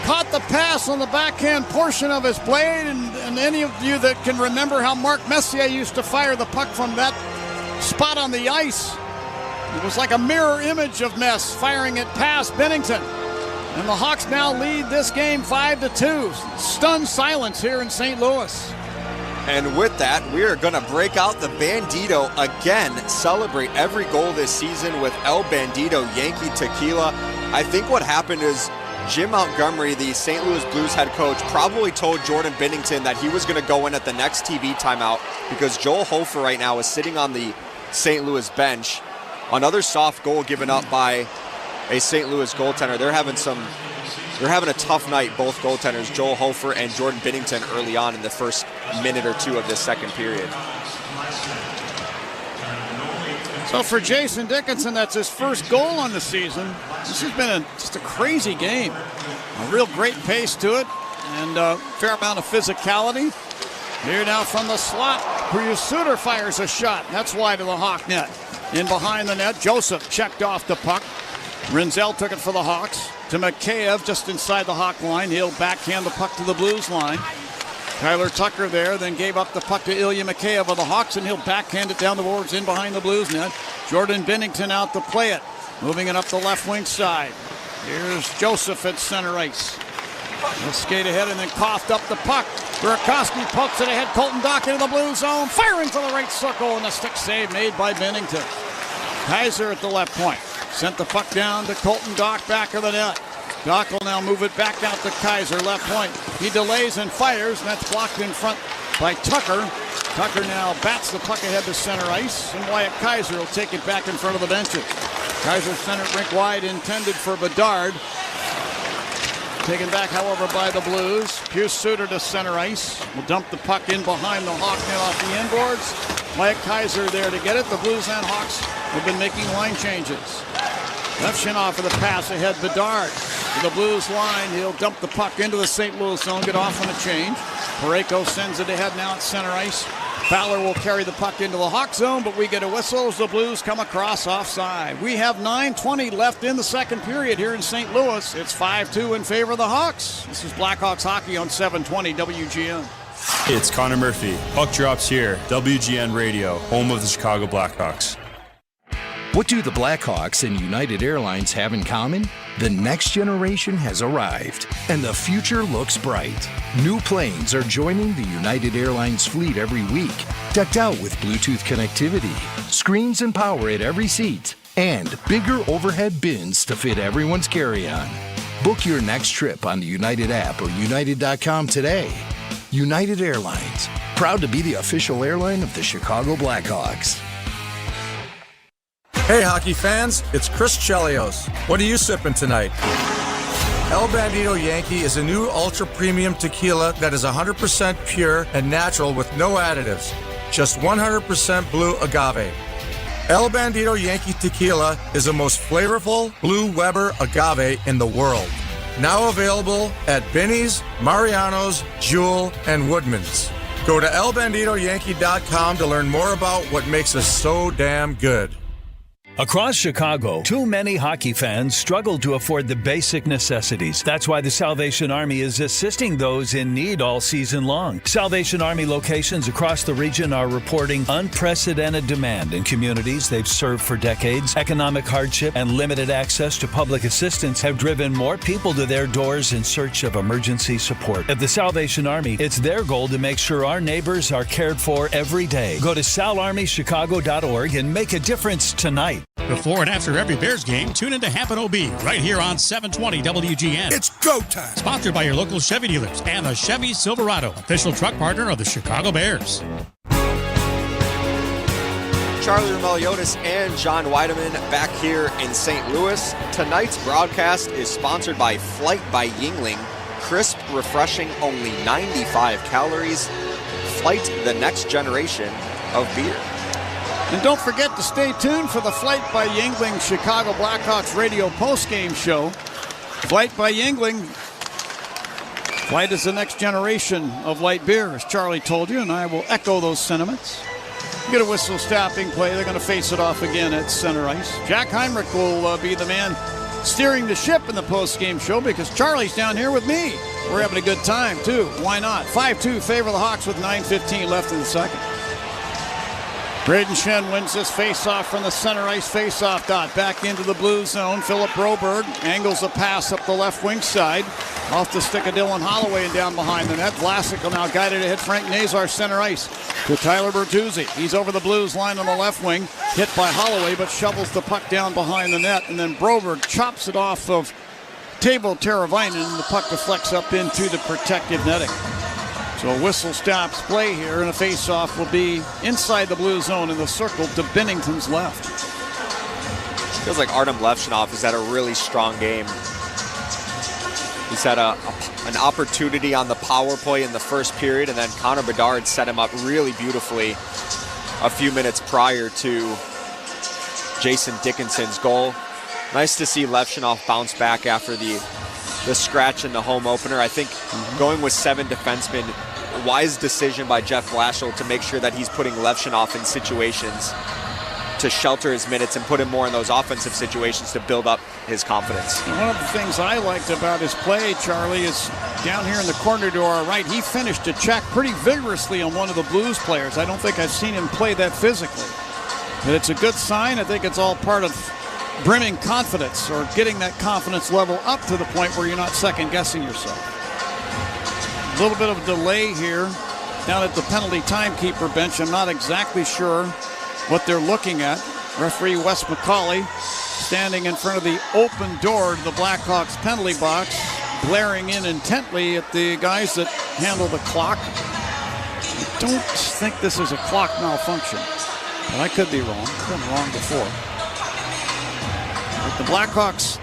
Caught the pass on the backhand portion of his blade, and any of you that can remember how Mark Messier used to fire the puck from that spot on the ice, it was like a mirror image of Mess firing it past Binnington. And the Hawks now lead this game 5-2. Stunned silence here in St. Louis. And with that, we are going to break out the Bandito again. Celebrate every goal this season with El Bandito Yankee Tequila. I think what happened is Jim Montgomery, the St. Louis Blues head coach, probably told Jordan Binnington that he was going to go in at the next TV timeout because Joel Hofer right now is sitting on the St. Louis bench. Another soft goal given up by a St. Louis goaltender. They're having a tough night, both goaltenders, Joel Hofer and Jordan Binnington, early on in the first minute or two of this second period. So for Jason Dickinson, that's his first goal on the season. This has been just a crazy game. A real great pace to it and a fair amount of physicality. Here now from the slot, Suter fires a shot. That's wide of the Hawk net. In behind the net, Joseph checked off the puck. Rinzel took it for the Hawks to Mikheyev just inside the Hawk line. He'll backhand the puck to the Blues line. Tyler Tucker there, then gave up the puck to Ilya Mikheyev of the Hawks, and he'll backhand it down the boards in behind the Blues net. Jordan Binnington out to play it, moving it up the left wing side. Here's Joseph at center ice. He'll skate ahead and then coughed up the puck. Burakovsky pokes it ahead. Colton Dach into the blue zone, firing to the right circle, and a stick save made by Binnington. Kaiser at the left point. Sent the puck down to Colton Dach, back of the net. Doc will now move it back out to Kaiser, left point. He delays and fires, and that's blocked in front by Tucker. Tucker now bats the puck ahead to center ice, and Wyatt Kaiser will take it back in front of the benches. Kaiser center rink wide, intended for Bedard. Taken back, however, by the Blues. Pius Suter to center ice. Will dump the puck in behind the Hawk net off the inboards. Wyatt Kaiser there to get it. The Blues and Hawks have been making line changes. Levshinoff for the pass ahead. Bedard to the Blues line. He'll dump the puck into the St. Louis zone, get off on a change. Parayko sends it ahead now at center ice. Fowler will carry the puck into the Hawk zone, but we get a whistle as the Blues come across offside. We have 9:20 left in the second period here in St. Louis. It's 5-2 in favor of the Hawks. This is Blackhawks hockey on 720 WGN. It's Connor Murphy. Puck drops here. WGN Radio, home of the Chicago Blackhawks. What do the Blackhawks and United Airlines have in common? The next generation has arrived, and the future looks bright. New planes are joining the United Airlines fleet every week, decked out with Bluetooth connectivity, screens and power at every seat, and bigger overhead bins to fit everyone's carry-on. Book your next trip on the United app or United.com today. United Airlines, proud to be the official airline of the Chicago Blackhawks. Hey, hockey fans, it's Chris Chelios. What are you sipping tonight? El Bandito Yankee is a new ultra-premium tequila that is 100% pure and natural with no additives. Just 100% blue agave. El Bandito Yankee Tequila is the most flavorful Blue Weber agave in the world. Now available at Binny's, Mariano's, Jewel, and Woodman's. Go to elbanditoyankee.com to learn more about what makes us so damn good. Across Chicago, too many hockey fans struggle to afford the basic necessities. That's why the Salvation Army is assisting those in need all season long. Salvation Army locations across the region are reporting unprecedented demand in communities they've served for decades. Economic hardship and limited access to public assistance have driven more people to their doors in search of emergency support. At the Salvation Army, it's their goal to make sure our neighbors are cared for every day. Go to salarmychicago.org and make a difference tonight. Before and after every Bears game, tune into Happen OB right here on 720 WGN. It's go time. Sponsored by your local Chevy dealers and the Chevy Silverado, official truck partner of the Chicago Bears. Charlie Roumeliotis and John Weideman back here in St. Louis. Tonight's broadcast is sponsored by Flight by Yuengling. Crisp, refreshing, only 95 calories. Flight, the next generation of beer. And don't forget to stay tuned for the Flight by Yuengling Chicago Blackhawks radio postgame show. Flight by Yuengling. Flight is the next generation of light beer, as Charlie told you, and I will echo those sentiments. Get a whistle stopping play. They're going to face it off again at center ice. Jack Heinrich will be the man steering the ship in the postgame show because Charlie's down here with me. We're having a good time, too. Why not? 5-2 favor the Hawks with 9:15 left in the second. Braden Shen wins this face-off from the center ice face-off dot. Back into the blue zone. Philip Broberg angles a pass up the left wing side. Off the stick of Dylan Holloway and down behind the net. Vlasic will now guide it to hit Frank Nazar center ice to Tyler Bertuzzi. He's over the Blues line on the left wing. Hit by Holloway, but shovels the puck down behind the net. And then Broberg chops it off of Teuvo Teravainen, and the puck deflects up into the protective netting. So a whistle stops play here, and a face-off will be inside the blue zone in the circle to Binnington's left. Feels like Artem Levshinoff has had a really strong game. He's had an opportunity on the power play in the first period, and then Connor Bedard set him up really beautifully a few minutes prior to Jason Dickinson's goal. Nice to see Levshinoff bounce back after the scratch in the home opener. I think going with 7 defensemen, a wise decision by Jeff Blashill to make sure that he's putting Levshinoff in situations to shelter his minutes and put him more in those offensive situations to build up his confidence. And one of the things I liked about his play, Charlie, is down here in the corner to our right, he finished a check pretty vigorously on one of the Blues players. I don't think I've seen him play that physically. But it's a good sign. I think it's all part of brimming confidence, or getting that confidence level up to the point where you're not second-guessing yourself. A little bit of a delay here down at the penalty timekeeper bench. I'm not exactly sure what they're looking at. Referee Wes McCauley standing in front of the open door to the Blackhawks penalty box, glaring in intently at the guys that handle the clock. I don't think this is a clock malfunction, but I could be wrong. I've been wrong before. But the Blackhawks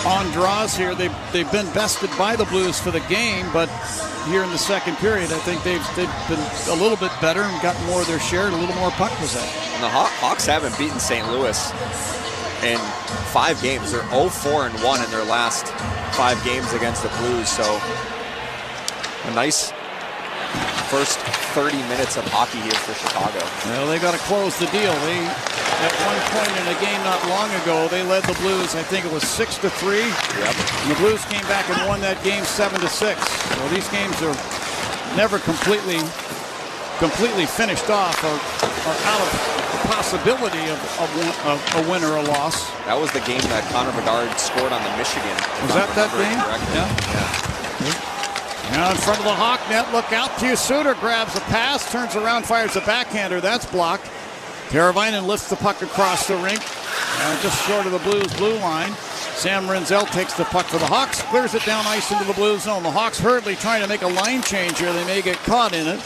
on draws here. They've been bested by the Blues for the game, but here in the second period, I think they've been a little bit better and gotten more of their share and a little more puck possession. And the Hawks haven't beaten St. Louis in 5 games. They're 0-4-1 in their last 5 games against the Blues. So a nice first 30 minutes of hockey here for Chicago. Well, they got to close the deal. They, at one point in a game not long ago, they led the Blues, I think it was 6-3. Yep. And the Blues came back and won that game 7-6. So these games are never completely finished off or out of the possibility of a win or a loss. That was the game that Connor Bedard scored on the Michigan. Was that game? Yeah. Now in front of the Hawk net, look out. Suter grabs a pass, turns around, fires a backhander. That's blocked. Teravainen lifts the puck across the rink, just short of the Blues blue line. Sam Renzel takes the puck for the Hawks, clears it down ice into the blue zone. The Hawks hurriedly trying to make a line change here. They may get caught in it.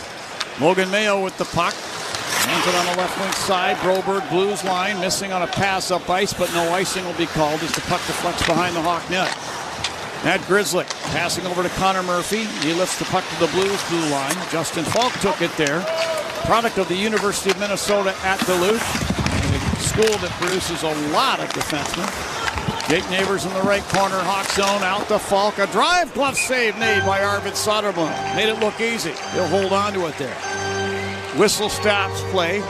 Logan Mayo with the puck. Hands it on the left wing side. Broberg, Blues line, missing on a pass up ice, but no icing will be called as the puck deflects behind the Hawk net. Matt Grzelcyk passing over to Connor Murphy. He lifts the puck to the Blues blue line. Justin Falk took it there. Product of the University of Minnesota at Duluth, a school that produces a lot of defensemen. Jake Neighbors in the right corner, Hawk zone, out to Falk. A drive glove save made by Arvid Soderblom. Made it look easy. He'll hold on to it there. Whistle stops play.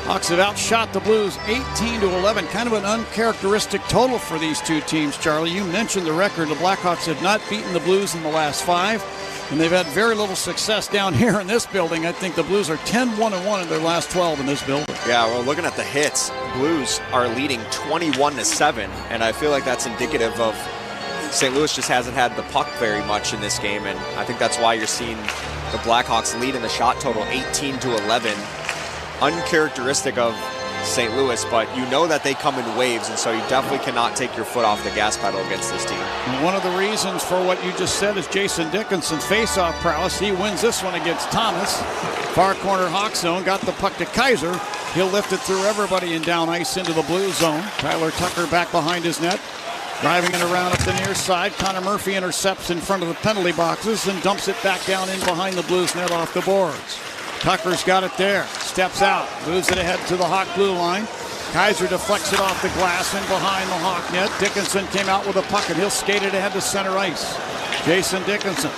Hawks have outshot the Blues 18-11. Kind of an uncharacteristic total for these two teams, Charlie. You mentioned the record. The Blackhawks have not beaten the Blues in the last 5, and they've had very little success down here in this building. I think the Blues are 10-1-1 in their last 12 in this building. Yeah, well, looking at the hits, Blues are leading 21-7, and I feel like that's indicative of St. Louis just hasn't had the puck very much in this game, and I think that's why you're seeing the Blackhawks lead in the shot total 18-11. Uncharacteristic of St. Louis, but you know that they come in waves, and so you definitely cannot take your foot off the gas pedal against this team. And one of the reasons for what you just said is Jason Dickinson's face-off prowess. He wins this one against Thomas. Far corner Hawk zone, got the puck to Kaiser. He'll lift it through everybody and down ice into the blue zone. Tyler Tucker back behind his net. Driving it around up the near side. Connor Murphy intercepts in front of the penalty boxes and dumps it back down in behind the Blues net off the boards. Tucker's got it there. Steps out. Moves it ahead to the Hawk blue line. Kaiser deflects it off the glass in behind the Hawk net. Dickinson came out with a puck and he'll skate it ahead to center ice. Jason Dickinson,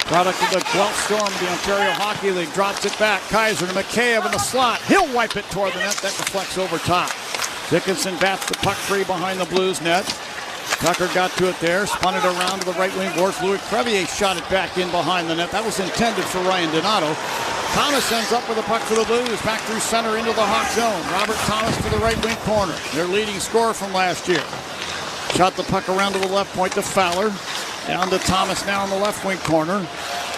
product of the Guelph Storm of the Ontario Hockey League, drops it back. Kaiser to Mikheyev in the slot. He'll wipe it toward the net. That deflects over top. Dickinson bats the puck free behind the Blues net. Tucker got to it there, spun it around to the right wing boards. Louis Crevier shot it back in behind the net. That was intended for Ryan Donato. Thomas ends up with a puck for the Blues, back through center into the Hawk zone. Robert Thomas to the right wing corner, their leading scorer from last year. Shot the puck around to the left point to Fowler. Down to Thomas now in the left wing corner.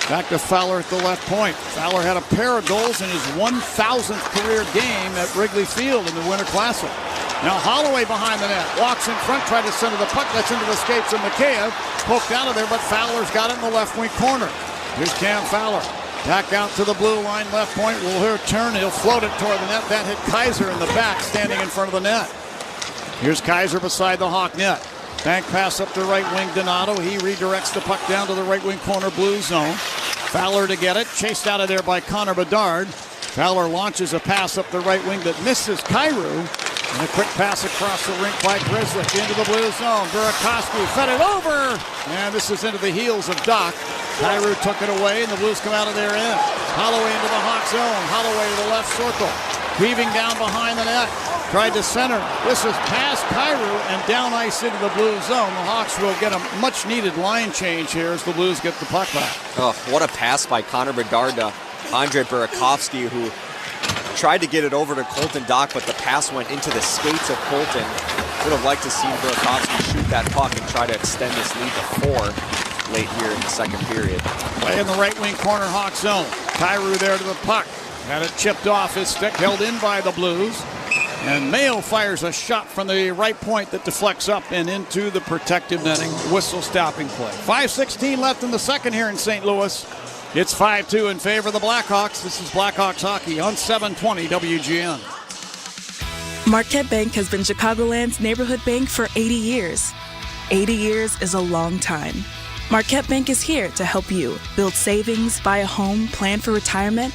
Back to Fowler at the left point. Fowler had a pair of goals in his 1,000th career game at Wrigley Field in the Winter Classic. Now Holloway behind the net, walks in front, tried to center the puck, that's into the skates of Mikheyev. Poked out of there, but Fowler's got it in the left wing corner. Here's Cam Fowler. Back out to the blue line, left point. Will hear a turn, he'll float it toward the net. That hit Kaiser in the back, standing in front of the net. Here's Kaiser beside the Hawk net. Bank pass up the right wing, Donato. He redirects the puck down to the right wing corner blue zone. Fowler to get it, chased out of there by Connor Bedard. Fowler launches a pass up the right wing that misses Kyrou. And a quick pass across the rink by Grzelcyk into the blue zone. Burakovsky fed it over. And this is into the heels of Doc. Kyrou took it away, and the Blues come out of their end. Holloway into the Hawk zone. Holloway to the left circle. Weaving down behind the net. Tried to center. This is past Kyrou and down ice into the blue zone. The Hawks will get a much-needed line change here as the Blues get the puck back. Oh, what a pass by Connor Bedard to Andre Burakovsky, who tried to get it over to Colton Dock, but the pass went into the skates of Colton. Would have liked to see Burakovsky shoot that puck and try to extend this lead to 4 late here in the second period. Play in the right wing corner Hawk zone. Kyrou there to the puck. Had it chipped off his stick, held in by the Blues. And Mayo fires a shot from the right point that deflects up and into the protective netting. Whistle stopping play. 5:16 left in the second here in St. Louis. It's 5-2 in favor of the Blackhawks. This is Blackhawks hockey on 720 WGN. Marquette Bank has been Chicagoland's neighborhood bank for 80 years. 80 years is a long time. Marquette Bank is here to help you build savings, buy a home, plan for retirement.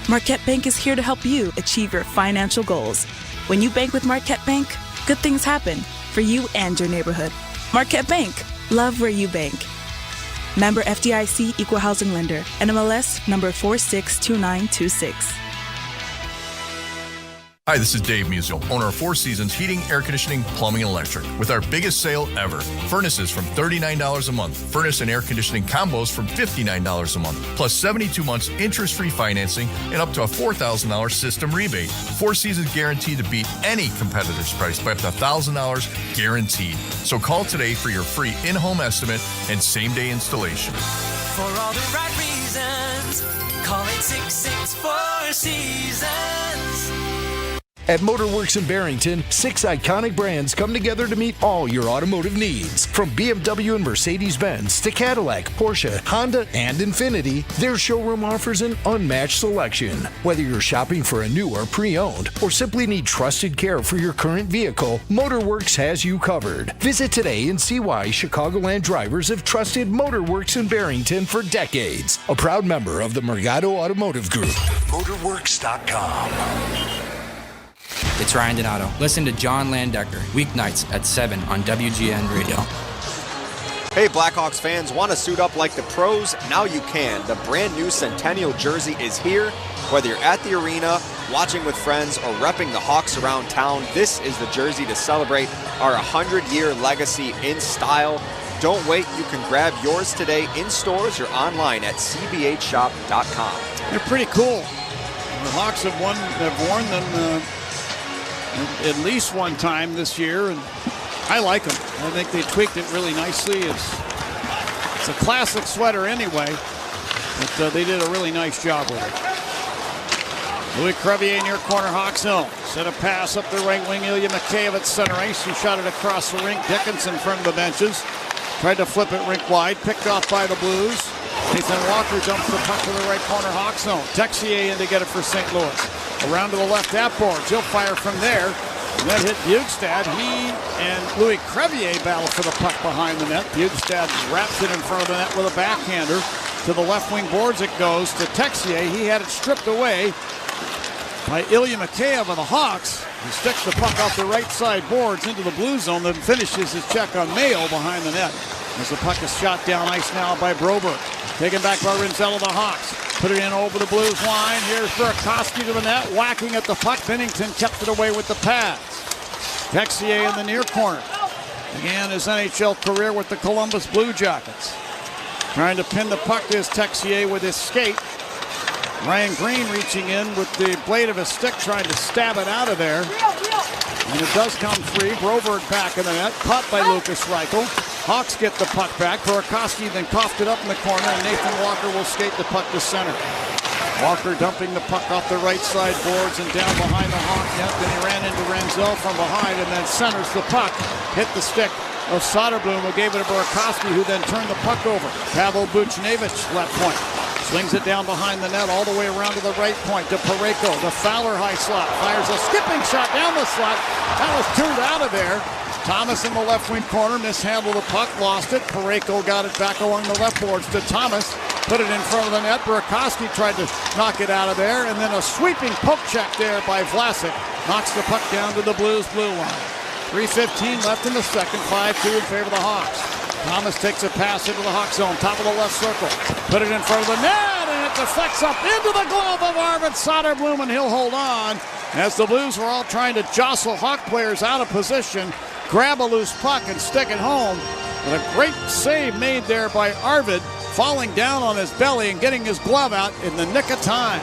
Marquette Bank is here to help you achieve your financial goals. When you bank with Marquette Bank, good things happen for you and your neighborhood. Marquette Bank, love where you bank. Member FDIC Equal Housing Lender, NMLS number 462926. Hi, this is Dave Musial, owner of Four Seasons Heating, Air Conditioning, Plumbing, and Electric, with our biggest sale ever. Furnaces from $39 a month. Furnace and air conditioning combos from $59 a month. Plus 72 months interest-free financing and up to a $4,000 system rebate. Four Seasons guaranteed to beat any competitor's price by up to $1,000 guaranteed. So call today for your free in-home estimate and same-day installation. For all the right reasons, call 866-4 Seasons. At Motorworks in Barrington, 6 iconic brands come together to meet all your automotive needs. From BMW and Mercedes-Benz to Cadillac, Porsche, Honda, and Infiniti, their showroom offers an unmatched selection. Whether you're shopping for a new or pre-owned, or simply need trusted care for your current vehicle, Motorworks has you covered. Visit today and see why Chicagoland drivers have trusted Motorworks in Barrington for decades. A proud member of the Mergado Automotive Group. Motorworks.com. It's Ryan Donato. Listen to John Landecker, weeknights at 7 on WGN Radio. Hey, Blackhawks fans, want to suit up like the pros? Now you can. The brand new Centennial jersey is here. Whether you're at the arena, watching with friends, or repping the Hawks around town, this is the jersey to celebrate our 100-year legacy in style. Don't wait. You can grab yours today in stores or online at cbhshop.com. They're pretty cool. The Hawks have worn them at least one time this year, and I like them. I think they tweaked it really nicely. It's a classic sweater anyway, but they did a really nice job with it. Louis Crevier near corner Hawk zone. Set a pass up the right wing. Ilya Mikheyev at center ice. He shot it across the rink. Dickinson from the benches. Tried to flip it rink wide. Picked off by the Blues. Nathan Walker dumps the puck to the right corner Hawk zone. Texier in to get it for St. Louis. Around to the left at boards. He'll fire from there. And that hit Bjugstad. He and Louis Crevier battle for the puck behind the net. Bjugstad wraps it in front of the net with a backhander. To the left wing boards it goes to Texier. He had it stripped away by Ilya Mikheyev of the Hawks. He sticks the puck off the right side boards into the blue zone, then finishes his check on Mayo behind the net. As the puck is shot down ice now by Broberg. Taken back by Rinzel of the Hawks. Put it in over the Blues line. Here's Burakovsky to the net, whacking at the puck. Bennington kept it away with the pads. Texier in the near corner. Began his NHL career with the Columbus Blue Jackets. Trying to pin the puck is Texier with his skate. Ryan Green reaching in with the blade of his stick, trying to stab it out of there. And it does come free. Broberg back in the net, caught by Lucas Reichel. Hawks get the puck back. Burakovsky then coughed it up in the corner, and Nathan Walker will skate the puck to center. Walker dumping the puck off the right side boards and down behind the Hawk net. Then he ran into Renzel from behind and then centers the puck. Hit the stick of Soderblom, who gave it to Burakovsky, who then turned the puck over. Pavel Buchnevich, left point. Swings it down behind the net all the way around to the right point to Parayko. The Fowler high slot. Fires a skipping shot down the slot. That was turned out of there. Thomas in the left wing corner mishandled the puck, lost it. Parayko got it back along the left boards to Thomas. Put it in front of the net. Burakovsky tried to knock it out of there. And then a sweeping poke check there by Vlasic. Knocks the puck down to the Blues blue line. 3:15 left in the second. 5-2 in favor of the Hawks. Thomas takes a pass into the Hawk zone, top of the left circle. Put it in front of the net, and it deflects up into the glove of Arvid Soderblom, and he'll hold on. As the Blues were all trying to jostle Hawk players out of position, grab a loose puck and stick it home. But a great save made there by Arvid, falling down on his belly and getting his glove out in the nick of time.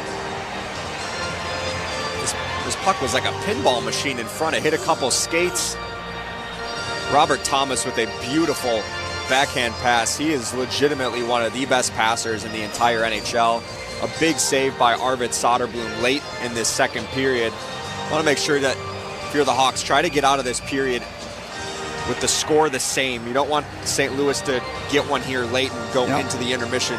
This puck was like a pinball machine in front. It hit a couple skates. Robert Thomas with a beautiful backhand pass. He is legitimately one of the best passers in the entire NHL. A big save by Arvid Soderblom late in this second period. I want to make sure that you're the Hawks, try to get out of this period with the score the same. You don't want St. Louis to get one here late and go into the intermission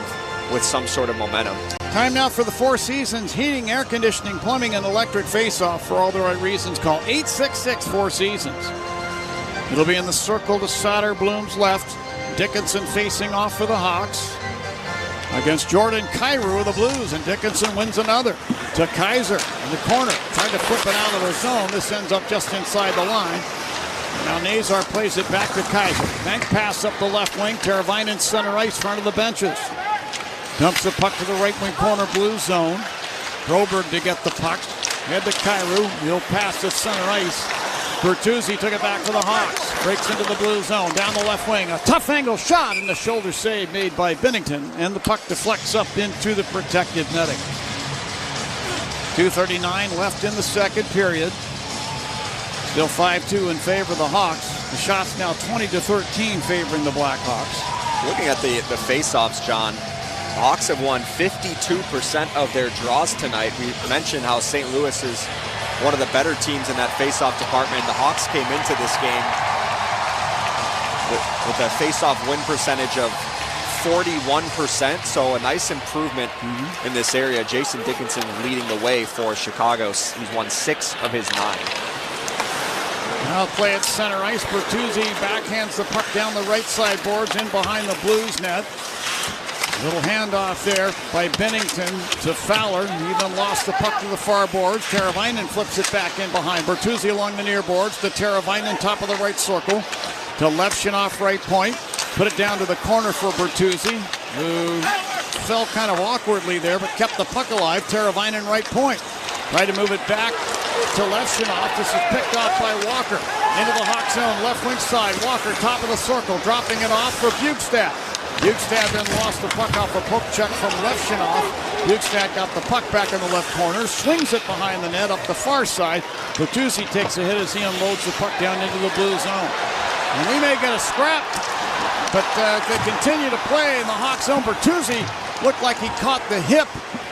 with some sort of momentum. Time now for the Four Seasons Heating, Air Conditioning, Plumbing, and Electric Face-Off. For all the right reasons, call 866-4Seasons. It'll be in the circle to Soderblom's left. Dickinson facing off for the Hawks against Jordan Kyrou of the Blues, and Dickinson wins another to Kaiser in the corner. Trying to flip it out of the zone. This ends up just inside the line. Now Nazar plays it back to Kaiser. Bank pass up the left wing. Teravainen center ice, front of the benches. Dumps the puck to the right wing corner, blue zone. Broberg to get the puck. Head to Kyrou. He'll pass to center ice. Bertuzzi took it back for the Hawks. Breaks into the blue zone. Down the left wing. A tough angle shot, and the shoulder save made by Binnington. And the puck deflects up into the protected netting. 2:39 left in the second period. Still 5-2 in favor of the Hawks. The shot's now 20-13 favoring the Blackhawks. Looking at the face-offs, John, the Hawks have won 52% of their draws tonight. We mentioned how St. Louis is one of the better teams in that face-off department. The Hawks came into this game with a face-off win percentage of 41%, so a nice improvement in this area. Jason Dickinson leading the way for Chicago. He's won 6 of his 9. Now play at center ice. Bertuzzi backhands the puck down the right side boards in behind the Blues net. Little handoff there by Binnington to Fowler. He then lost the puck to the far boards. Teravainen flips it back in behind. Bertuzzi along the near boards to Teravainen, top of the right circle. To Levshinoff, right point. Put it down to the corner for Bertuzzi, who fell kind of awkwardly there, but kept the puck alive. Teravainen, right point. Tried to move it back to Levshinoff. This is picked off by Walker. Into the Hawk zone, left wing side. Walker, top of the circle, dropping it off for Bjugstad. Bjugstad then lost the puck off a poke check from Levshinoff. Bjugstad got the puck back in the left corner, swings it behind the net up the far side. Bertuzzi takes a hit as he unloads the puck down into the blue zone. And we may get a scrap, but they continue to play in the Hawk zone. Bertuzzi looked like he caught the hip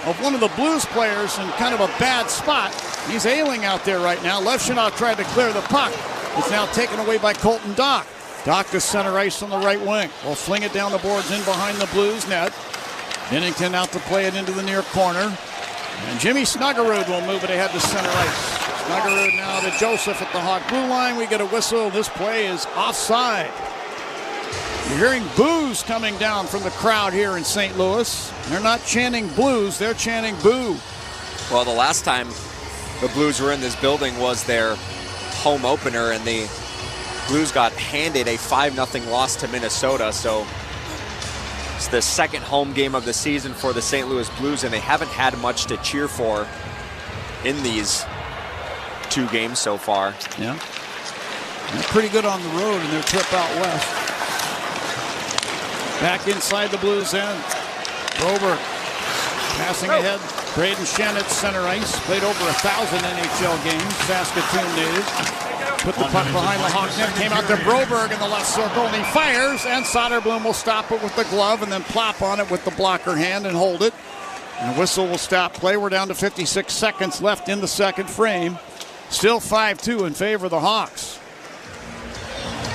of one of the Blues players in kind of a bad spot. He's ailing out there right now. Levshinoff tried to clear the puck. It's now taken away by Colton Dock. Dock to center ice on the right wing. Will fling it down the boards in behind the Blues net. Binnington out to play it into the near corner. And Jimmy Snuggerud will move it ahead to center ice. Snuggerud now to Joseph at the Hawk blue line. We get a whistle. This play is offside. You're hearing boos coming down from the crowd here in St. Louis. They're not chanting Blues, they're chanting boo. Well, the last time the Blues were in this building was their home opener, and the Blues got handed a 5-0 loss to Minnesota. So it's the second home game of the season for the St. Louis Blues, and they haven't had much to cheer for in these 2 games so far. Yeah. They're pretty good on the road in their trip out west. Back inside the Blues end. Broberg passing ahead. Braden Shen at center ice. Played over 1,000 NHL games. Saskatoon native. Put the puck behind the Hawk net. Came out to Broberg in the left circle, and he fires. And Soderblom will stop it with the glove and then plop on it with the blocker hand and hold it. And the whistle will stop play. We're down to 56 seconds left in the second frame. Still 5-2 in favor of the Hawks.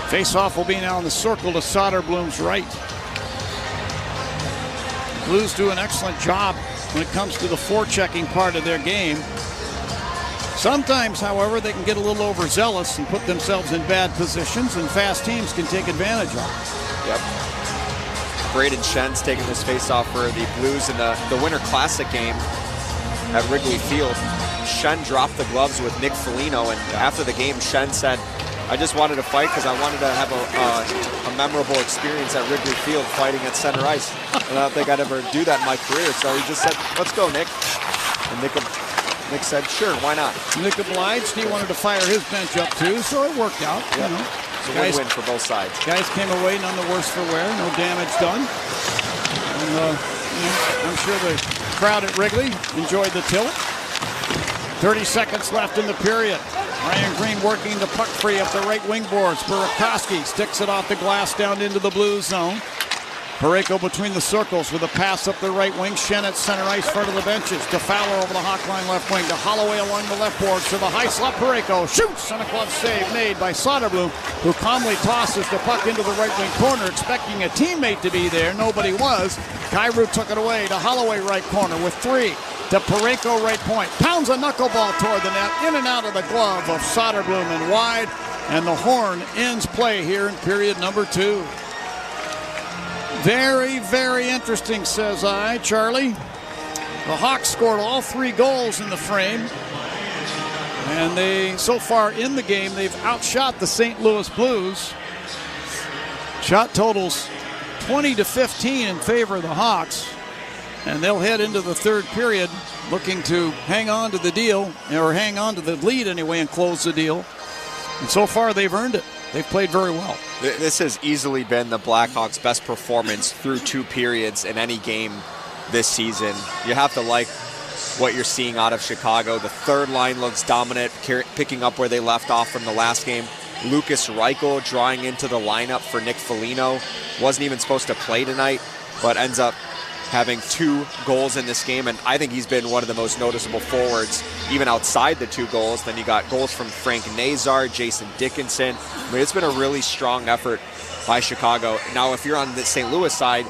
Face-off will be now in the circle to Soderblom's right. Blues do an excellent job when it comes to the forechecking part of their game. Sometimes, however, they can get a little overzealous and put themselves in bad positions, and fast teams can take advantage of it. Yep. Braden Shen's taking this face-off for the Blues in the Winter Classic game at Wrigley Field. Shen dropped the gloves with Nick Foligno, and after the game, Shen said, I just wanted to fight because I wanted to have a memorable experience at Wrigley Field fighting at center ice. And I don't think I'd ever do that in my career, so he just said, let's go, Nick. And Nick said, sure, why not? Nick obliged. He wanted to fire his bench up too, so it worked out. Yep. You know. It's a win-win for both sides. Guys came away none the worse for wear, no damage done. And I'm sure the crowd at Wrigley enjoyed the tilt. 30 seconds left in the period. Ryan Green working the puck free up the right wing boards. Burakovsky sticks it off the glass down into the blue zone. Parayko between the circles with a pass up the right wing. Shen at center ice, front of the benches. To Fowler over the Hawk line left wing. To Holloway along the left boards. To the high slot. Parayko shoots, and a glove save made by Soderblom, who calmly tosses the puck into the right wing corner, expecting a teammate to be there. Nobody was. Kyrou took it away to Holloway right corner with 3. To Parayko right point. Pounds a knuckleball toward the net. In and out of the glove of Soderblom and wide. And the horn ends play here in period number 2. Very, very interesting, says I, Charlie. The Hawks scored all 3 goals in the frame. And they, so far in the game, they've outshot the St. Louis Blues. Shot totals 20-15 in favor of the Hawks. And they'll head into the third period looking to hang on to the deal, or hang on to the lead anyway, and close the deal. And so far, they've earned it. They've played very well. This has easily been the Blackhawks' best performance through 2 periods in any game this season. You have to like what you're seeing out of Chicago. The third line looks dominant, picking up where they left off from the last game. Lucas Reichel drawing into the lineup for Nick Foligno. Wasn't even supposed to play tonight, but ends up having 2 goals in this game, and I think he's been one of the most noticeable forwards, even outside the 2 goals. Then you got goals from Frank Nazar, Jason Dickinson. I mean, it's been a really strong effort by Chicago. Now, if you're on the St. Louis side,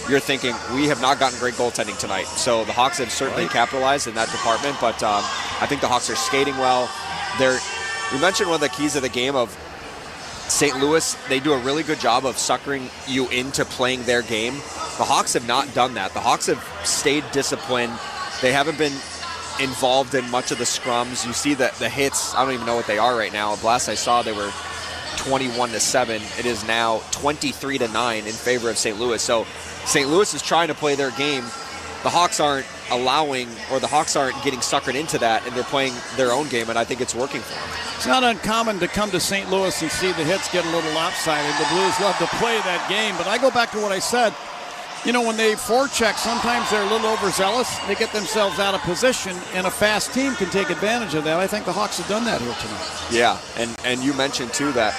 you're thinking, we have not gotten great goaltending tonight. So the Hawks have certainly capitalized in that department, but I think the Hawks are skating well. We mentioned one of the keys of the game of St. Louis. They do a really good job of suckering you into playing their game. The Hawks have not done that. The Hawks have stayed disciplined. They haven't been involved in much of the scrums. You see the hits. I don't even know what they are right now. Last I saw, they were 21-7. It is now 23-9 in favor of St. Louis. So St. Louis is trying to play their game. The Hawks aren't allowing, or the Hawks aren't getting suckered into that, and they're playing their own game, and I think it's working for them. It's not uncommon to come to St. Louis and see the hits get a little lopsided. The Blues love to play that game, but I go back to what I said. You know, when they forecheck, sometimes they're a little overzealous. They get themselves out of position, and a fast team can take advantage of that. I think the Hawks have done that here tonight. Yeah, and you mentioned, too, that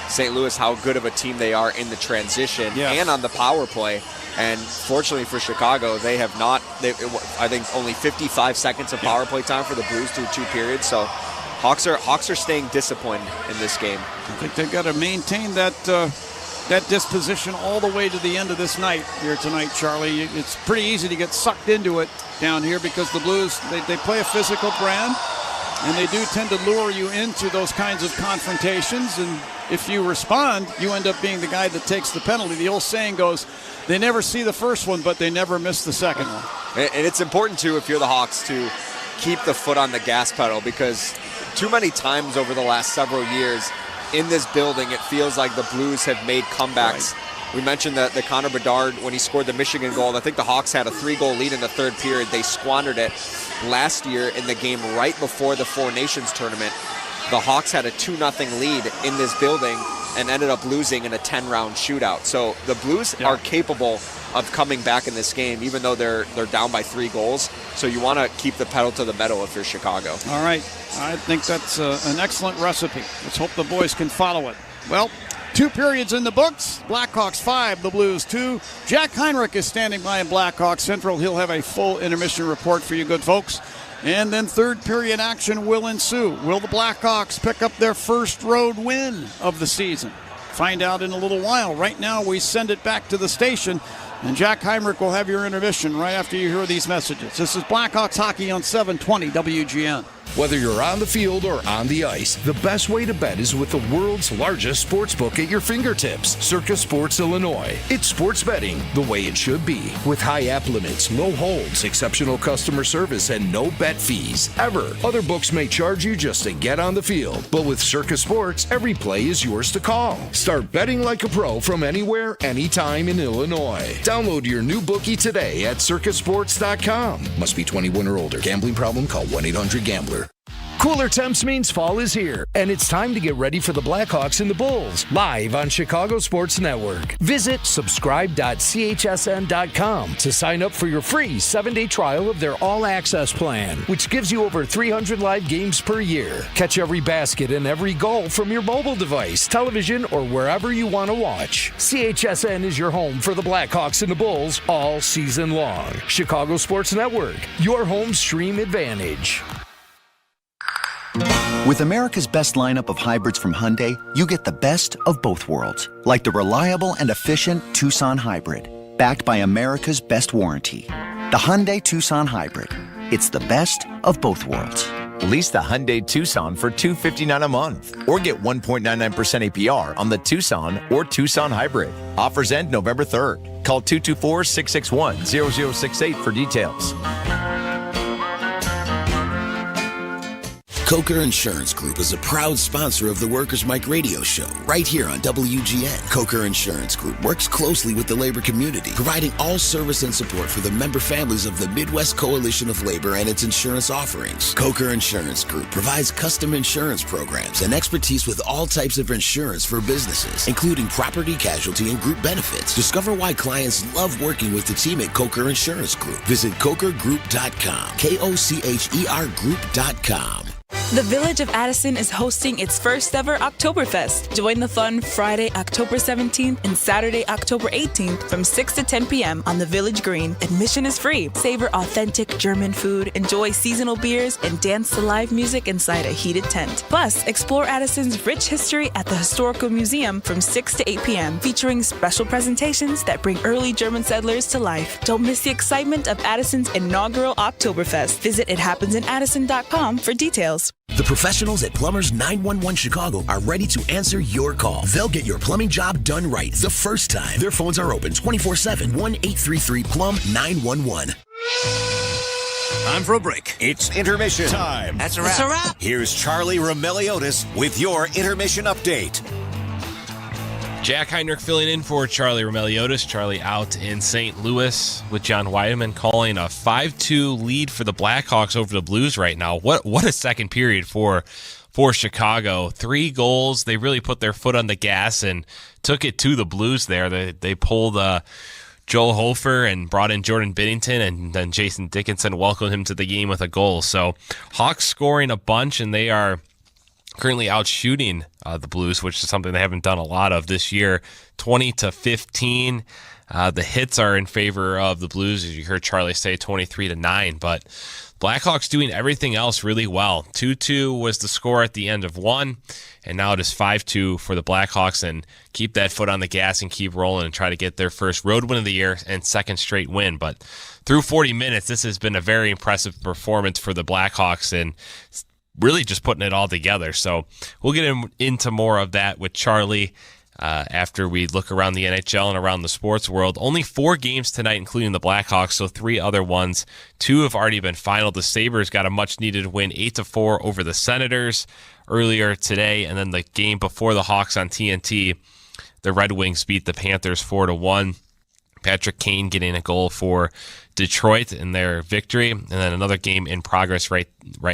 St. Louis, how good of a team they are in the transition and on the power play. And fortunately for Chicago, they have not, I think, only 55 seconds of power play time for the Blues through 2 periods. So Hawks are staying disciplined in this game. I think they've got to maintain that disposition all the way to the end of this night here tonight, Charlie. It's pretty easy to get sucked into it down here because the Blues, they play a physical brand, and they do tend to lure you into those kinds of confrontations. And if you respond, you end up being the guy that takes the penalty. The old saying goes, they never see the first one, but they never miss the second one. And it's important, too, if you're the Hawks, to keep the foot on the gas pedal, because too many times over the last several years in this building, it feels like the Blues have made comebacks. Right. We mentioned that the Connor Bedard, when he scored the Michigan goal, I think the Hawks had a 3-goal lead in the third period. They squandered it last year in the game right before the Four Nations tournament. The Hawks had a 2-0 lead in this building and ended up losing in a 10-round shootout. So the Blues are capable of coming back in this game, even though they're down by 3 goals. So you want to keep the pedal to the metal if you're Chicago. All right. I think that's an excellent recipe. Let's hope the boys can follow it. Well, 2 periods in the books. Blackhawks 5, the Blues 2. Jack Heinrich is standing by in Blackhawks Central. He'll have a full intermission report for you good folks. And then third period action will ensue. Will the Blackhawks pick up their first road win of the season? Find out in a little while. Right now, we send it back to the station, and Jack Heinrich will have your intermission right after you hear these messages. This is Blackhawks Hockey on 720 WGN. Whether you're on the field or on the ice, the best way to bet is with the world's largest sports book at your fingertips, Circus Sports Illinois. It's sports betting the way it should be, with high app limits, low holds, exceptional customer service, and no bet fees, ever. Other books may charge you just to get on the field, but with Circus Sports, every play is yours to call. Start betting like a pro from anywhere, anytime in Illinois. Download your new bookie today at circusports.com. Must be 21 or older. Gambling problem? Call 1-800-GAMBLER. Cooler temps means fall is here, and it's time to get ready for the Blackhawks and the Bulls, live on Chicago Sports Network. Visit subscribe.chsn.com to sign up for your free 7-day trial of their all-access plan, which gives you over 300 live games per year. Catch every basket and every goal from your mobile device, television, or wherever you want to watch. CHSN is your home for the Blackhawks and the Bulls all season long. Chicago Sports Network, your home stream advantage. With America's best lineup of hybrids from Hyundai, you get the best of both worlds. Like the reliable and efficient Tucson Hybrid, backed by America's best warranty. The Hyundai Tucson Hybrid. It's the best of both worlds. Lease the Hyundai Tucson for $259 a month or get 1.99% APR on the Tucson or Tucson Hybrid. Offers end November 3rd. Call 224-661-0068 for details. Coker Insurance Group is a proud sponsor of the Workers' Mic radio show right here on WGN. Coker Insurance Group works closely with the labor community, providing all service and support for the member families of the Midwest Coalition of Labor and its insurance offerings. Coker Insurance Group provides custom insurance programs and expertise with all types of insurance for businesses, including property, casualty, and group benefits. Discover why clients love working with the team at Coker Insurance Group. Visit cokergroup.com, KOCHER Group.com. The Village of Addison is hosting its first ever Oktoberfest. Join the fun Friday, October 17th and Saturday, October 18th from 6 to 10 p.m. on the Village Green. Admission is free. Savor authentic German food, enjoy seasonal beers, and dance to live music inside a heated tent. Plus, explore Addison's rich history at the Historical Museum from 6 to 8 p.m., featuring special presentations that bring early German settlers to life. Don't miss the excitement of Addison's inaugural Oktoberfest. Visit ithappensinAddison.com for details. The professionals at Plumbers 911 Chicago are ready to answer your call. They'll get your plumbing job done right the first time. Their phones are open 24/7, 1-833-PLUM-911. Time for a break. It's intermission time. That's a wrap. It's a wrap. Here's Charlie Remiliotis with your intermission update. Jack Heinrich filling in for Charlie Remiliotis. Charlie out in St. Louis with John Weideman calling a 5-2 lead for the Blackhawks over the Blues right now. What a second period for Chicago. 3 goals. They really put their foot on the gas and took it to the Blues there. They pulled Joel Hofer and brought in Jordan Binnington, and then Jason Dickinson welcomed him to the game with a goal. So Hawks scoring a bunch, and they are currently out shooting the Blues, which is something they haven't done a lot of this year, 20-15. The hits are in favor of the Blues, as you heard Charlie say, 23-9. But Blackhawks doing everything else really well. 2-2 was the score at the end of one, and now it is 5-2 for the Blackhawks, and keep that foot on the gas and keep rolling and try to get their first road win of the year and second straight win. But through 40 minutes, this has been a very impressive performance for the Blackhawks, and really just putting it all together. So we'll get into more of that with Charlie after we look around the NHL and around the sports world. Only 4 games tonight, including the Blackhawks, so 3 other ones. 2 have already been final. The Sabres got a much-needed win, 8-4 over the Senators earlier today, and then the game before the Hawks on TNT, the Red Wings beat the Panthers 4-1. Patrick Kane getting a goal for Detroit in their victory. And then another game in progress right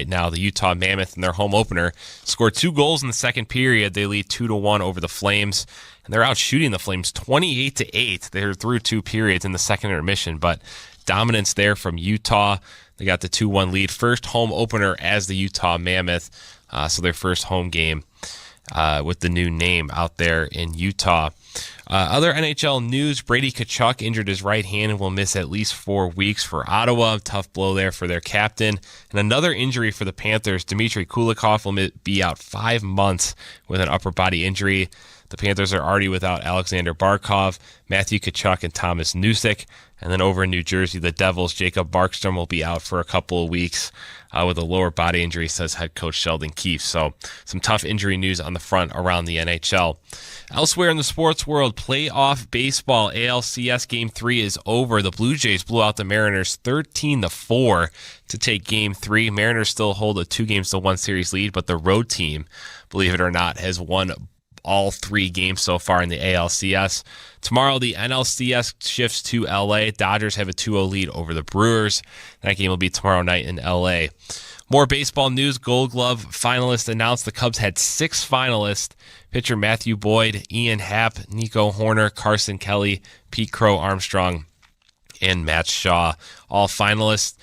now. The Utah Mammoth in their home opener scored 2 goals in the second period. They lead 2-1 over the Flames. And they're out shooting the Flames 28-8. They're through 2 periods in the second intermission. But dominance there from Utah. They got the 2-1 lead. First home opener as the Utah Mammoth. So their first home game with the new name out there in Utah. Other NHL news, Brady Tkachuk injured his right hand and will miss at least 4 weeks for Ottawa. Tough blow there for their captain. And another injury for the Panthers, Dmitry Kulikov will be out 5 months with an upper body injury. The Panthers are already without Alexander Barkov, Matthew Tkachuk, and Thomas Noosick. And then over in New Jersey, the Devils, Jacob Markstrom will be out for a couple of weeks with a lower body injury, says head coach Sheldon Keefe. So some tough injury news on the front around the NHL. Elsewhere in the sports world, playoff baseball, ALCS Game 3 is over. The Blue Jays blew out the Mariners 13-4 to take Game 3. Mariners still hold a 2-1 series lead, but the road team, believe it or not, has won all 3 games so far in the ALCS. Tomorrow, the NLCS shifts to LA. Dodgers have a 2-0 lead over the Brewers. That game will be tomorrow night in LA. More baseball news. Gold Glove finalists announced. The Cubs had 6 finalists. Pitcher Matthew Boyd, Ian Happ, Nico Horner, Carson Kelly, Pete Crow Armstrong, and Matt Shaw. All finalists.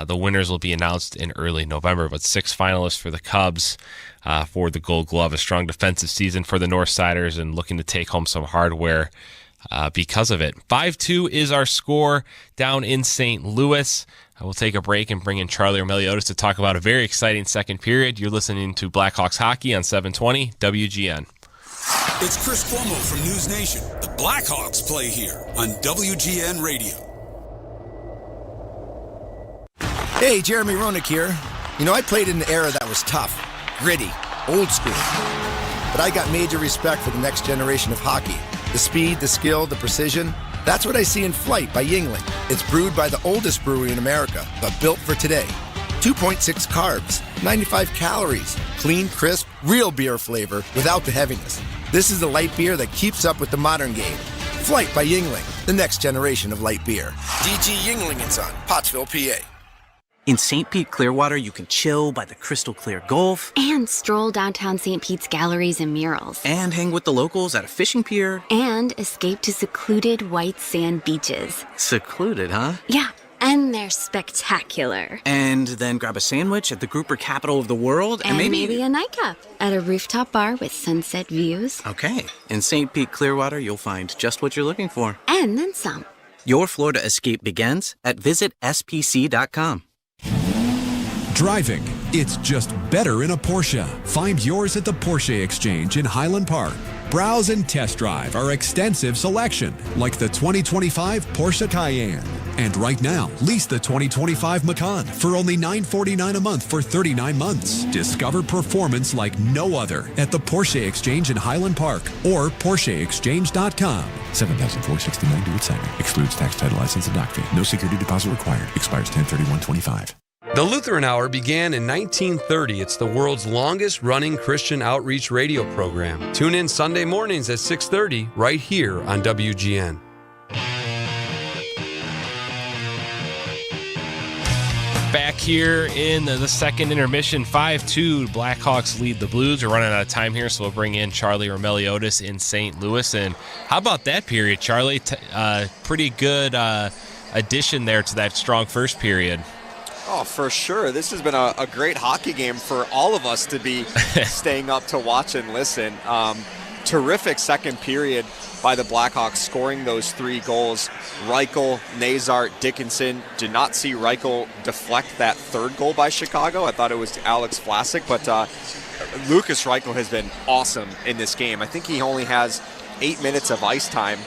The winners will be announced in early November, but 6 finalists for the Cubs for the Gold Glove. A strong defensive season for the Northsiders and looking to take home some hardware because of it. 5-2 is our score down in St. Louis. We'll take a break and bring in Charlie Meliodas to talk about a very exciting second period. You're listening to Blackhawks Hockey on 720 WGN. It's Chris Cuomo from News Nation. The Blackhawks play here on WGN Radio. Hey, Jeremy Roenick here. You know, I played in an era that was tough, gritty, old school. But I got major respect for the next generation of hockey. The speed, the skill, the precision. That's what I see in Flight by Yuengling. It's brewed by the oldest brewery in America, but built for today. 2.6 carbs, 95 calories, clean, crisp, real beer flavor without the heaviness. This is the light beer that keeps up with the modern game. Flight by Yuengling, the next generation of light beer. DG Yuengling & Son, Pottsville, PA. In St. Pete Clearwater, you can chill by the crystal clear Gulf. And stroll downtown St. Pete's galleries and murals. And hang with the locals at a fishing pier. And escape to secluded white sand beaches. Secluded, huh? Yeah, and they're spectacular. And then grab a sandwich at the grouper capital of the world. And maybe a nightcap at a rooftop bar with sunset views. Okay, in St. Pete Clearwater, you'll find just what you're looking for. And then some. Your Florida escape begins at visitspc.com. Driving, it's just better in a Porsche. Find yours at the Porsche Exchange in Highland Park. Browse and test drive our extensive selection, like the 2025 Porsche Cayenne. And right now, lease the 2025 Macan for only $949 a month for 39 months. Discover performance like no other at the Porsche Exchange in Highland Park or PorscheExchange.com. $7,469 due at signing. Excludes tax, title, license, and dock fee. No security deposit required. Expires 10/31/25. The Lutheran Hour began in 1930. It's the world's longest-running Christian outreach radio program. Tune in Sunday mornings at 6:30 right here on WGN. Back here in the second intermission, 5-2, Blackhawks lead the Blues. We're running out of time here, so we'll bring in Charlie Meliodas in St. Louis. And how about that period, Charlie? Pretty good addition there to that strong first period. Oh, for sure. This has been a great hockey game for all of us to be staying up to watch and listen. Terrific second period by the Blackhawks, scoring those 3 goals. Reichel, Nazar, Dickinson. Did not see Reichel deflect that third goal by Chicago. I thought it was Alex Vlasic, but Lucas Reichel has been awesome in this game. I think he only has 8 minutes of ice time.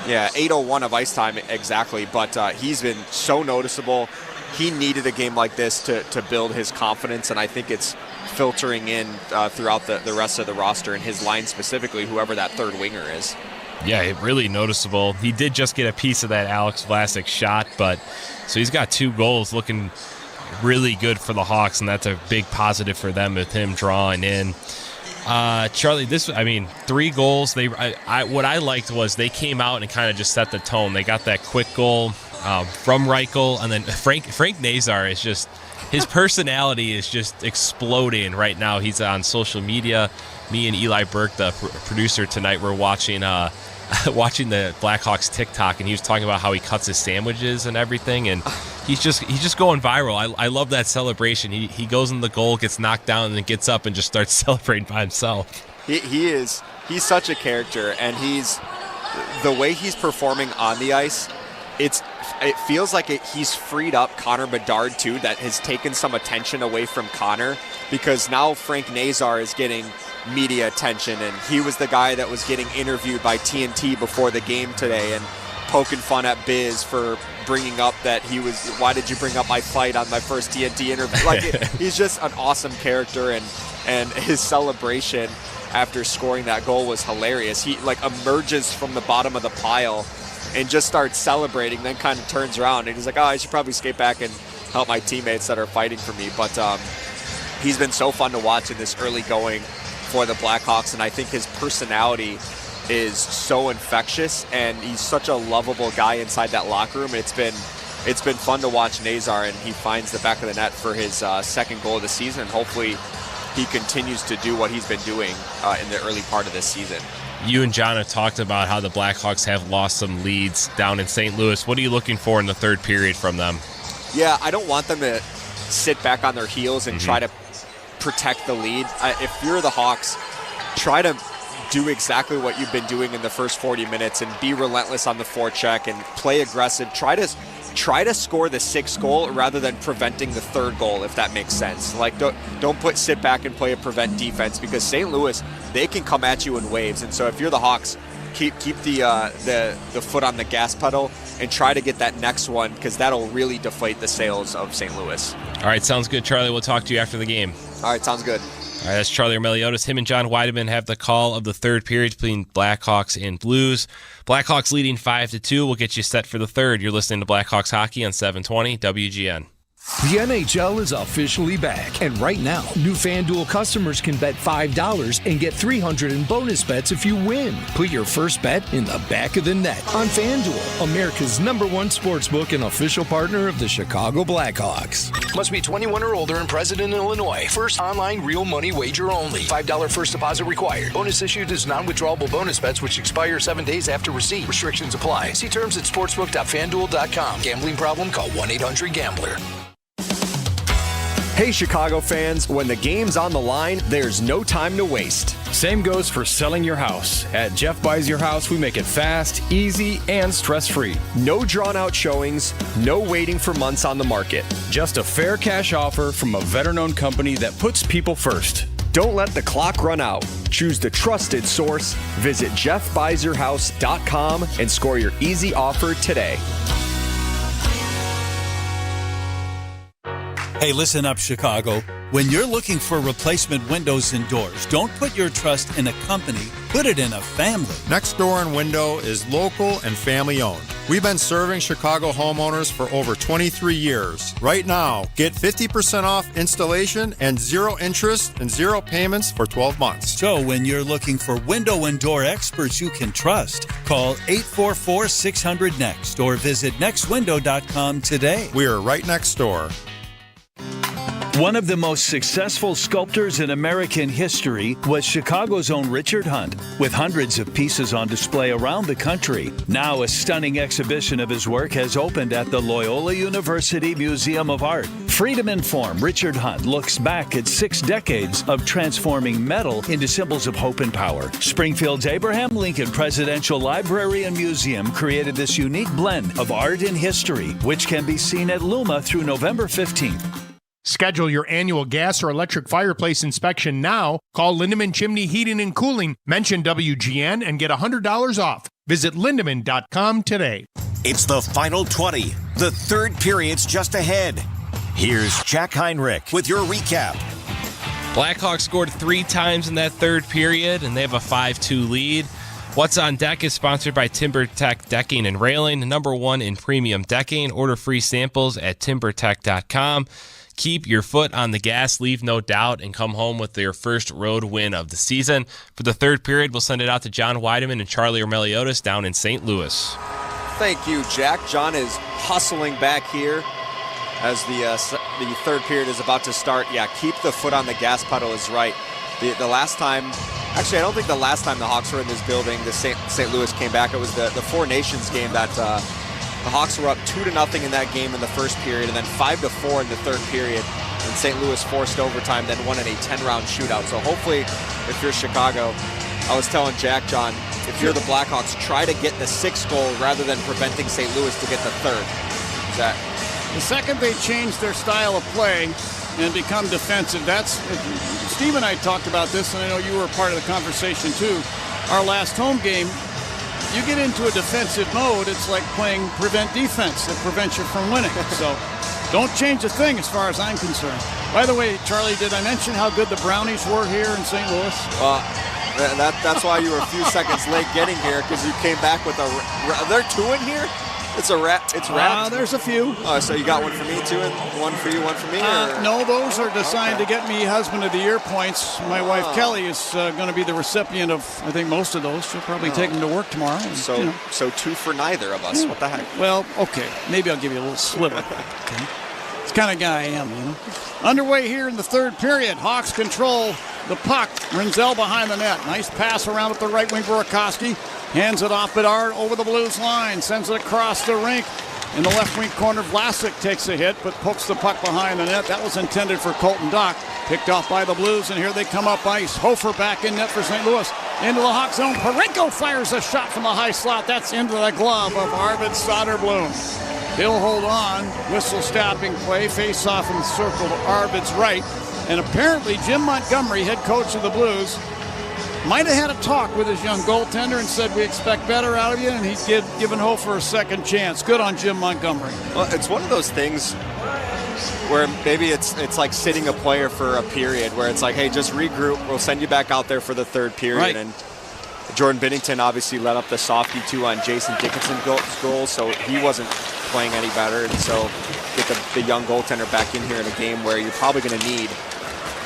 8:01 of ice time exactly, but he's been so noticeable. He needed a game like this to build his confidence, and I think it's filtering in throughout the rest of the roster and his line specifically, whoever that third winger is. Yeah, really noticeable. He did just get a piece of that Alex Vlasic shot, but so he's got 2 goals, looking really good for the Hawks, and that's a big positive for them with him drawing in. Charlie, 3 goals. What I liked was they came out and kind of just set the tone. They got that quick goal from Reichel, and then Frank Nazar is just, his personality is just exploding right now. He's on social media. Me and Eli Burke, the producer tonight, were watching the Blackhawks TikTok, and he was talking about how he cuts his sandwiches and everything, and he's just going viral. I love that celebration. He goes in the goal, gets knocked down, and then gets up and just starts celebrating by himself. He's such a character, and the way he's performing on the ice, it feels like he's freed up Connor Bedard too, that has taken some attention away from Connor, because now Frank Nazar is getting media attention, and he was the guy that was getting interviewed by TNT before the game today and poking fun at Biz for bringing up that why did you bring up my fight on my first TNT interview? Like, he's just an awesome character, and his celebration after scoring that goal was hilarious. He emerges from the bottom of the pile and just starts celebrating, then kind of turns around and he's like, I should probably skate back and help my teammates that are fighting for me. But he's been so fun to watch in this early going for the Blackhawks, and I think his personality is so infectious, and he's such a lovable guy inside that locker room. It's been it's been fun to watch Nazar, and he finds the back of the net for his second goal of the season. Hopefully he continues to do what he's been doing in the early part of this season. You and John have talked about how the Blackhawks have lost some leads down in St. Louis. What are you looking for in the third period from them? Yeah, I don't want them to sit back on their heels and try to protect the lead. If you're the Hawks, try to do exactly what you've been doing in the first 40 minutes and be relentless on the forecheck and play aggressive. Try to score the sixth goal rather than preventing the third goal, if that makes sense. Like, don't sit back and play a prevent defense, because St. Louis, they can come at you in waves. And so if you're the Hawks, keep the foot on the gas pedal and try to get that next one, because that'll really deflate the sails of St. Louis. All right, sounds good, Charlie. We'll talk to you after the game. All right, sounds good. All right, that's Charlie Meliodas. Him and John Weideman have the call of the third period between Blackhawks and Blues. Blackhawks leading 5-2. We'll get you set for the third. You're listening to Blackhawks Hockey on 720 WGN. The NHL is officially back, and right now, new FanDuel customers can bet $5 and get $300 in bonus bets if you win. Put your first bet in the back of the net on FanDuel, America's #1 sportsbook and official partner of the Chicago Blackhawks. Must be 21 or older and present in Illinois. First online real money wager only. $5 first deposit required. Bonus issued as non-withdrawable bonus bets which expire 7 days after receipt. Restrictions apply. See terms at sportsbook.fanduel.com. Gambling problem? Call 1-800-GAMBLER. Hey, Chicago fans, when the game's on the line, there's no time to waste. Same goes for selling your house. At Jeff Buys Your House, we make it fast, easy, and stress-free. No drawn-out showings, no waiting for months on the market. Just a fair cash offer from a veteran-owned company that puts people first. Don't let the clock run out. Choose the trusted source. Visit jeffbuysyourhouse.com and score your easy offer today. Hey, listen up, Chicago. When you're looking for replacement windows and doors, don't put your trust in a company. Put it in a family. Next Door and Window is local and family owned. We've been serving Chicago homeowners for over 23 years. Right now, get 50% off installation and 0 interest and 0 payments for 12 months. So when you're looking for window and door experts you can trust, call 844-600-NEXT or visit nextwindow.com today. We are right next door. One of the most successful sculptors in American history was Chicago's own Richard Hunt. With hundreds of pieces on display around the country, now a stunning exhibition of his work has opened at the Loyola University Museum of Art. Freedom in Form, Richard Hunt looks back at 6 decades of transforming metal into symbols of hope and power. Springfield's Abraham Lincoln Presidential Library and Museum created this unique blend of art and history, which can be seen at Luma through November 15th. Schedule your annual gas or electric fireplace inspection now. Call Lindemann Chimney Heating and Cooling. Mention WGN and get $100 off. Visit lindemann.com today. It's the final 20. The third period's just ahead. Here's Jack Heinrich with your recap. Blackhawks scored 3 times in that third period, and they have a 5-2 lead. What's on Deck is sponsored by TimberTech Decking and Railing, #1 in premium decking. Order free samples at timbertech.com. Keep your foot on the gas, leave no doubt, and come home with their first road win of the season. For the third period, we'll send it out to John Weideman and Charlie Meliodas down in St. Louis. Thank you, Jack. John is hustling back here as the third period is about to start. Yeah, keep the foot on the gas pedal is right. The last time, actually, I don't think the last time the Hawks were in this building, the St. Louis came back. It was the Four Nations game that the Hawks were up 2-0 in that game in the first period, and then 5-4 in the third period. And St. Louis forced overtime, then won in a 10-round shootout. So hopefully, if you're Chicago, I was telling Jack, John, if you're the Blackhawks, try to get the 6th goal rather than preventing St. Louis to get the 3rd. Zach. The second they change their style of play and become defensive, Steve and I talked about this, and I know you were a part of the conversation too. Our last home game, you get into a defensive mode, it's like playing prevent defense that prevents you from winning. So don't change a thing as far as I'm concerned. By the way, Charlie, did I mention how good the Brownies were here in St. Louis? That's why you were a few seconds late getting here, because you came back with they're 2 in here? It's a wrap. It's wrapped. There's a few. Oh, so you got one for me too, and one for you, one for me? No, those are designed to get me Husband of the Year points. My wife Kelly is going to be the recipient of, I think, most of those. She'll probably take them to work tomorrow. And, so two for neither of us. What the heck? Well, okay. Maybe I'll give you a little sliver. Okay. It's the kind of guy I am, you know. Underway here in the third period. Hawks control the puck. Rinzel behind the net. Nice pass around at the right wing. Burakovsky hands it off Bedard over the Blues line. Sends it across the rink. In the left wing corner, Vlasic takes a hit, but pokes the puck behind the net. That was intended for Colton Dach. Picked off by the Blues, and here they come up ice. Hofer back in net for St. Louis. Into the Hawk zone. Parenko fires a shot from the high slot. That's into the glove of Arvid Soderblom. He'll hold on. Whistle stopping play. Face off in the circle to Arvid's right. And apparently Jim Montgomery, head coach of the Blues, might have had a talk with his young goaltender and said, we expect better out of you, and he's given Hofer a second chance. Good on Jim Montgomery. Well, it's one of those things where maybe it's like sitting a player for a period where it's like, hey, just regroup. We'll send you back out there for the third period. Right. And Jordan Binnington obviously let up the softie too on Jason Dickinson's goal, so he wasn't playing any better. And so get the young goaltender back in here in a game where you're probably going to need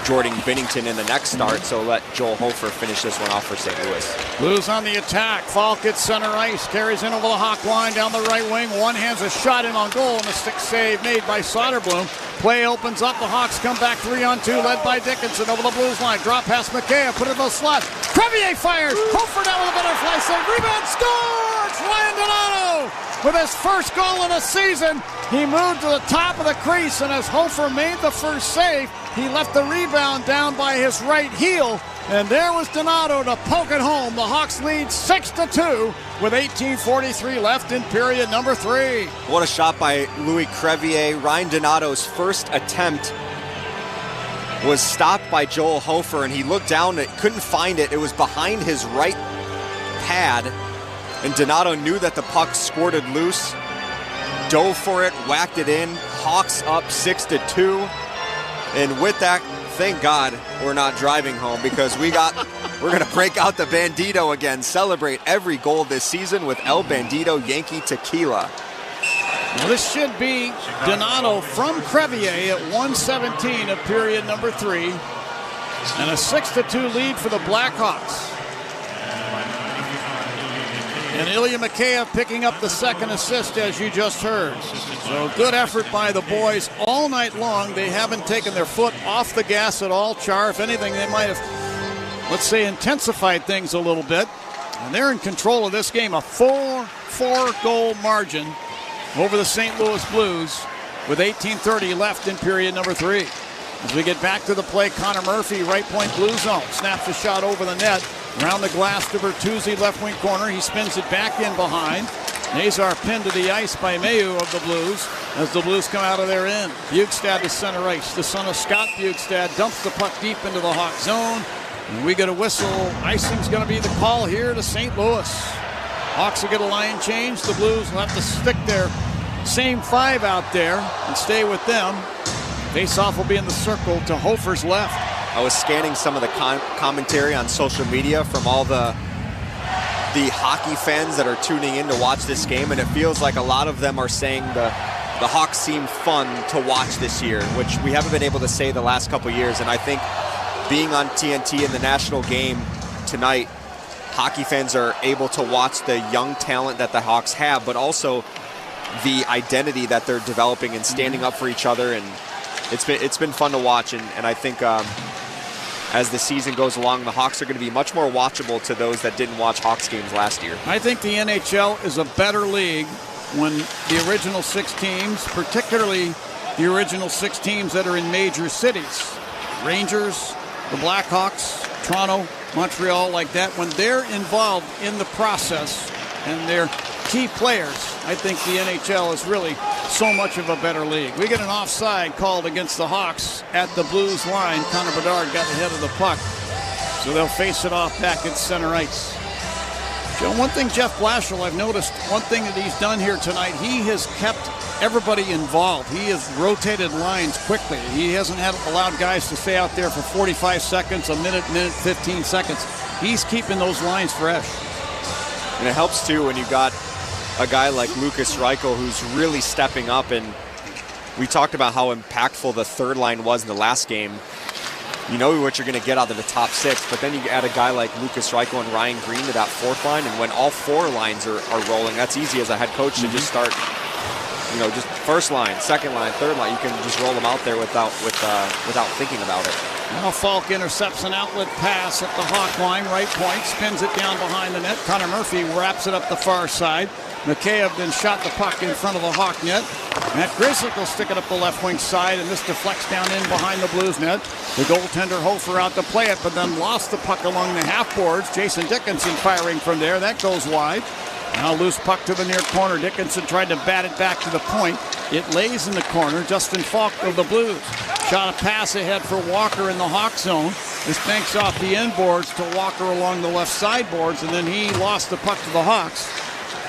Jordan Binnington in the next start, so let Joel Hofer finish this one off for St. Louis. Blues on the attack. Falk at center ice, carries in over the Hawk line down the right wing. One hands a shot in on goal, and a stick save made by Soderblom. Play opens up. The Hawks come back 3-on-2, led by Dickinson over the Blues line. Drop past McKay, put it in the slot. Crevier fires. Hofer down with a butterfly save. Rebound, scores! Ryan Donato with his first goal in the season. He moved to the top of the crease, and as Hofer made the first save, he left the rebound down by his right heel, and there was Donato to poke it home. The Hawks lead 6-2 with 18:43 left in period number 3. What a shot by Louis Crevier. Ryan Donato's first attempt was stopped by Joel Hofer, and he looked down and couldn't find it. It was behind his right pad, and Donato knew that the puck squirted loose, dove for it, whacked it in. Hawks up 6-2. And with that, thank God we're not driving home, because we're going to break out the Bandito again, celebrate every goal this season with El Bandito Yankee Tequila. Well, this should be Donato from Crevier at 1:17 of period number 3, and a 6-2 lead for the Blackhawks. And Ilya Mikheyev picking up the second assist, as you just heard. So good effort by the boys all night long. They haven't taken their foot off the gas at all, Char. If anything, they might have, let's say, intensified things a little bit. And they're in control of this game. A 4-goal margin over the St. Louis Blues with 18:30 left in period number 3. As we get back to the play, Connor Murphy, right point blue zone, snaps a shot over the net. Around the glass to Bertuzzi, left wing corner. He spins it back in behind. Nazar pinned to the ice by Mayu of the Blues as the Blues come out of their end. Bjugstad to center ice. The son of Scott Bjugstad dumps the puck deep into the Hawk zone. And we get a whistle. Icing's going to be the call here to St. Louis. Hawks will get a line change. The Blues will have to stick their same 5 out there and stay with them. Face-off will be in the circle to Hofer's left. I was scanning some of the commentary on social media from all the hockey fans that are tuning in to watch this game, and it feels like a lot of them are saying the Hawks seem fun to watch this year, which we haven't been able to say the last couple years. And I think being on TNT in the national game tonight, hockey fans are able to watch the young talent that the Hawks have, but also the identity that they're developing and standing up for each other. And it's been fun to watch, and I think as the season goes along, the Hawks are going to be much more watchable to those that didn't watch Hawks games last year. I think the NHL is a better league when the original 6 teams, particularly the original 6 teams that are in major cities, Rangers, the Blackhawks, Toronto, Montreal, like that, when they're involved in the process and they're key players, I think the NHL is really so much of a better league. We get an offside called against the Hawks at the Blues line. Connor Bedard got ahead of the puck, so they'll face it off back at center ice. Joe, one thing Jeff Blashill, I've noticed, one thing that he's done here tonight, he has kept everybody involved. He has rotated lines quickly. He hasn't allowed guys to stay out there for 45 seconds, a minute, 15 seconds. He's keeping those lines fresh. And it helps, too, when you've got a guy like Lucas Reichel who's really stepping up, and we talked about how impactful the third line was in the last game. You know what you're going to get out of the top six, but then you add a guy like Lucas Reichel and Ryan Green to that fourth line, and when all four lines are rolling, that's easy as a head coach to just start, just first line, second line, third line. You can just roll them out there without thinking about it. Now Falk intercepts an outlet pass at the Hawk line, right point, spins it down behind the net. Connor Murphy wraps it up the far side. Mikheyev then shot the puck in front of the Hawk net. Matt Grisick will stick it up the left wing side, and this deflects down in behind the Blues net. The goaltender Hofer out to play it, but then lost the puck along the half boards. Jason Dickinson firing from there. That goes wide. Now loose puck to the near corner. Dickinson tried to bat it back to the point. It lays in the corner. Justin Falk of the Blues shot a pass ahead for Walker in the Hawk zone. This banks off the end boards to Walker along the left side boards, and then he lost the puck to the Hawks.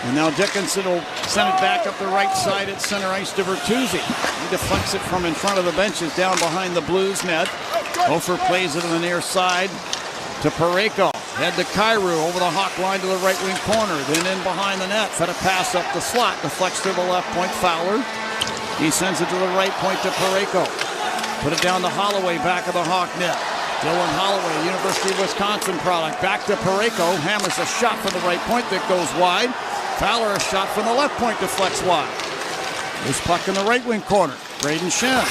And now Dickinson will send it back up the right side at center ice to Bertuzzi. He deflects it from in front of the benches down behind the Blues net. Hofer plays it on the near side to Parayko. Head to Kyrou over the Hawk line to the right wing corner. Then in behind the net. Fed a pass up the slot. Deflects to the left point. Fowler. He sends it to the right point to Parayko. Put it down to Holloway back of the Hawk net. Dylan Holloway, University of Wisconsin product. Back to Parayko. Hammers a shot from the right point that goes wide. Fowler, a shot from the left point, deflects wide. Loose puck in the right wing corner. Braden Shen.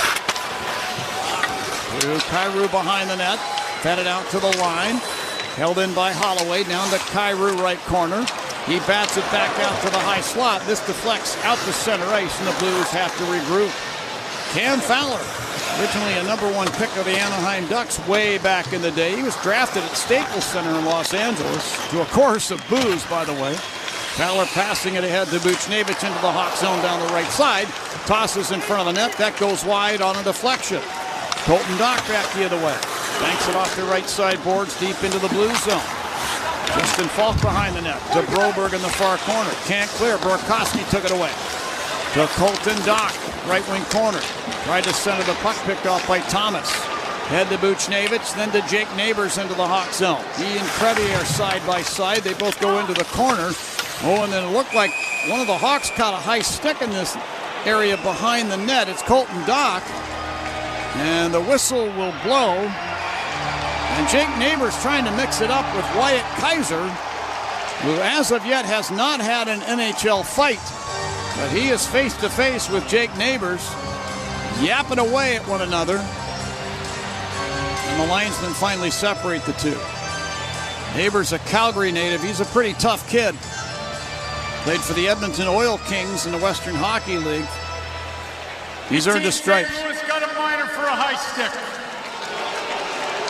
Kyrou behind the net. Fed it out to the line. Held in by Holloway. Down to Kyrou right corner. He bats it back out to the high slot. This deflects out to center ice, and the Blues have to regroup. Cam Fowler, originally a #1 pick of the Anaheim Ducks way back in the day. He was drafted at Staples Center in Los Angeles to a chorus of boos, by the way. Fowler passing it ahead to Buchnevich into the Hawk zone down the right side. Tosses in front of the net. That goes wide on a deflection. Colton Dock back the other way. Banks it off the right side boards deep into the Blues zone. Justin Falk behind the net. To Broberg in the far corner. Can't clear. Burakovsky took it away. To Colton Dock, right wing corner. Tried to center the puck, picked off by Thomas. Head to Buchnevich, then to Jake Neighbors into the Hawk zone. He and Krevy are side by side. They both go into the corner. Oh, and then it looked like one of the Hawks caught a high stick in this area behind the net. It's Colton Dock. And the whistle will blow. And Jake Neighbors trying to mix it up with Wyatt Kaiser, who as of yet has not had an NHL fight. But he is face to face with Jake Neighbors, yapping away at one another. And the linesmen finally separate the two. Neighbors, a Calgary native. He's a pretty tough kid. Played for the Edmonton Oil Kings in the Western Hockey League. He's earned his stripes. Got a minor for a high stick.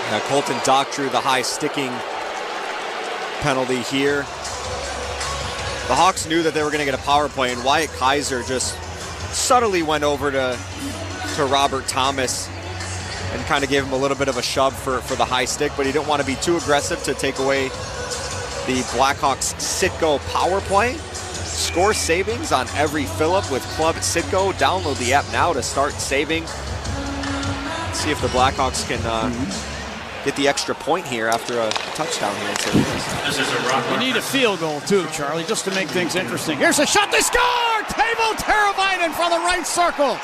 Now Colton Dock drew the high sticking penalty here. The Hawks knew that they were going to get a power play, and Wyatt Kaiser just subtly went over to Robert Thomas and kind of gave him a little bit of a shove for the high stick, but he didn't want to be too aggressive to take away the Blackhawks Citgo power play. Score savings on every fill-up with Club Citgo. Download the app now to start saving. Let's see if the Blackhawks can get the extra point here after a touchdown here in St. Louis. You need a field goal too, Charlie, just to make things interesting. Here's a shot, they score! Teuvo Teravainen from the right circle.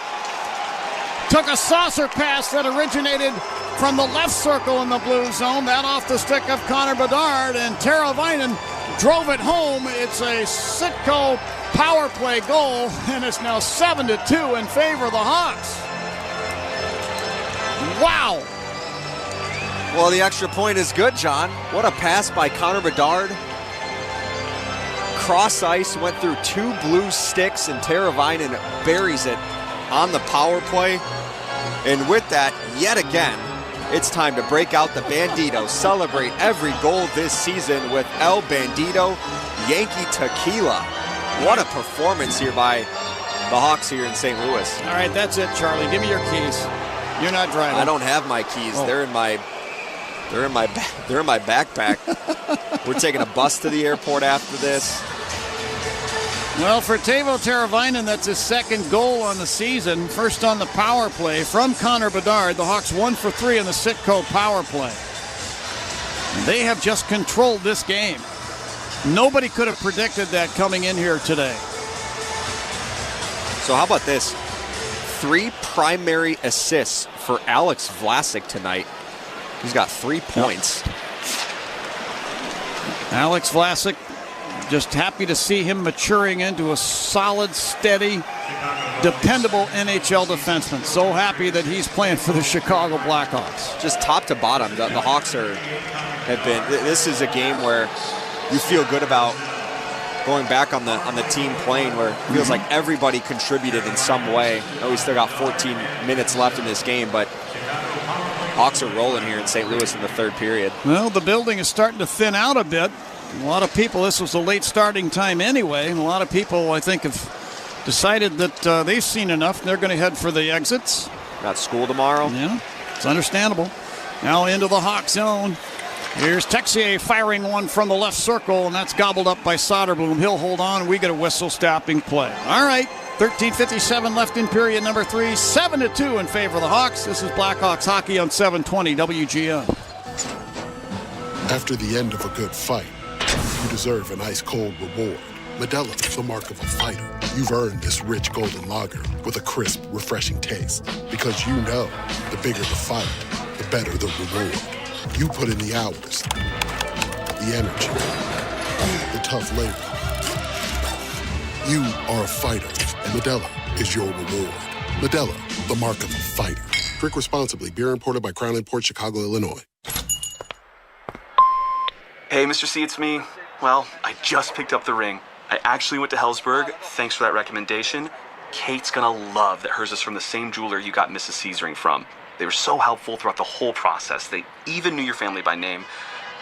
Took a saucer pass that originated from the left circle in the blue zone. That off the stick of Connor Bedard, and Teravainen drove it home. It's a Citgo power play goal, and it's now 7-2 in favor of the Hawks. Wow. Well, the extra point is good, John. What a pass by Connor Bedard. Cross ice, went through two blue sticks, and Teravainen buries it on the power play. And with that, yet again, it's time to break out the Bandito. Celebrate every goal this season with El Bandito Yankee Tequila. What a performance here by the Hawks here in St. Louis. All right, that's it, Charlie. Give me your keys. You're not driving. I don't have my keys. Oh. They're in my backpack. We're taking a bus to the airport after this. Well, for Teuvo Teravainen, that's his second goal on the season. First on the power play from Connor Bedard. The Hawks 1 for 3 in the Citgo power play. They have just controlled this game. Nobody could have predicted that coming in here today. So how about this? 3 primary assists for Alex Vlasic tonight. He's got 3 points. Alex Vlasic, just happy to see him maturing into a solid, steady, dependable NHL defenseman. So happy that he's playing for the Chicago Blackhawks. Just top to bottom, the Hawks have been. This is a game where you feel good about going back on the team playing, where it feels like everybody contributed in some way. I know we still got 14 minutes left in this game, but Hawks are rolling here in St. Louis in the third period. Well, the building is starting to thin out a bit. A lot of people, this was a late starting time anyway, and a lot of people, I think, have decided that they've seen enough, and they're going to head for the exits. Got school tomorrow. Yeah, it's understandable. Now into the Hawk zone. Here's Texier firing one from the left circle, and that's gobbled up by Soderblom. He'll hold on, and we get a whistle stopping play. All right, 13:57 left in period number 3. 7-2 in favor of the Hawks. This is Blackhawks hockey on 720 WGN. After the end of a good fight, you deserve an ice-cold reward. Modelo, the mark of a fighter. You've earned this rich golden lager with a crisp, refreshing taste. Because you know, the bigger the fight, the better the reward. You put in the hours, the energy, the tough labor. You are a fighter, and Modelo is your reward. Modelo, the mark of a fighter. Drink responsibly. Beer imported by Crown Imports, Chicago, Illinois. Hey, Mr. C, it's me. Well, I just picked up the ring. I actually went to Hellsberg. Thanks for that recommendation. Kate's gonna love that hers is from the same jeweler you got Mrs. C's ring from. They were so helpful throughout the whole process. They even knew your family by name,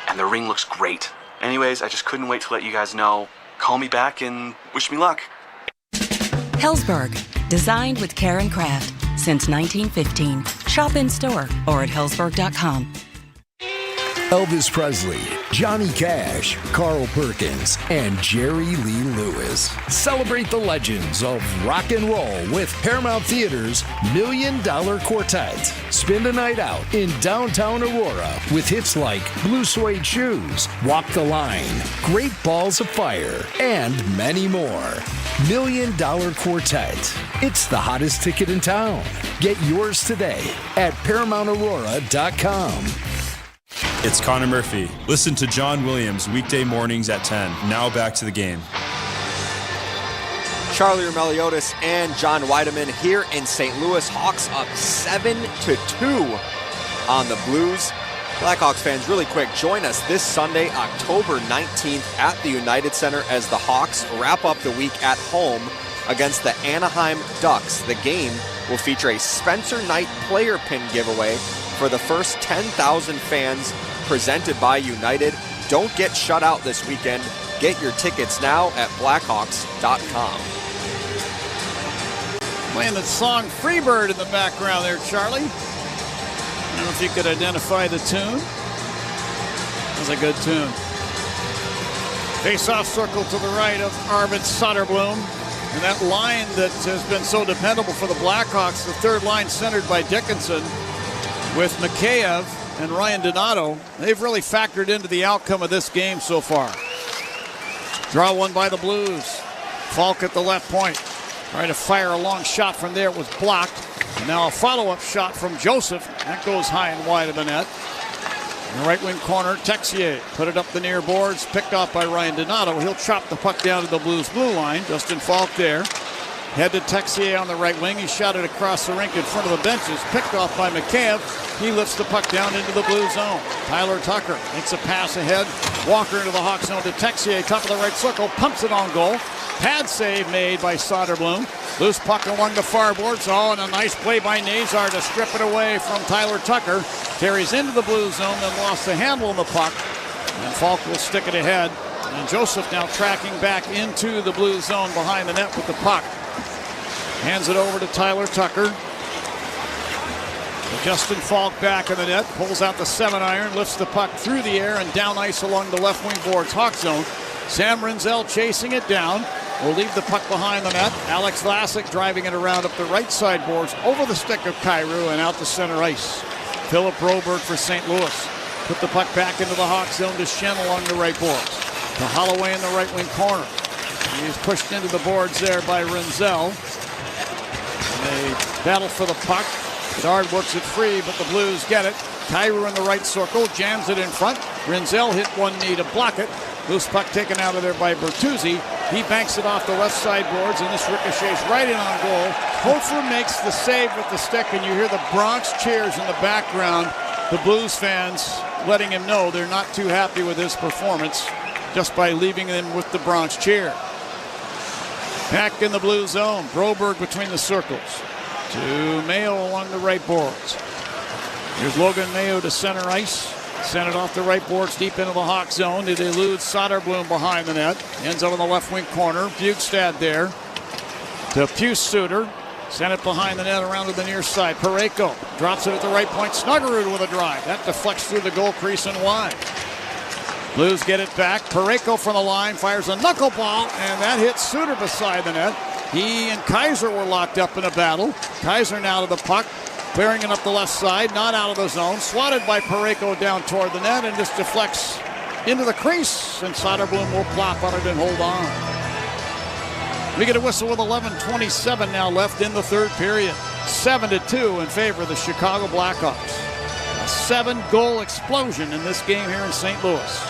and the ring looks great. Anyways, I just couldn't wait to let you guys know. Call me back and wish me luck. Hellsberg, designed with care and craft since 1915. Shop in store or at hellsberg.com. Elvis Presley, Johnny Cash, Carl Perkins, and Jerry Lee Lewis. Celebrate the legends of rock and roll with Paramount Theater's $1 Million Quartet. Spend a night out in downtown Aurora with hits like Blue Suede Shoes, Walk the Line, Great Balls of Fire, and many more. $1 Million Quartet. It's the hottest ticket in town. Get yours today at ParamountAurora.com. It's Connor Murphy. Listen to John Williams weekday mornings at 10. Now back to the game. Charlie Meliodas and John Weideman here in St. Louis. Hawks up 7-2 on the Blues. Blackhawks fans, really quick, join us this Sunday, October 19th at the United Center as the Hawks wrap up the week at home against the Anaheim Ducks. The game will feature a Spencer Knight player pin giveaway for the first 10,000 fans, presented by United. Don't get shut out this weekend. Get your tickets now at blackhawks.com. Playing the song Freebird in the background there, Charlie. I don't know if you could identify the tune. That's a good tune. Face-off circle to the right of Arvid Soderblom. And that line that has been so dependable for the Blackhawks, the third line centered by Dickinson, with Mikheyev and Ryan Donato, they've really factored into the outcome of this game so far. Draw one by the Blues. Falk at the left point. Trying to fire a long shot from there. It was blocked. And now a follow-up shot from Joseph. That goes high and wide of the net. In the right wing corner, Texier put it up the near boards. Picked off by Ryan Donato. He'll chop the puck down to the Blues blue line. Justin Falk there. Head to Texier on the right wing. He shot it across the rink in front of the benches. Picked off by Mikheyev. He lifts the puck down into the blue zone. Tyler Tucker makes a pass ahead. Walker into the Hawk zone to Texier. Top of the right circle. Pumps it on goal. Pad save made by Soderblom. Loose puck along the far boards. Oh, and a nice play by Nazar to strip it away from Tyler Tucker. Carries into the blue zone, then lost the handle on the puck. And Falk will stick it ahead. And Joseph now tracking back into the blue zone behind the net with the puck. Hands it over to Tyler Tucker. Justin Falk back in the net. Pulls out the 7-iron. Lifts the puck through the air and down ice along the left wing boards. Hawk zone. Sam Renzel chasing it down. Will leave the puck behind the net. Alex Vlasic driving it around up the right side boards. Over the stick of Kyrou and out to center ice. Philip Broberg for St. Louis. Put the puck back into the Hawk zone to Shen along the right boards. To Holloway in the right wing corner. He's pushed into the boards there by Renzel. Battle for the puck. Bedard works it free, but the Blues get it. Kyrou in the right circle, jams it in front. Rinzel hit one knee to block it. Loose puck taken out of there by Bertuzzi. He banks it off the left side boards, and this ricochets right in on goal. Hofer makes the save with the stick, and you hear the Bronx cheers in the background. The Blues fans letting him know they're not too happy with his performance just by leaving him with the Bronx cheer. Back in the blue zone. Broberg between the circles. To Mayo along the right boards. Here's Logan Mayo to center ice. Sent it off the right boards deep into the Hawk zone. It eludes Soderblom behind the net. Ends up in the left wing corner. Bjugstad there. To Pius Suter. Sent it behind the net around to the near side. Parayko drops it at the right point. Snuggerud with a drive. That deflects through the goal crease and wide. Blues get it back. Parayko from the line fires a knuckleball, and that hits Suter beside the net. He and Kaiser were locked up in a battle. Kaiser now to the puck, clearing it up the left side, not out of the zone. Swatted by Parayko down toward the net, and just deflects into the crease, and Soderblom will plop on it and hold on. We get a whistle with 11:27 now left in the third period. 7-2 in favor of the Chicago Blackhawks. A 7-goal explosion in this game here in St. Louis.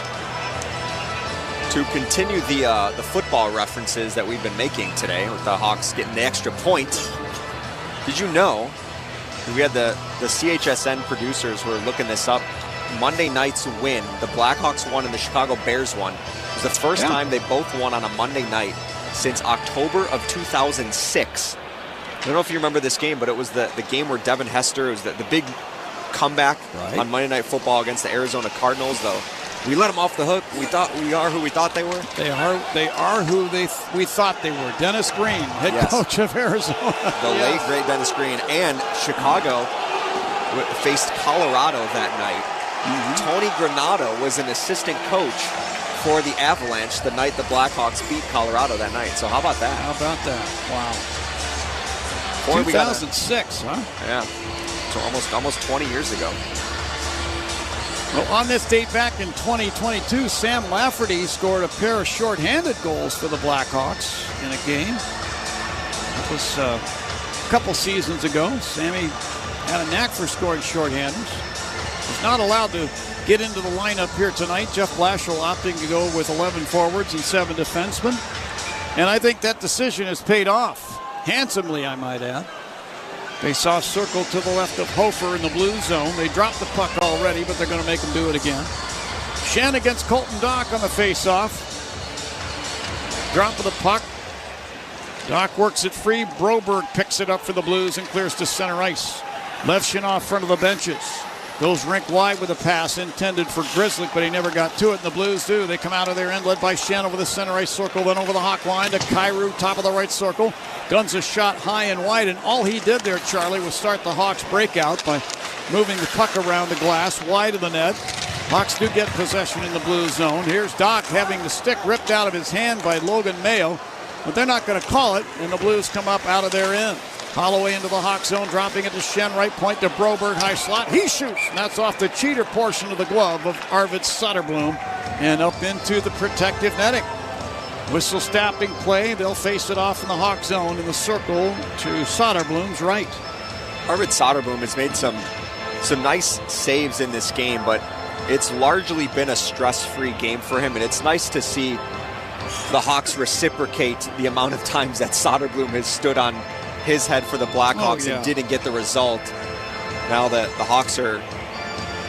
To continue the football references that we've been making today with the Hawks getting the extra point, did you know we had the CHSN producers were looking this up? Monday night's win, the Blackhawks won and the Chicago Bears won. It was the first time they both won on a Monday night since October of 2006. I don't know if you remember this game, but it was the game where Devin Hester, it was the big comeback on Monday Night Football against the Arizona Cardinals, though. We let them off the hook. We are who we thought they were. They are who we thought they were. Dennis Green, head coach of Arizona. The late, great Dennis Green. And Chicago faced Colorado that night. Tony Granato was an assistant coach for the Avalanche the night the Blackhawks beat Colorado that night. So how about that? How about that? Wow. 2006, huh? Yeah. So almost 20 years ago. Well, on this date back in 2022, Sam Lafferty scored a pair of shorthanded goals for the Blackhawks in a game. That was a couple seasons ago. Sammy had a knack for scoring shorthanders. Was not allowed to get into the lineup here tonight. Jeff Blashill opting to go with 11 forwards and 7 defensemen. And I think that decision has paid off handsomely, I might add. They saw a circle to the left of Hofer in the blue zone. They dropped the puck already, but they're going to make him do it again. Shen against Colton Dock on the faceoff. Drop of the puck. Dock works it free. Broberg picks it up for the Blues and clears to center ice. Left Shen off front of the benches. Goes rink wide with a pass intended for Grizzly, but he never got to it, and the Blues do. They come out of their end, led by Shen over the center ice circle, then over the Hawk line to Kyrou, top of the right circle. Guns a shot high and wide, and all he did there, Charlie, was start the Hawks breakout by moving the puck around the glass, wide of the net. Hawks do get possession in the blue zone. Here's Doc having the stick ripped out of his hand by Logan Mayo, but they're not going to call it, and the Blues come up out of their end. Holloway into the Hawk zone, dropping it to Shen, right point to Broberg, high slot. He shoots, and that's off the cheater portion of the glove of Arvid Soderblom and up into the protective netting. Whistle stopping play. They'll face it off in the Hawk zone in the circle to Soderblom's right. Arvid Soderblom has made some nice saves in this game, but it's largely been a stress-free game for him, and it's nice to see the Hawks reciprocate the amount of times that Soderblom has stood on his head for the Blackhawks and didn't get the result. Now that the Hawks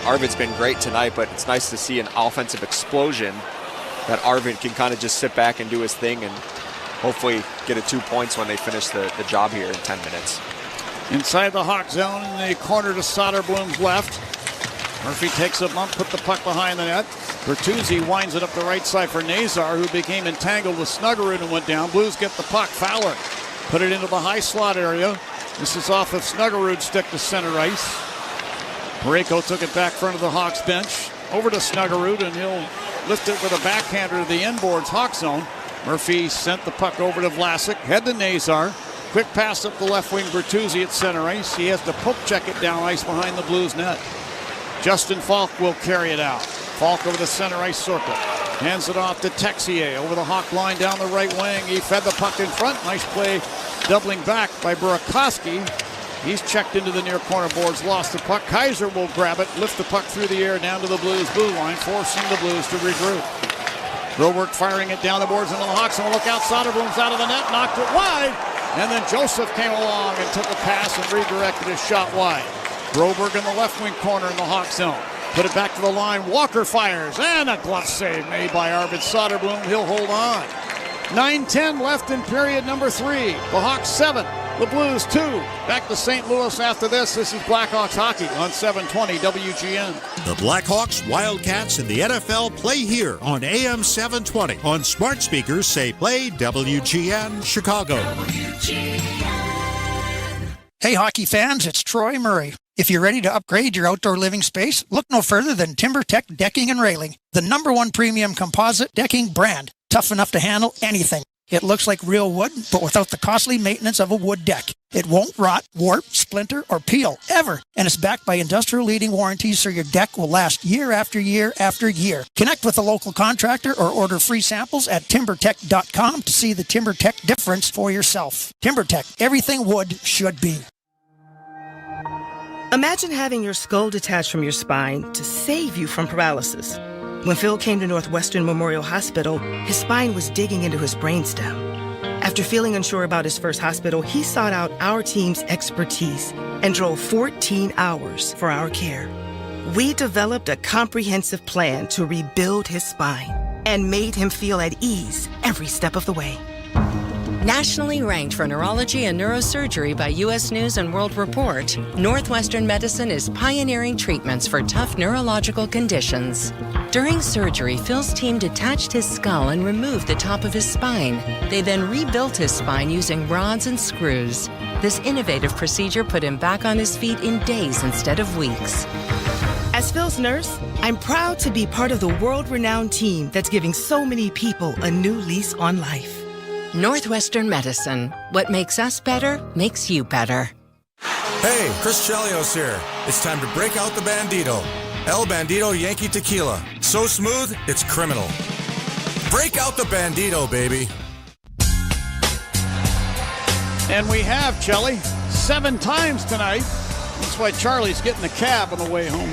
Arvid's been great tonight, but it's nice to see an offensive explosion that Arvid can kind of just sit back and do his thing and hopefully get a 2 points when they finish the job here in 10 minutes. Inside the Hawk zone in the corner to Soderblom's left. Murphy takes a bump, put the puck behind the net. Bertuzzi winds it up the right side for Nazar, who became entangled with Snuggerud and went down. Blues get the puck. Fowler put it into the high slot area. This is off of Snuggerud's stick to center ice. Parayko took it back front of the Hawks bench. Over to Snuggerud, and he'll lift it with a backhander to the inboards Hawk zone. Murphy sent the puck over to Vlasic. Head to Nazar. Quick pass up the left wing, Bertuzzi at center ice. He has to poke check it down ice behind the Blues net. Justin Falk will carry it out. Falk over the center ice circle. Hands it off to Texier over the Hawk line down the right wing. He fed the puck in front. Nice play doubling back by Burakovsky. He's checked into the near corner boards, lost the puck. Kaiser will grab it, lift the puck through the air down to the Blues blue line, forcing the Blues to regroup. Broberg firing it down the boards into the Hawks, and look out, Soderblom's out of the net, knocked it wide, and then Joseph came along and took a pass and redirected his shot wide. Broberg in the left wing corner in the Hawk zone. Put it back to the line, Walker fires, and a glove save made by Arvid Soderblom. He'll hold on. 9:10 left in period number 3. The Hawks 7, the Blues 2. Back to St. Louis after this. This is Blackhawks hockey on 720 WGN. The Blackhawks, Wildcats, and the NFL play here on AM 720. On smart speakers, say play WGN Chicago. Hey, hockey fans, it's Troy Murray. If you're ready to upgrade your outdoor living space, look no further than TimberTech Decking and Railing, the #1 premium composite decking brand. Tough enough to handle anything. It looks like real wood, but without the costly maintenance of a wood deck. It won't rot, warp, splinter, or peel, ever. And it's backed by industrial-leading warranties, so your deck will last year after year after year. Connect with a local contractor or order free samples at TimberTech.com to see the TimberTech difference for yourself. TimberTech, everything wood should be. Imagine having your skull detached from your spine to save you from paralysis. When Phil came to Northwestern Memorial Hospital, his spine was digging into his brainstem. After feeling unsure about his first hospital, he sought out our team's expertise and drove 14 hours for our care. We developed a comprehensive plan to rebuild his spine and made him feel at ease every step of the way. Nationally ranked for neurology and neurosurgery by U.S. News and World Report, Northwestern Medicine is pioneering treatments for tough neurological conditions. During surgery, Phil's team detached his skull and removed the top of his spine. They then rebuilt his spine using rods and screws. This innovative procedure put him back on his feet in days instead of weeks. As Phil's nurse, I'm proud to be part of the world-renowned team that's giving so many people a new lease on life. Northwestern Medicine. What makes us better makes you better. Hey, Chris Chelios here. It's time to break out the Bandito. El Bandito Yankee Tequila. So smooth, it's criminal. Break out the Bandito, baby. And we have, Chelly, 7 times tonight. That's why Charlie's getting a cab on the way home.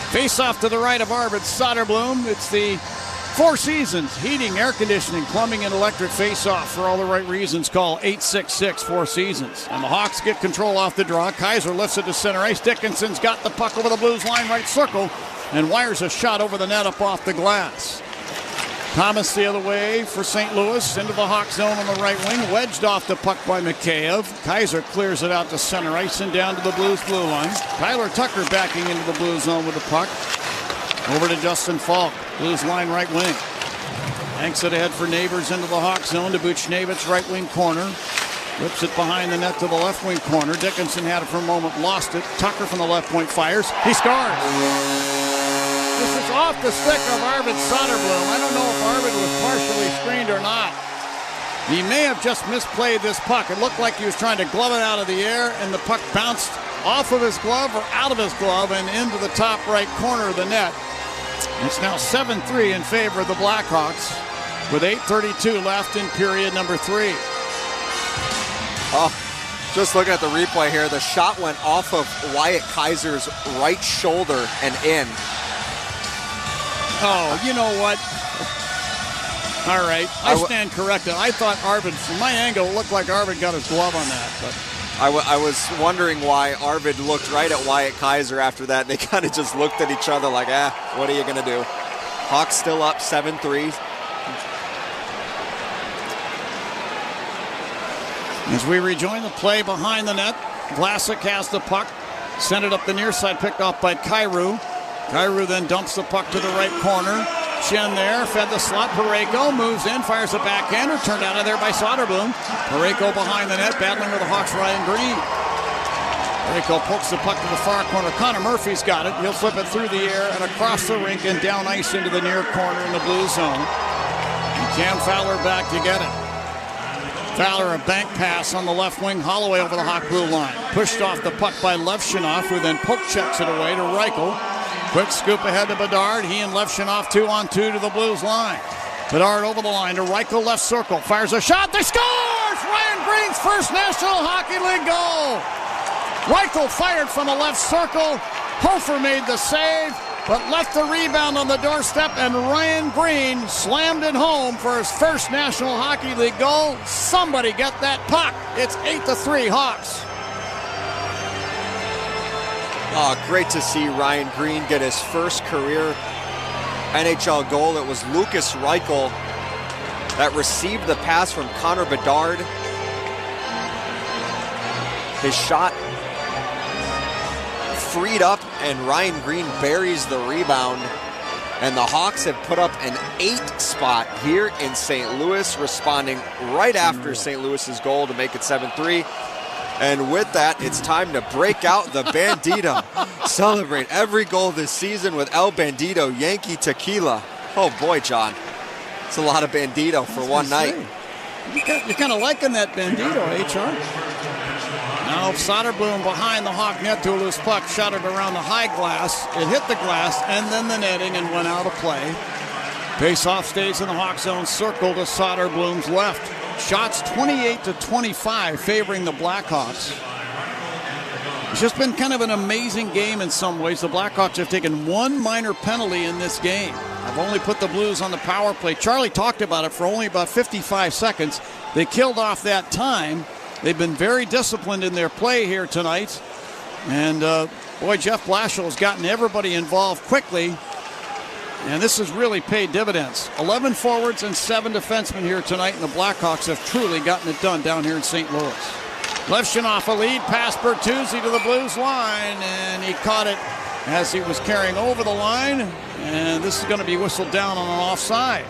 Face off to the right of Arvid Soderblom. It's the Four Seasons Heating, Air Conditioning, Plumbing, and Electric face-off. For all the right reasons, call 866-4 Seasons. And the Hawks get control off the draw. Kaiser lifts it to center ice. Dickinson's got the puck over the Blues line, right circle, and wires a shot over the net up off the glass. Thomas the other way for St. Louis, into the Hawk zone on the right wing. Wedged off the puck by Mikheyev. Kaiser clears it out to center ice and down to the Blues blue line. Tyler Tucker backing into the Blues zone with the puck. Over to Justin Falk, Blues line right wing. Hanks it ahead for Neighbors into the Hawk zone to Buchnevich, right wing corner. Whips it behind the net to the left wing corner. Dickinson had it for a moment, lost it. Tucker from the left point fires. He scores. This is off the stick of Arvid Soderblom. I don't know if Arvid was partially screened or not. He may have just misplayed this puck. It looked like he was trying to glove it out of the air, and the puck bounced off of his glove or out of his glove and into the top right corner of the net. It's now 7-3 in favor of the Blackhawks with 8:32 left in period number 3. Oh, just looking at the replay here, the shot went off of Wyatt Kaiser's right shoulder and in. Oh, you know what? All right, I stand corrected. I thought Arvid, from my angle, it looked like Arvid got his glove on that. But I was wondering why Arvid looked right at Wyatt Kaiser after that. They kind of just looked at each other like, what are you going to do? Hawks still up 7-3. As we rejoin the play behind the net, Vlasic has the puck. Sent it up the near side, picked off by Kyrou. Kyrou then dumps the puck to the right corner. Chen there, fed the slot. Parayko moves in, fires a backhander, turned out of there by Soderblom. Parayko behind the net, battling with the Hawks' Ryan Green. Parayko pokes the puck to the far corner. Connor Murphy's got it. He'll flip it through the air and across the rink and down ice into the near corner in the blue zone. And Cam Fowler back to get it. Fowler, a bank pass on the left wing, Holloway over the Hawk blue line. Pushed off the puck by Levshunov, who then poke checks it away to Reichel. Quick scoop ahead to Bedard. He and Levshunov 2-on-2 to the Blues line. Bedard over the line to Reichel, left circle. Fires a shot. They score! Ryan Green's first National Hockey League goal. Reichel fired from the left circle. Hofer made the save, but left the rebound on the doorstep, and Ryan Green slammed it home for his first National Hockey League goal. Somebody get that puck. It's 8-3 Hawks. Oh, great to see Ryan Green get his first career NHL goal. It was Lucas Reichel that received the pass from Connor Bedard. His shot freed up, and Ryan Green buries the rebound. And the Hawks have put up an 8 spot here in St. Louis, responding right after St. Louis's goal to make it 7-3. And with that, it's time to break out the Bandito. Celebrate every goal this season with El Bandito Yankee Tequila. Oh boy, John. It's a lot of Bandito for one night. You're kind of liking that Bandito, Charge? Now Soderblom behind the Hawk net to a loose puck, shot it around the high glass. It hit the glass and then the netting and went out of play. Face-off stays in the Hawk zone, circle to Soderblom's left. Shots 28-25 favoring the Blackhawks. It's just been kind of an amazing game in some ways. The Blackhawks have taken one minor penalty in this game. I've only put the Blues on the power play. Charlie talked about it for only about 55 seconds. They killed off that time. They've been very disciplined in their play here tonight. And boy, Jeff Blashill has gotten everybody involved quickly. And this has really paid dividends. 11 forwards and 7 defensemen here tonight, and the Blackhawks have truly gotten it done down here in St. Louis. Levshunov a lead, pass Bertuzzi to the Blues line, and he caught it as he was carrying over the line, and this is going to be whistled down on an offside.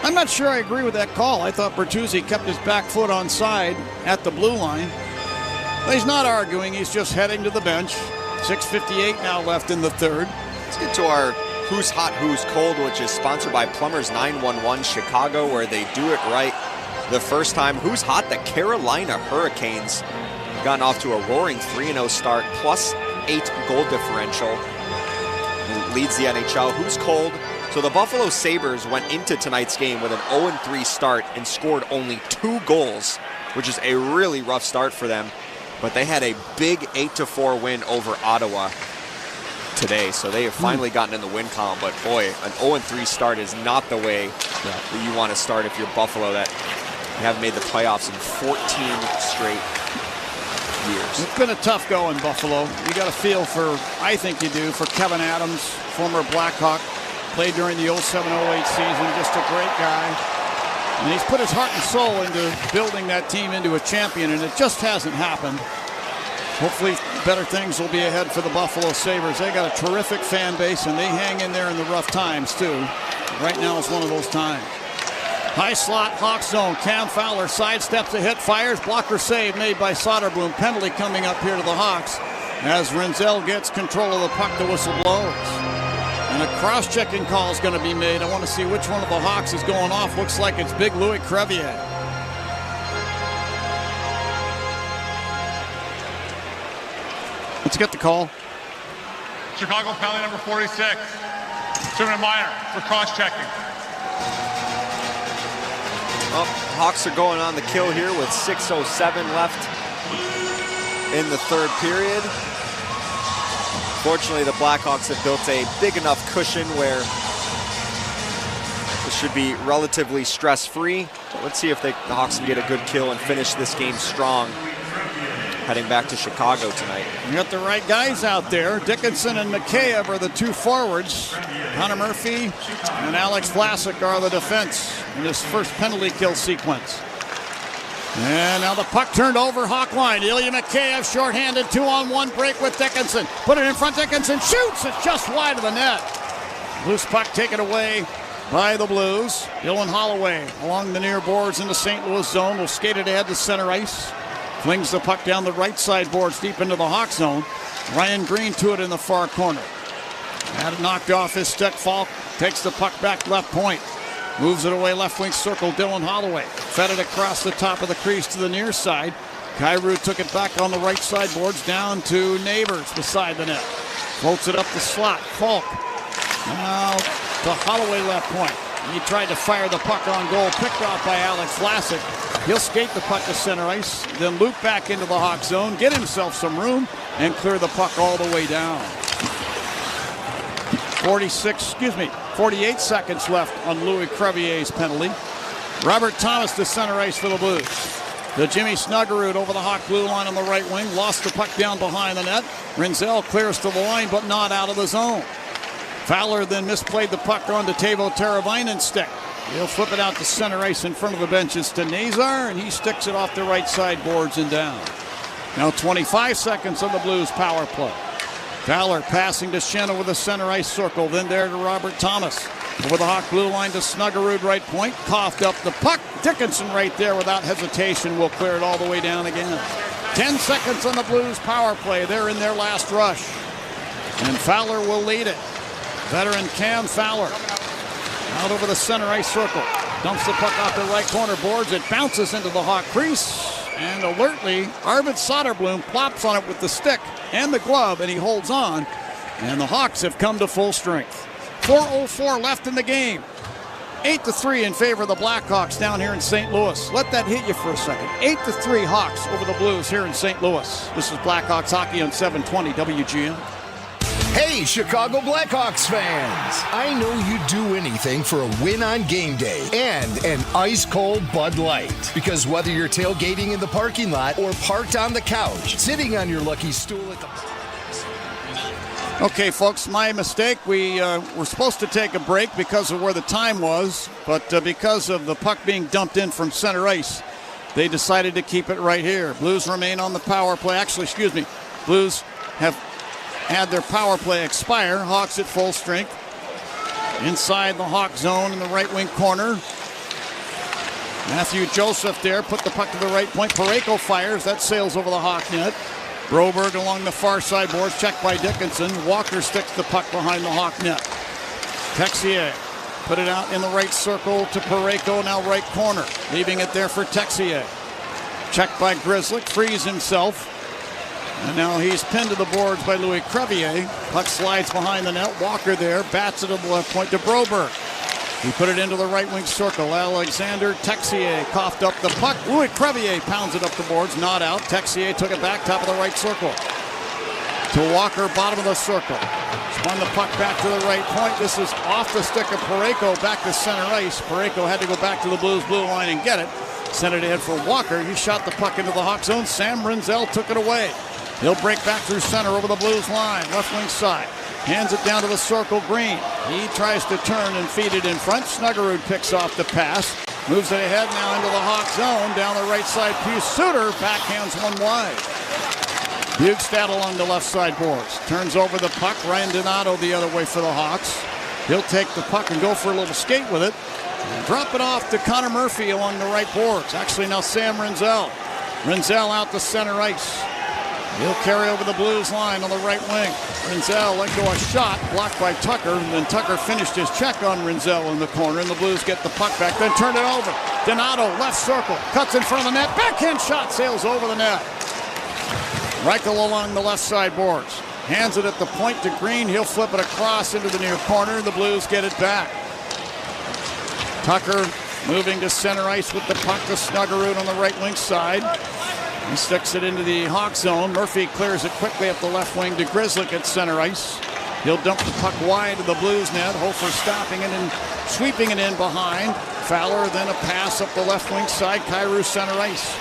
I'm not sure I agree with that call. I thought Bertuzzi kept his back foot onside at the blue line. But he's not arguing, he's just heading to the bench. 6:58 now left in the third. Let's get to our Who's Hot, Who's Cold, which is sponsored by Plumbers 911 Chicago, where they do it right the first time. Who's hot? The Carolina Hurricanes have gotten off to a roaring 3-0 start, plus 8 goal differential. It leads the NHL. Who's cold? So the Buffalo Sabres went into tonight's game with an 0-3 start and scored only 2 goals, which is a really rough start for them. But they had a big 8-4 win over Ottawa today, so they have finally gotten in the win column. But boy, an 0-3 start is not the way that you want to start if you're Buffalo, that haven't made the playoffs in 14 straight years. It's been a tough go in Buffalo. You got a feel for, I think you do, for Kevin Adams, former Blackhawk, played during the 07-08 season, just a great guy. And he's put his heart and soul into building that team into a champion, and it just hasn't happened. Hopefully better things will be ahead for the Buffalo Sabres. They got a terrific fan base, and they hang in there in the rough times, too. Right now is one of those times. High slot, Hawk zone. Cam Fowler sidesteps a hit, fires. Blocker save made by Soderblom. Penalty coming up here to the Hawks as Renzel gets control of the puck. The whistle blows. And a cross-checking call is going to be made. I want to see which one of the Hawks is going off. Looks like it's Big Louis Crevier. Let's get the call. Chicago penalty number 46. Truman Meyer for cross-checking. Well, Hawks are going on the kill here with 6:07 left in the third period. Fortunately, the Blackhawks have built a big enough cushion where this should be relatively stress-free. Let's see if the Hawks can get a good kill and finish this game strong, heading back to Chicago tonight. You got the right guys out there. Dickinson and Mikheyev are the 2 forwards. Connor Murphy and Alex Vlasic are the defense in this first penalty kill sequence. And now the puck turned over, Hawk line. Ilya Mikheyev shorthanded, 2-on-1 break with Dickinson. Put it in front, Dickinson shoots. It's just wide of the net. Loose puck taken away by the Blues. Dylan Holloway along the near boards in the St. Louis zone will skate it ahead to center ice. Flings the puck down the right side boards deep into the Hawk zone. Ryan Green to it in the far corner. Had it knocked off his stick. Falk takes the puck back left point. Moves it away left wing circle. Dylan Holloway fed it across the top of the crease to the near side. Kyrou took it back on the right side boards down to Neighbors beside the net. Floats it up the slot. Falk now to Holloway left point. He tried to fire the puck on goal, picked off by Alex Vlasic. He'll skate the puck to center ice, then loop back into the Hawk zone, get himself some room, and clear the puck all the way down. 48 seconds left on Louis Crevier's penalty. Robert Thomas to center ice for the Blues. The Jimmy Snuggerud over the Hawk blue line on the right wing. Lost the puck down behind the net. Rinzel clears to the line, but not out of the zone. Fowler then misplayed the puck onto Teuvo Teravainen's stick. He'll flip it out to center ice in front of the benches to Nazar, and he sticks it off the right side boards and down. Now 25 seconds on the Blues power play. Fowler passing to Schenn over the center ice circle, then there to Robert Thomas. Over the Hawk blue line to Snuggerud right point. Coughed up the puck. Dickinson right there without hesitation will clear it all the way down again. 10 seconds on the Blues power play. They're in their last rush. And Fowler will lead it. Veteran Cam Fowler out over the center ice circle. Dumps the puck off the right corner boards. It bounces into the Hawk crease. And alertly, Arvid Soderblom plops on it with the stick and the glove, and he holds on. And the Hawks have come to full strength. 4:04 left in the game. 8-3 in favor of the Blackhawks down here in St. Louis. Let that hit you for a second. 8-3 Hawks over the Blues here in St. Louis. This is Blackhawks hockey on 720 WGN. Hey, Chicago Blackhawks fans! I know you'd do anything for a win on game day and an ice-cold Bud Light. Because whether you're tailgating in the parking lot or parked on the couch, sitting on your lucky stool at the... Okay, folks, my mistake. We were supposed to take a break because of where the time was, but because of the puck being dumped in from center ice, they decided to keep it right here. Blues remain on the power play. Actually, excuse me, Blues have had their power play expire. Hawks at full strength. Inside the Hawk zone in the right wing corner. Matthew Joseph there, put the puck to the right point. Parayko fires, that sails over the Hawk net. Broberg along the far side boards, checked by Dickinson. Walker sticks the puck behind the Hawk net. Texier put it out in the right circle to Parayko, now right corner. Leaving it there for Texier. Checked by Grzelcyk, frees himself. And now he's pinned to the boards by Louis Crevier. Puck slides behind the net. Walker there, bats it to the left point to Broberg. He put it into the right wing circle. Alexander Texier coughed up the puck. Louis Crevier pounds it up the boards, not out. Texier took it back, top of the right circle. To Walker, bottom of the circle. Spun the puck back to the right point. This is off the stick of Parayko, back to center ice. Parayko had to go back to the Blues blue line and get it. Sent it ahead for Walker. He shot the puck into the Hawk zone. Sam Rinzel took it away. He'll break back through center over the Blues line, left wing side. Hands it down to the circle, Green. He tries to turn and feed it in front. Snuggerud picks off the pass. Moves it ahead now into the Hawk zone. Down the right side, Pius Suter backhands one wide. Bugstad along the left side boards. Turns over the puck. Ryan Donato the other way for the Hawks. He'll take the puck and go for a little skate with it. And drop it off to Connor Murphy along the right boards. Actually now Sam Rinzel. Rinzel out to center ice. He'll carry over the Blues line on the right wing. Rinzel let go a shot, blocked by Tucker, and then Tucker finished his check on Rinzel in the corner, and the Blues get the puck back, then turn it over. Donato, left circle, cuts in front of the net, backhand shot sails over the net. Reichel along the left side boards. Hands it at the point to Green. He'll flip it across into the near corner, and the Blues get it back. Tucker moving to center ice with the puck to Snuggerud on the right wing side. He sticks it into the Hawk zone. Murphy clears it quickly up the left wing to Grzelcyk at center ice. He'll dump the puck wide to the Blues net. Hofer stopping it and sweeping it in behind. Fowler, then a pass up the left wing side. Kyrou center ice.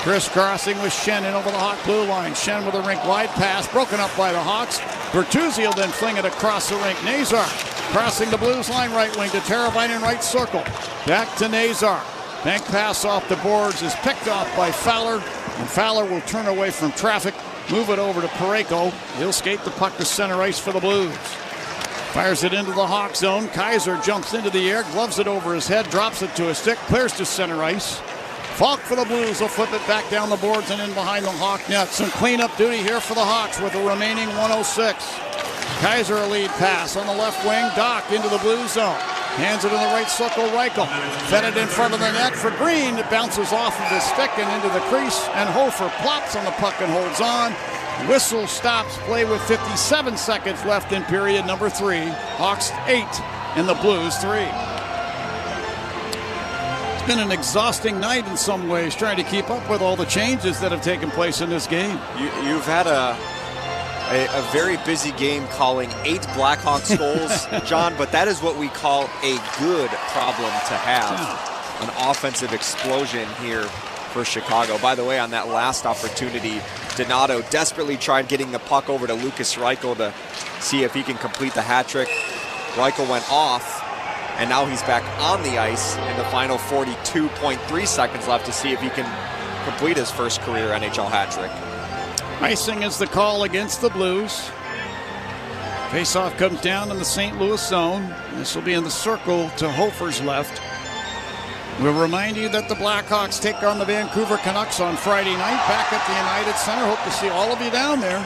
Crisscrossing with Schenn in over the Hawk blue line. Schenn with a rink wide pass, broken up by the Hawks. Bertuzzi will then fling it across the rink. Nazar crossing the Blues line right wing to Teravainen right circle. Back to Nazar. Bank pass off the boards is picked off by Fowler. And Fowler will turn away from traffic, move it over to Parayko. He'll skate the puck to center ice for the Blues. Fires it into the Hawk zone. Kaiser jumps into the air, gloves it over his head, drops it to a stick, clears to center ice. Falk for the Blues will flip it back down the boards and in behind the Hawk net. Some cleanup duty here for the Hawks with the remaining 1:06. Kaiser a lead pass on the left wing. Doc into the Blues zone. Hands it in the right circle, Reichel. Fed it in front of the net for Green. It bounces off of his stick and into the crease. And Hofer plops on the puck and holds on. Whistle stops play with 57 seconds left in period number 3. Hawks 8 and the Blues 3. been an exhausting night in some ways, trying to keep up with all the changes that have taken place in this game. You've had a very busy game calling 8 Blackhawks goals, John, but that is what we call a good problem to have. An offensive explosion here for Chicago. By the way, on that last opportunity, Donato desperately tried getting the puck over to Lucas Reichel to see if he can complete the hat trick. Reichel went off, and now he's back on the ice in the final 42.3 seconds left to see if he can complete his first career NHL hat trick. Icing is the call against the Blues. Faceoff comes down in the St. Louis zone. This will be in the circle to Hofer's left. We'll remind you that the Blackhawks take on the Vancouver Canucks on Friday night back at the United Center. Hope to see all of you down there.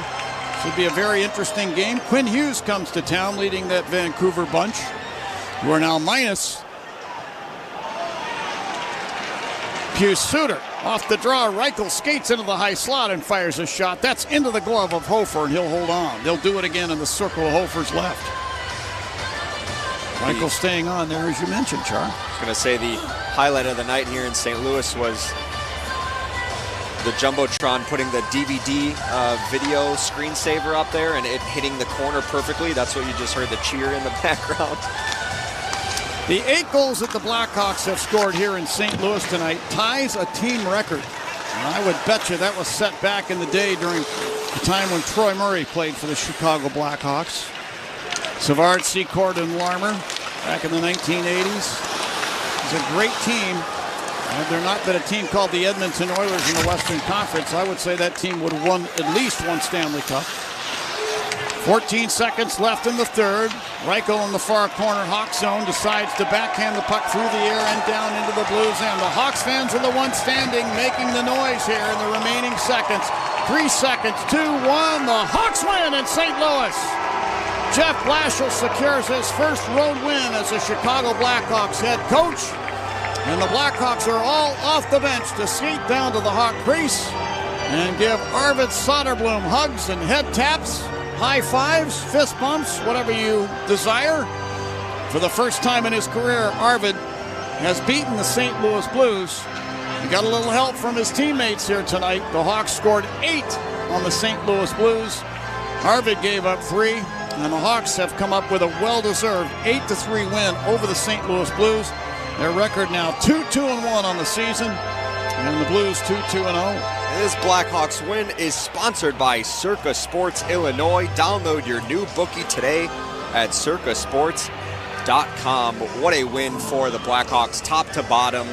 Should be a very interesting game. Quinn Hughes comes to town leading that Vancouver bunch, who are now minus. Hughes Suter off the draw. Reichel skates into the high slot and fires a shot. That's into the glove of Hofer, and he'll hold on. They'll do it again in the circle of Hofer's left. Reichel staying on there, as you mentioned, Char. I was going to say the highlight of the night here in St. Louis was the Jumbotron putting the DVD video screensaver up there and it hitting the corner perfectly. That's what you just heard, the cheer in the background. The 8 goals that the Blackhawks have scored here in St. Louis tonight ties a team record. And I would bet you that was set back in the day during the time when Troy Murray played for the Chicago Blackhawks. Savard, Secord, and Larmer back in the 1980s. It's a great team. Had there not been a team called the Edmonton Oilers in the Western Conference, I would say that team would have won at least one Stanley Cup. 14 seconds left in the third. Reichel in the far corner Hawk zone decides to backhand the puck through the air and down into the Blues end. The Hawks fans are the ones standing, making the noise here in the remaining seconds. 3 seconds, 2-1. The Hawks win in St. Louis. Jeff Blashill secures his first road win as a Chicago Blackhawks head coach. And the Blackhawks are all off the bench to skate down to the Hawk crease and give Arvid Soderblom hugs and head taps, high fives, fist bumps, whatever you desire. For the first time in his career, Arvid has beaten the St. Louis Blues. He got a little help from his teammates here tonight. The Hawks scored 8 on the St. Louis Blues. Arvid gave up 3. And the Hawks have come up with a well-deserved 8-3 win over the St. Louis Blues. Their record now 2-2-1 on the season, and the Blues 2-2-0. This Blackhawks win is sponsored by Circa Sports Illinois. Download your new bookie today at circasports.com. What a win for the Blackhawks, top to bottom.